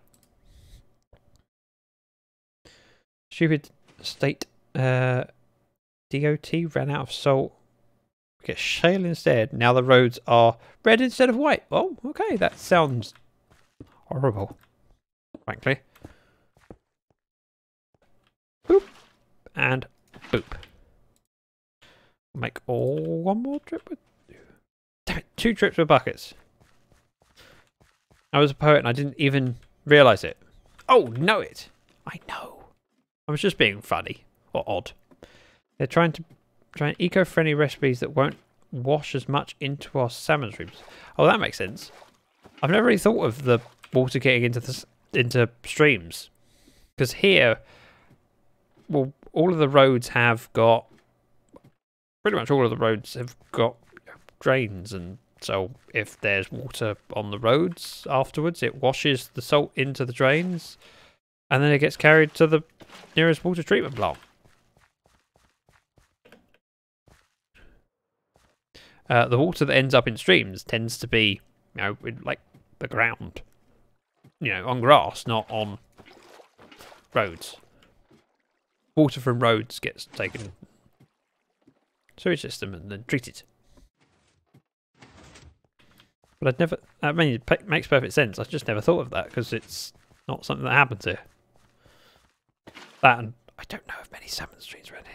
Stupid state DOT ran out of salt. We get shale instead. Now the roads are red instead of white. Oh, okay. That sounds horrible. Frankly. Boop. And boop. Make one more trip with... Damn it, 2 trips with buckets. I was a poet and I didn't even realise it. Oh, know it. I know. I was just being funny. Or odd. They're trying to Trying eco-friendly recipes that won't wash as much into our salmon streams. Oh, that makes sense. I've never really thought of the water getting into streams, because here, well, all of the roads have got, pretty much all of the roads have got drains, and so if there's water on the roads afterwards, it washes the salt into the drains, and then it gets carried to the nearest water treatment plant. The water that ends up in streams tends to be, you know, in, like, the ground. You know, on grass, not on roads. Water from roads gets taken sewage system and then treated. But I'd never, I mean, it makes perfect sense. I just never thought of that because it's not something that happens here. That, and I don't know of many salmon streams around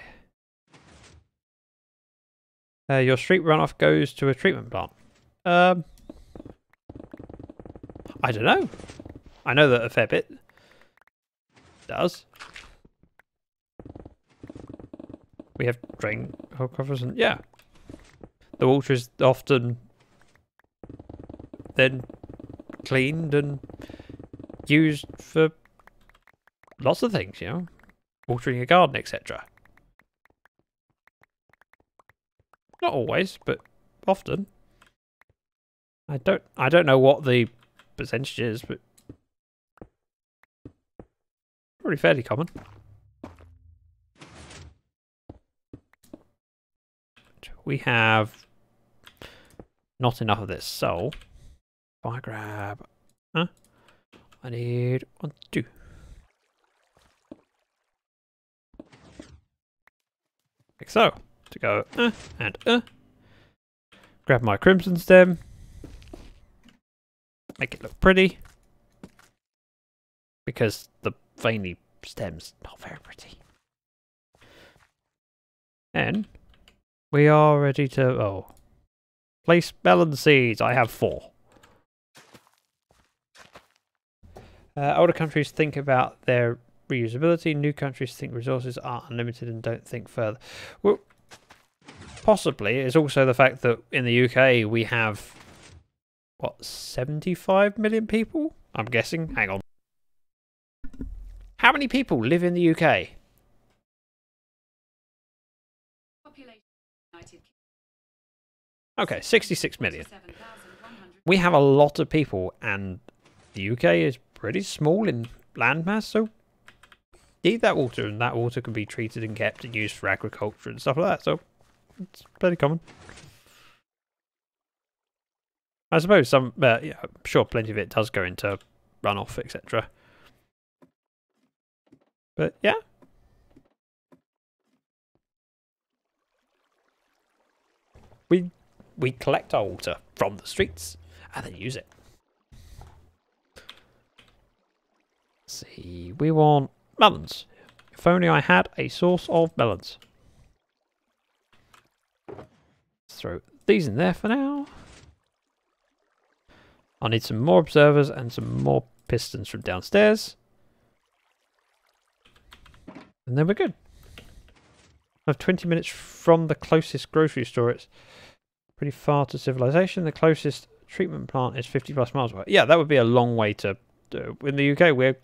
here. Your street runoff goes to a treatment plant. I don't know. I know that a fair bit does. We have drain hole covers, and yeah, the water is often then cleaned and used for lots of things, you know, watering a garden, etc. Not always, but often. I don't know what the percentage is, but probably fairly common. We have not enough of this, so if I grab, I need 1, 2. Like so, to go and grab my crimson stem, make it look pretty, because the veiny stem's not very pretty. And we are ready to, place melon seeds. I have 4. Older countries think about their reusability. New countries think resources are unlimited and don't think further. Well, possibly. It's also the fact that in the UK we have, what, 75 million people? I'm guessing. Hang on. How many people live in the UK? Population United Okay, 66 million. We have a lot of people, and the UK is pretty small in landmass, so need that water, and that water can be treated and kept and used for agriculture and stuff like that, so it's pretty common. I suppose some, yeah, I'm sure plenty of it does go into runoff, etc. But yeah. We collect our water from the streets and then use it. Let's see, we want melons. If only I had a source of melons. Let's throw these in there for now. I need some more observers and some more pistons from downstairs. And then we're good. I have 20 minutes from the closest grocery store. It's pretty far to civilization. The closest treatment plant is 50+ miles away. Yeah, that would be a long way to do. In the UK, we're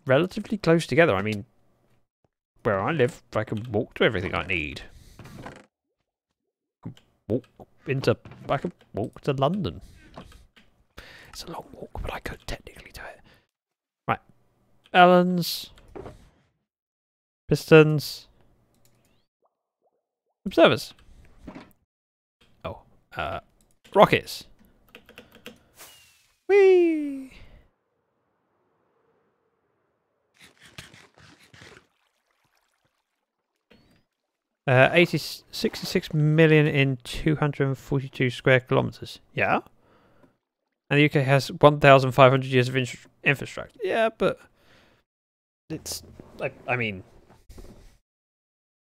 relatively close together. I mean, where I live, I can walk to everything I need. I could walk to London. It's a long walk, but I could technically do it. Right. Melons. Pistons. Observers. Oh. Rockets. Whee! Uh, 66 million in 242 square kilometers. Yeah. And the UK has 1,500 years of infrastructure. Yeah, but it's, I mean,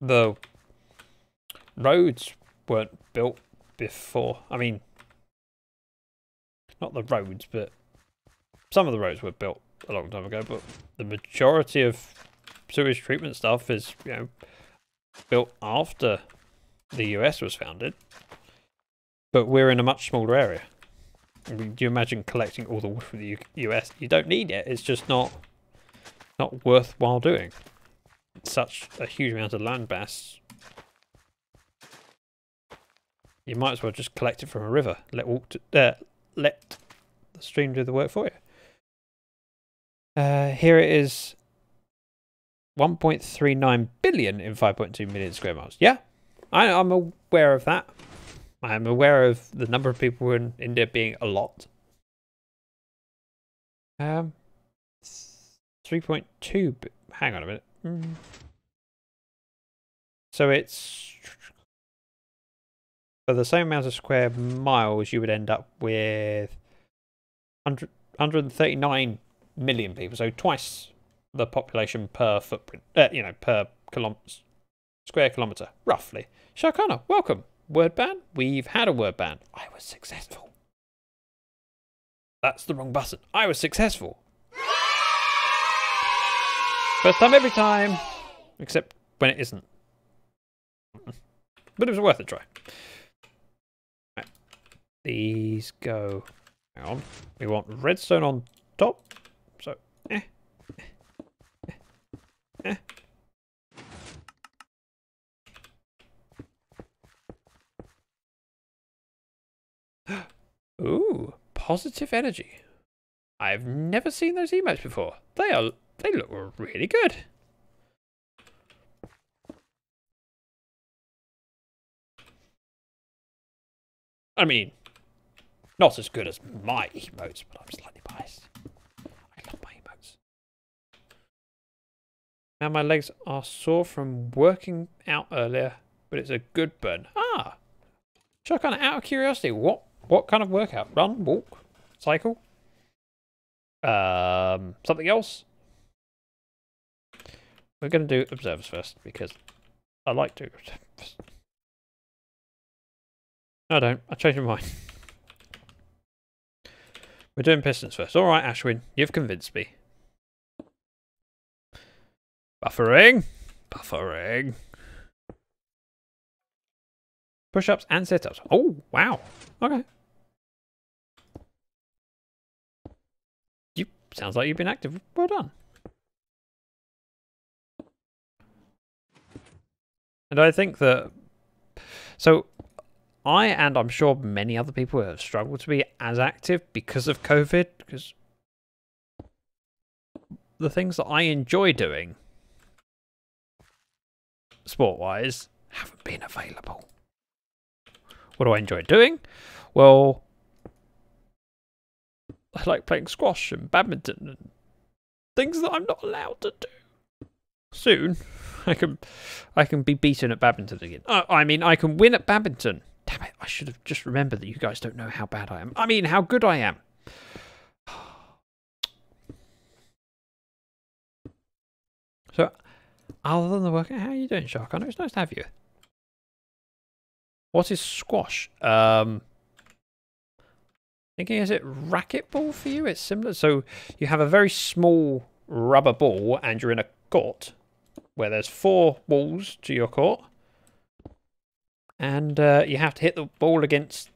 the roads weren't built before. I mean, not the roads, but some of the roads were built a long time ago. But the majority of sewage treatment stuff is, you know, built after the US was founded, but we're in a much smaller area. I mean, do you imagine collecting all the wood from the US? You don't need it. It's just not worthwhile doing. It's such a huge amount of land mass. You might as well just collect it from a river. Let the stream do the work for you. Here it is. 1.39 billion in 5.2 million square miles. Yeah, I'm aware of that. I'm aware of the number of people in India being a lot. 3.2. Hang on a minute. So it's for the same amount of square miles, you would end up with 139 million people. So twice the population per footprint. Per square kilometre, roughly. Sharkana, welcome. Word ban? We've had a word ban. I was successful. That's the wrong button. I was successful. First time every time. Except when it isn't. But it was worth a try. Right. These go... Hang on. We want redstone on top. So, Ooh, positive energy. I've never seen those emotes before. They look really good. I mean, not as good as my emotes, but I'm slightly biased. I love my emotes. Now my legs are sore from working out earlier, but it's a good burn. Ah, so kind of out of curiosity, what kind of workout? Run, walk, cycle? Something else? We're going to do observers first because I like to. No, I don't. I changed my mind. We're doing pistons first. All right, Ashwin, you've convinced me. Buffering. Buffering. Push-ups and sit-ups. Oh, wow. Okay. Sounds like you've been active. Well done. And I think that... So, and I'm sure many other people have struggled to be as active because of COVID. Because the things that I enjoy doing, sport-wise, haven't been available. What do I enjoy doing? Well... I like playing squash and badminton and things that I'm not allowed to do. Soon, I can be beaten at badminton again. I mean, I can win at badminton. Damn it, I should have just remembered that you guys don't know how bad I am. I mean, how good I am. So, other than the workout, how are you doing, Shark? I know it's nice to have you. What is squash? Thinking, is it racquetball for you? It's similar. So you have a very small rubber ball and you're in a court where there's 4 walls to your court. And you have to hit the ball against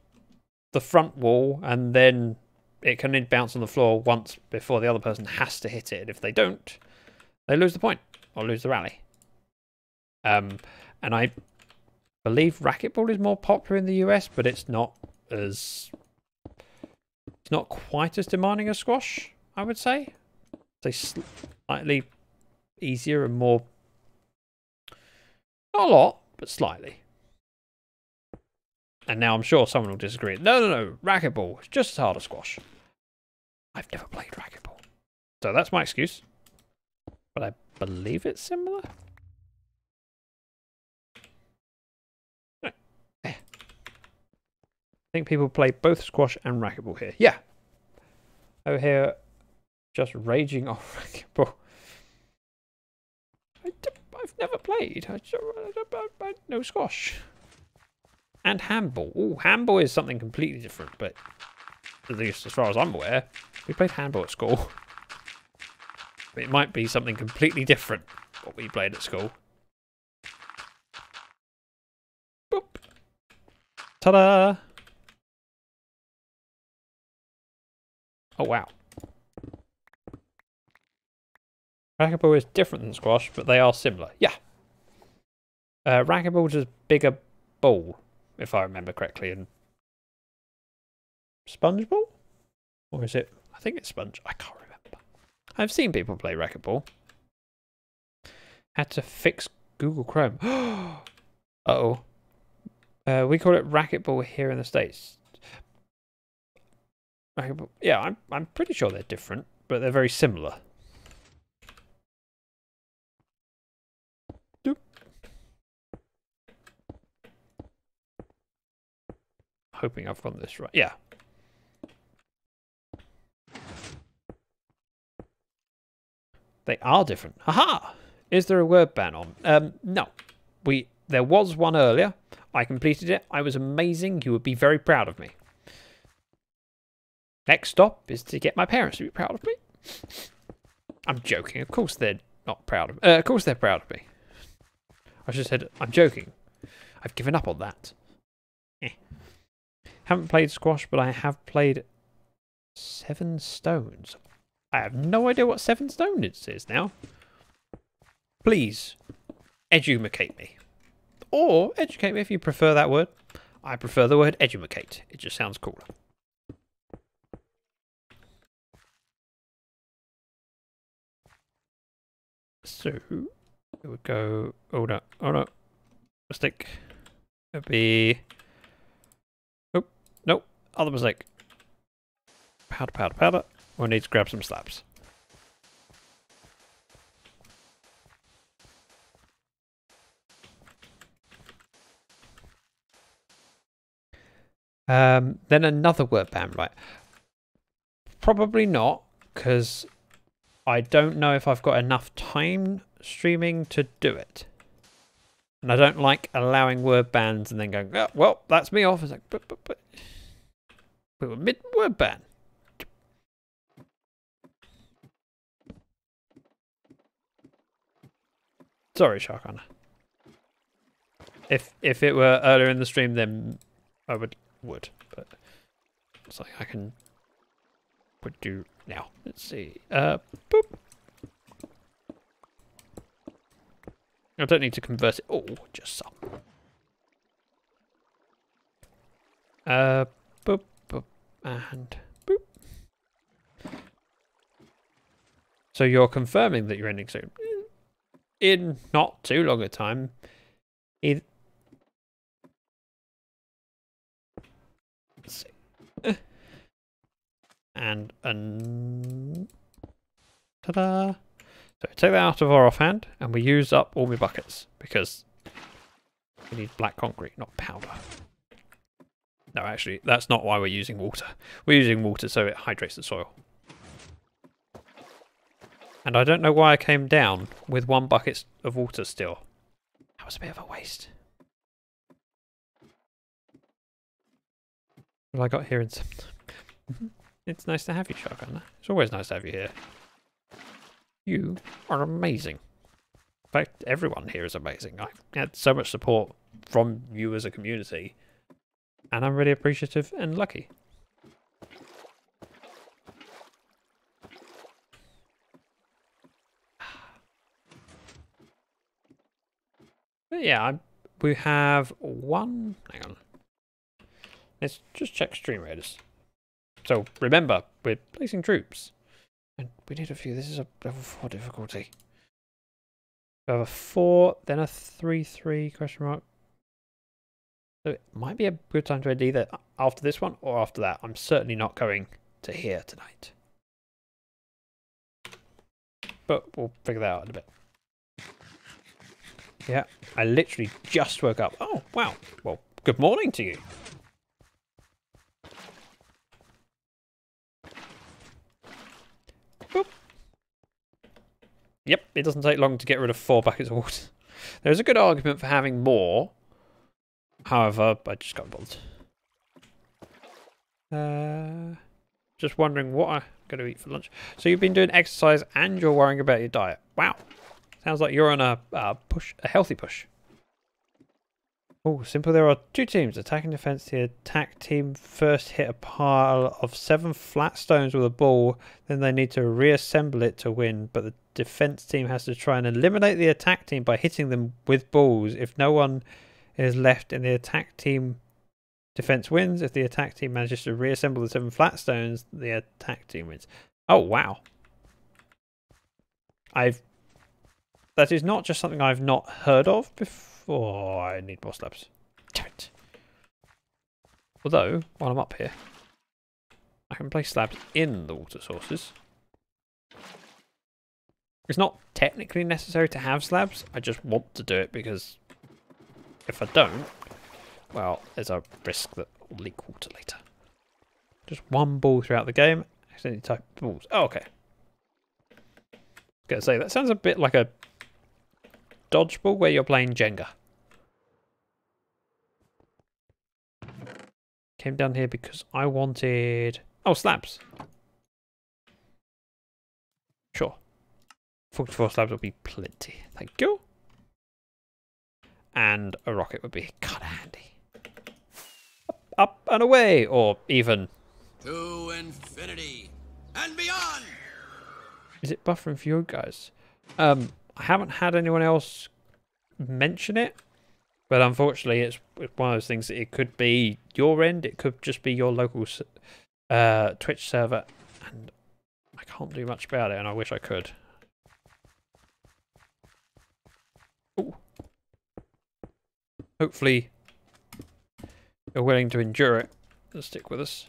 the front wall and then it can only bounce on the floor once before the other person has to hit it. And if they don't, they lose the point or lose the rally. And I believe racquetball is more popular in the US, but it's not quite as demanding as squash, I would say. It's slightly easier and more... Not a lot, but slightly. And now I'm sure someone will disagree. No, racquetball is just as hard as squash. I've never played racquetball. So that's my excuse. But I believe it's similar. I think people play both squash and racquetball here. Yeah. Over here, just raging off racquetball. I've never played. I know squash. And handball. Oh, handball is something completely different, but at least as far as I'm aware, we played handball at school. It might be something completely different what we played at school. Ta-da! Oh, wow. Racquetball is different than squash, but they are similar. Yeah. Racquetball is a bigger ball, if I remember correctly. And sponge ball? Or is it? I think it's sponge. I can't remember. I've seen people play racquetball. Had to fix Google Chrome. Uh-oh. We call it racquetball here in the States. Racquetball. Yeah, I'm pretty sure they're different, but they're very similar. Doop. Hoping I've got this right. Yeah. They are different. Haha! Is there a word ban on? No. There was one earlier. I completed it. I was amazing. You would be very proud of me. Next stop is to get my parents to be proud of me. I'm joking. Of course they're not proud of me. Of course they're proud of me. I just said, I'm joking. I've given up on that. Haven't played squash, but I have played 7 stones. I have no idea what 7 stones is now. Please, edumacate me. Or educate me if you prefer that word. I prefer the word edumacate. It just sounds cooler. So, it would go... Oh no, oh no. Mistake. It would be... Oh, no. Other mistake. Powder, powder, powder. We'll need to grab some slabs. Then another word ban, right? Probably not, because I don't know if I've got enough time streaming to do it. And I don't like allowing word bans and then going, oh, well, that's me off. It's like, but we were mid-word ban. Sorry, Sharkana. If it were earlier in the stream, then I would, but it's like I would do now. Let's see. Boop. I don't need to convert it all, just some. Boop, boop, and boop. So you're confirming that you're ending soon. In not too long a time. Let's see. And ta-da! So take that out of our offhand, and we use up all my buckets because we need black concrete, not powder. No, actually, that's not why we're using water. We're using water so it hydrates the soil. And I don't know why I came down with 1 bucket of water still. That was a bit of a waste. Well, I got here in September. It's nice to have you, Sharkana. It's always nice to have you here. You are amazing. In fact, everyone here is amazing. I've had so much support from you as a community. And I'm really appreciative and lucky. But yeah, we have 1... Hang on. Let's just check stream raiders. So remember, we're placing troops. And we need a few. This is a level 4 difficulty. We have a 4, then a 3-3 question mark. So it might be a good time to end either after this one or after that. I'm certainly not going to here tonight. But we'll figure that out in a bit. Yeah, I literally just woke up. Oh, wow. Well, good morning to you. Boop. Yep, it doesn't take long to get rid of 4 buckets of water. There's a good argument for having more. However, I just got bothered. Just wondering what I'm going to eat for lunch. So you've been doing exercise and you're worrying about your diet. Wow. Sounds like you're on a healthy push. Oh, simple. There are two teams. Attack and defense. The attack team first hit a pile of 7 flat stones with a ball. Then they need to reassemble it to win. But the defense team has to try and eliminate the attack team by hitting them with balls. If no one is left in the attack team, defense wins. If the attack team manages to reassemble the 7 flat stones, the attack team wins. Oh, wow. That is not just something I've not heard of before. I need more slabs. Damn it. Although, while I'm up here, I can place slabs in the water sources. It's not technically necessary to have slabs. I just want to do it because if I don't, well, there's a risk that I'll leak water later. Just one ball throughout the game. Accidentally type balls. Oh, okay. I was going to say, that sounds a bit like a dodgeball where you're playing Jenga. Came down here because I wanted... Oh, slabs. Sure. 44 slabs will be plenty. Thank you. And a rocket would be kind of handy. Up and away, or even... To infinity and beyond! Is it buffering for you guys? I haven't had anyone else mention it, but unfortunately it's one of those things that it could be your end, it could just be your local Twitch server, and I can't do much about it, and I wish I could. Ooh. Hopefully you're willing to endure it and stick with us.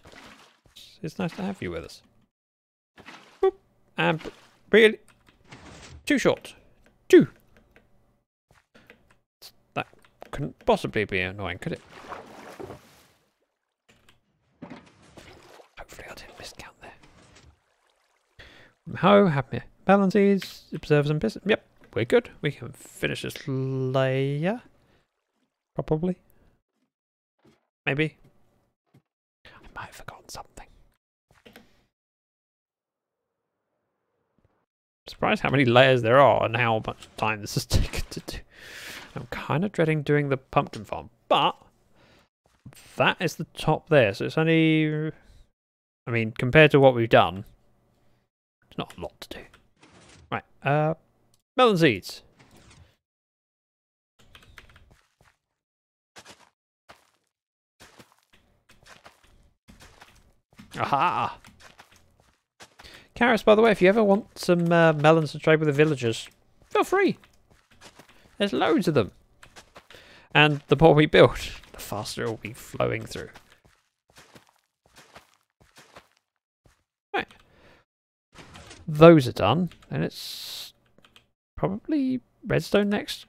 It's nice to have you with us. Boop. And really too short. 2. That couldn't possibly be annoying, could it? Hopefully I didn't miscount there. From Ho, have me Melon Seeds, observe some business. Yep, we're good. We can finish this layer. Probably. Maybe. I might have forgotten something. Surprised how many layers there are and how much time this has taken to do. I'm kind of dreading doing the pumpkin farm, but that is the top there, so it's only, I mean, compared to what we've done, it's not a lot to do. Right, melon seeds. Aha! Carrots, by the way, if you ever want some melons to trade with the villagers, feel free. There's loads of them. And the more we build, the faster it will be flowing through. Right. Those are done. And it's probably redstone next.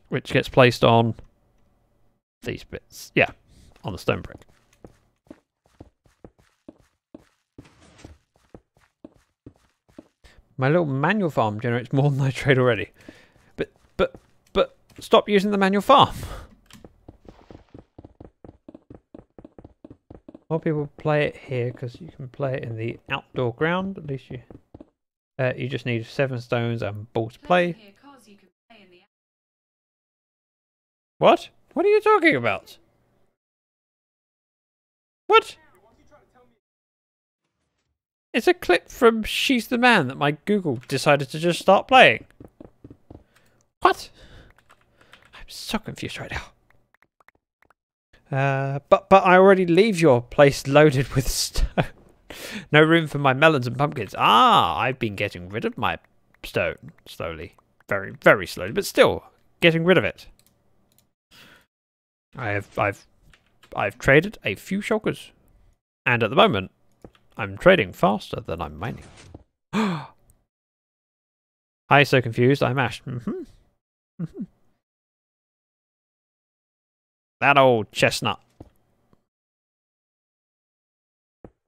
Which gets placed on these bits. Yeah, on the stone brick. My little manual farm generates more than I trade already. But stop using the manual farm. More people play it here because you can play it in the outdoor ground. At least you just need 7 stones and ball to play. What? What are you talking about? What? It's a clip from She's the Man that my Google decided to just start playing. What? I'm so confused right now. But I already leave your place loaded with stone. No room for my melons and pumpkins. Ah, I've been getting rid of my stone slowly. Very, very slowly, but still getting rid of it. I've traded a few shulkers. And at the moment, I'm trading faster than I'm mining. I'm so confused, I mashed. That old chestnut.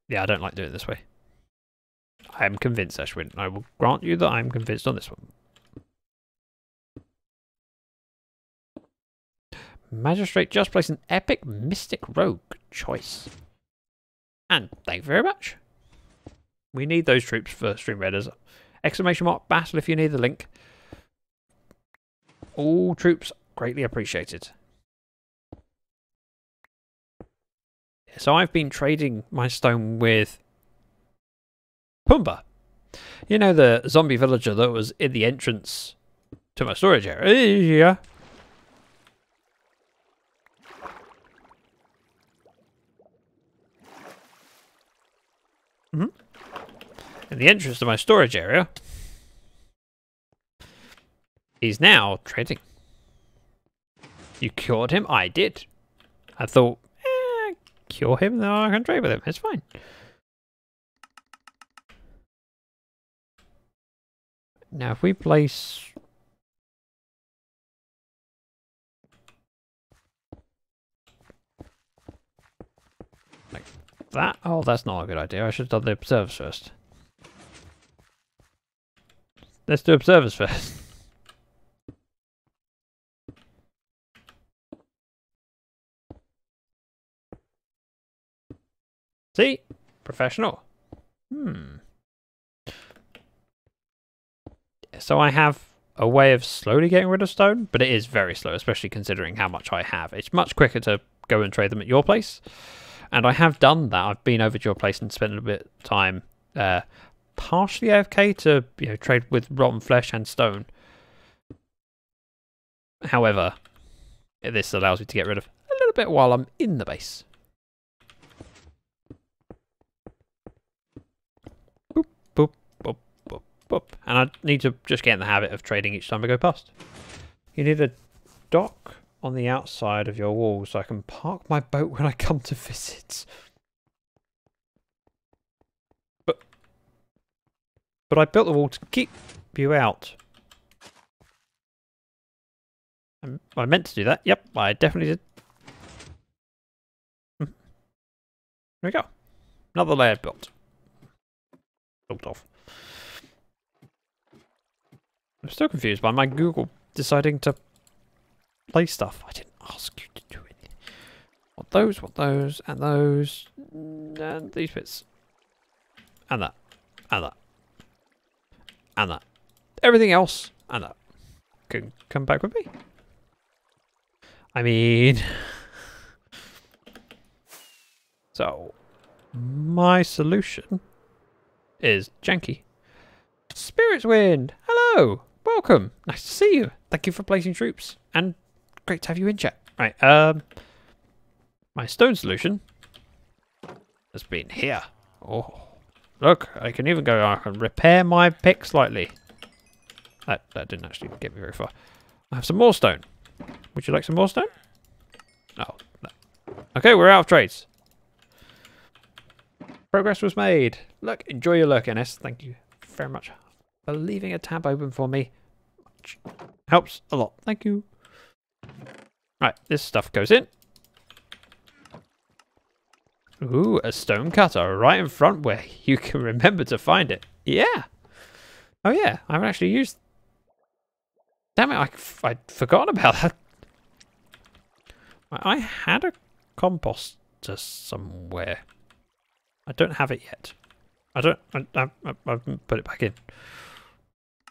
Yeah, I don't like doing it this way. I am convinced, Ashwin. I will grant you that I'm convinced on this one. Magistrate just placed an epic mystic rogue choice. And thank you very much. We need those troops for Stream Raiders. ! Battle if you need the link. All troops greatly appreciated. So I've been trading my stone with Pumbaa. You know, the zombie villager that was in the entrance to my storage area? In the entrance to my storage area, he's now trading. You cured him? I did. I thought, cure him, then I can trade with him. It's fine. Now, if we place... like that? Oh, that's not a good idea. I should have done the observers first. Let's do observers first. See? Professional. So I have a way of slowly getting rid of stone, but it is very slow, especially considering how much I have. It's much quicker to go and trade them at your place. And I have done that. I've been over to your place and spent a bit of time partially AFK to trade with rotten flesh and stone. However, this allows me to get rid of a little bit while I'm in the base. Boop, boop, boop, boop, boop. And I need to just get in the habit of trading each time I go past. You need a dock on the outside of your wall so I can park my boat when I come to visit. But I built the wall to keep you out. I meant to do that. Yep, I definitely did. There we go. Another layer built. Built off. I'm still confused by my Google deciding to play stuff. I didn't ask you to do it. Want those, and these bits. And that. And that. And that. Everything else, and that. Can come back with me. I mean... So, my solution is janky. Spirits Wind! Hello! Welcome! Nice to see you. Thank you for placing troops. And great to have you in chat. Right, my stone solution has been here. Oh. Look, I can even go, I can repair my pick slightly. That didn't actually get me very far. I have some more stone. Would you like some more stone? Oh, no. Okay, we're out of trades. Progress was made. Look, enjoy your lurk, NS. Thank you very much for leaving a tab open for me. Much helps a lot. Thank you. Right, this stuff goes in. Ooh, a stone cutter right in front where you can remember to find it. Yeah. Oh yeah, I haven't actually used... Damn it, I'd forgotten about that. I had a composter somewhere. I don't have it yet. I haven't put it back in.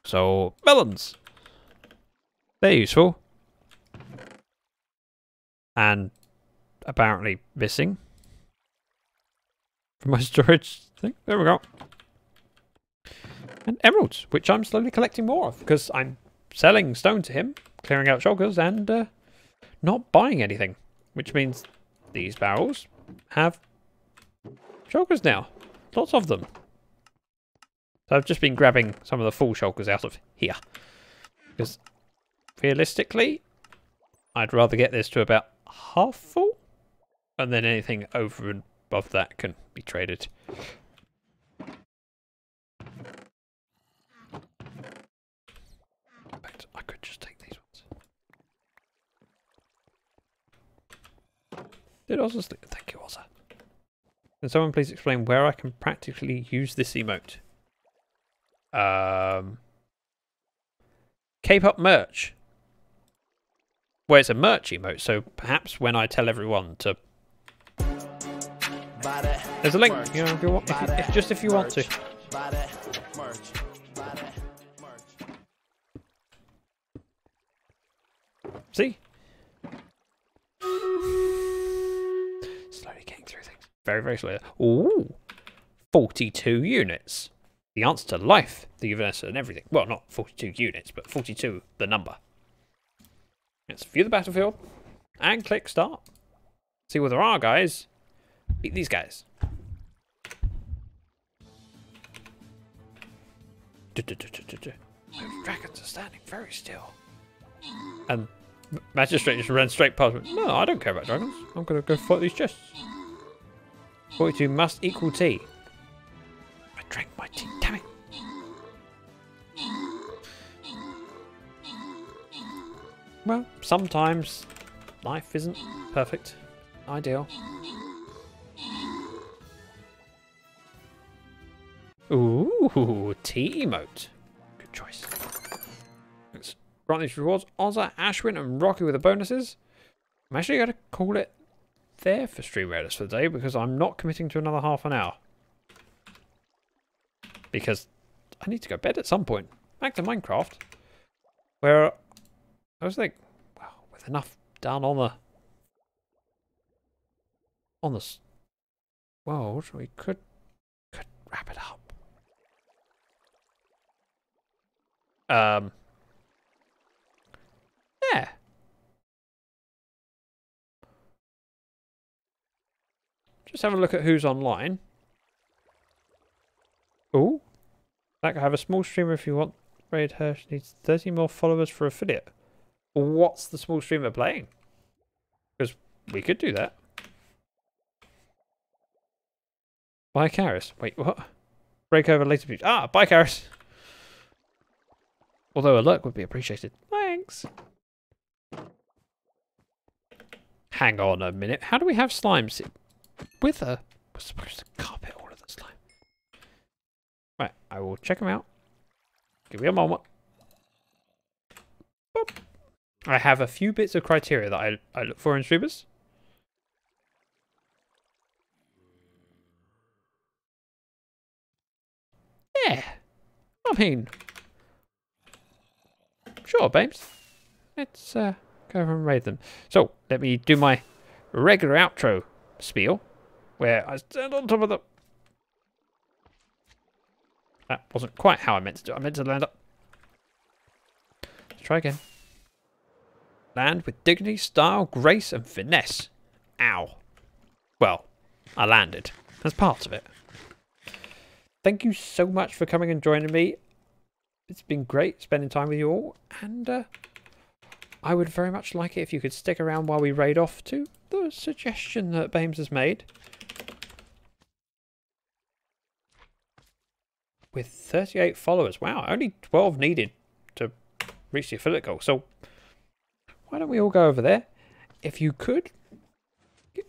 So, melons. They're useful. And apparently missing. From my storage thing. There we go. And emeralds, which I'm slowly collecting more of because I'm selling stone to him, clearing out shulkers, and not buying anything. Which means these barrels have shulkers now. Lots of them. So I've just been grabbing some of the full shulkers out of here. Because realistically, I'd rather get this to about half full. And then anything over and above that can be traded. In fact, I could just take these ones. Did Ozza sleep? Thank you, Ozza. Can someone please explain where I can practically use this emote? Cape Up merch. Well, it's a merch emote, so perhaps when I tell everyone to... There's a link, you know, if you want, if you want to. See? Slowly getting through things. Very, very slowly. Ooh. 42 units. The answer to life, the universe, and everything. Well, not 42 units, but 42 the number. Let's view the battlefield. And click start. See where there are guys. Beat these guys. Dragons are standing very still. And Magistrate just ran straight past me. No, I don't care about dragons. I'm going to go fight these chests. 42 must equal tea. I drank my tea. Damn it. Well, sometimes life isn't perfect. Ideal. Ooh, tea emote. Good choice. Let's grant these rewards. Ozza, Ashwin, and Rocky with the bonuses. I'm actually going to call it there for Stream Raiders for the day because I'm not committing to another half an hour. Because I need to go to bed at some point. Back to Minecraft. Where I was like, well, with enough done on the world, we could wrap it up. Yeah. Just have a look at who's online. Ooh. Like, I have a small streamer if you want. Raid Hirsch needs 30 more followers for affiliate. What's the small streamer playing? Because we could do that. Buy Karis. Wait, what? Break over later. Ah, buy Karis. Although a lurk would be appreciated. Thanks. Hang on a minute. How do we have slime sit with her? We're supposed to carpet all of the slime. Right, I will check them out. Give me a moment. Boop. I have a few bits of criteria that I look for in streamers. Yeah. I mean, sure, babes. Let's go over and raid them. So, let me do my regular outro spiel, where I stand on top of the... That wasn't quite how I meant to do it. I meant to land up. Let's try again. Land with dignity, style, grace, and finesse. Ow. Well, I landed. That's part of it. Thank you so much for coming and joining me. It's been great spending time with you all. And I would very much like it if you could stick around while we raid off to the suggestion that Bames has made. With 38 followers. Wow, only 12 needed to reach the affiliate goal. So why don't we all go over there? If you could,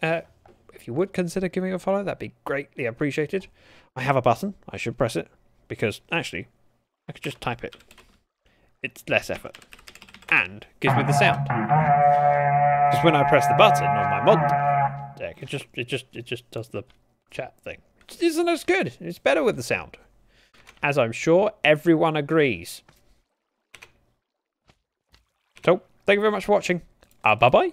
if you would consider giving a follow, that'd be greatly appreciated. I have a button. I should press it because actually I could just type it. It's less effort and gives me the sound. Because when I press the button on my mod deck, it just does the chat thing. It isn't as good. It's better with the sound. As I'm sure everyone agrees. So, thank you very much for watching. Bye-bye.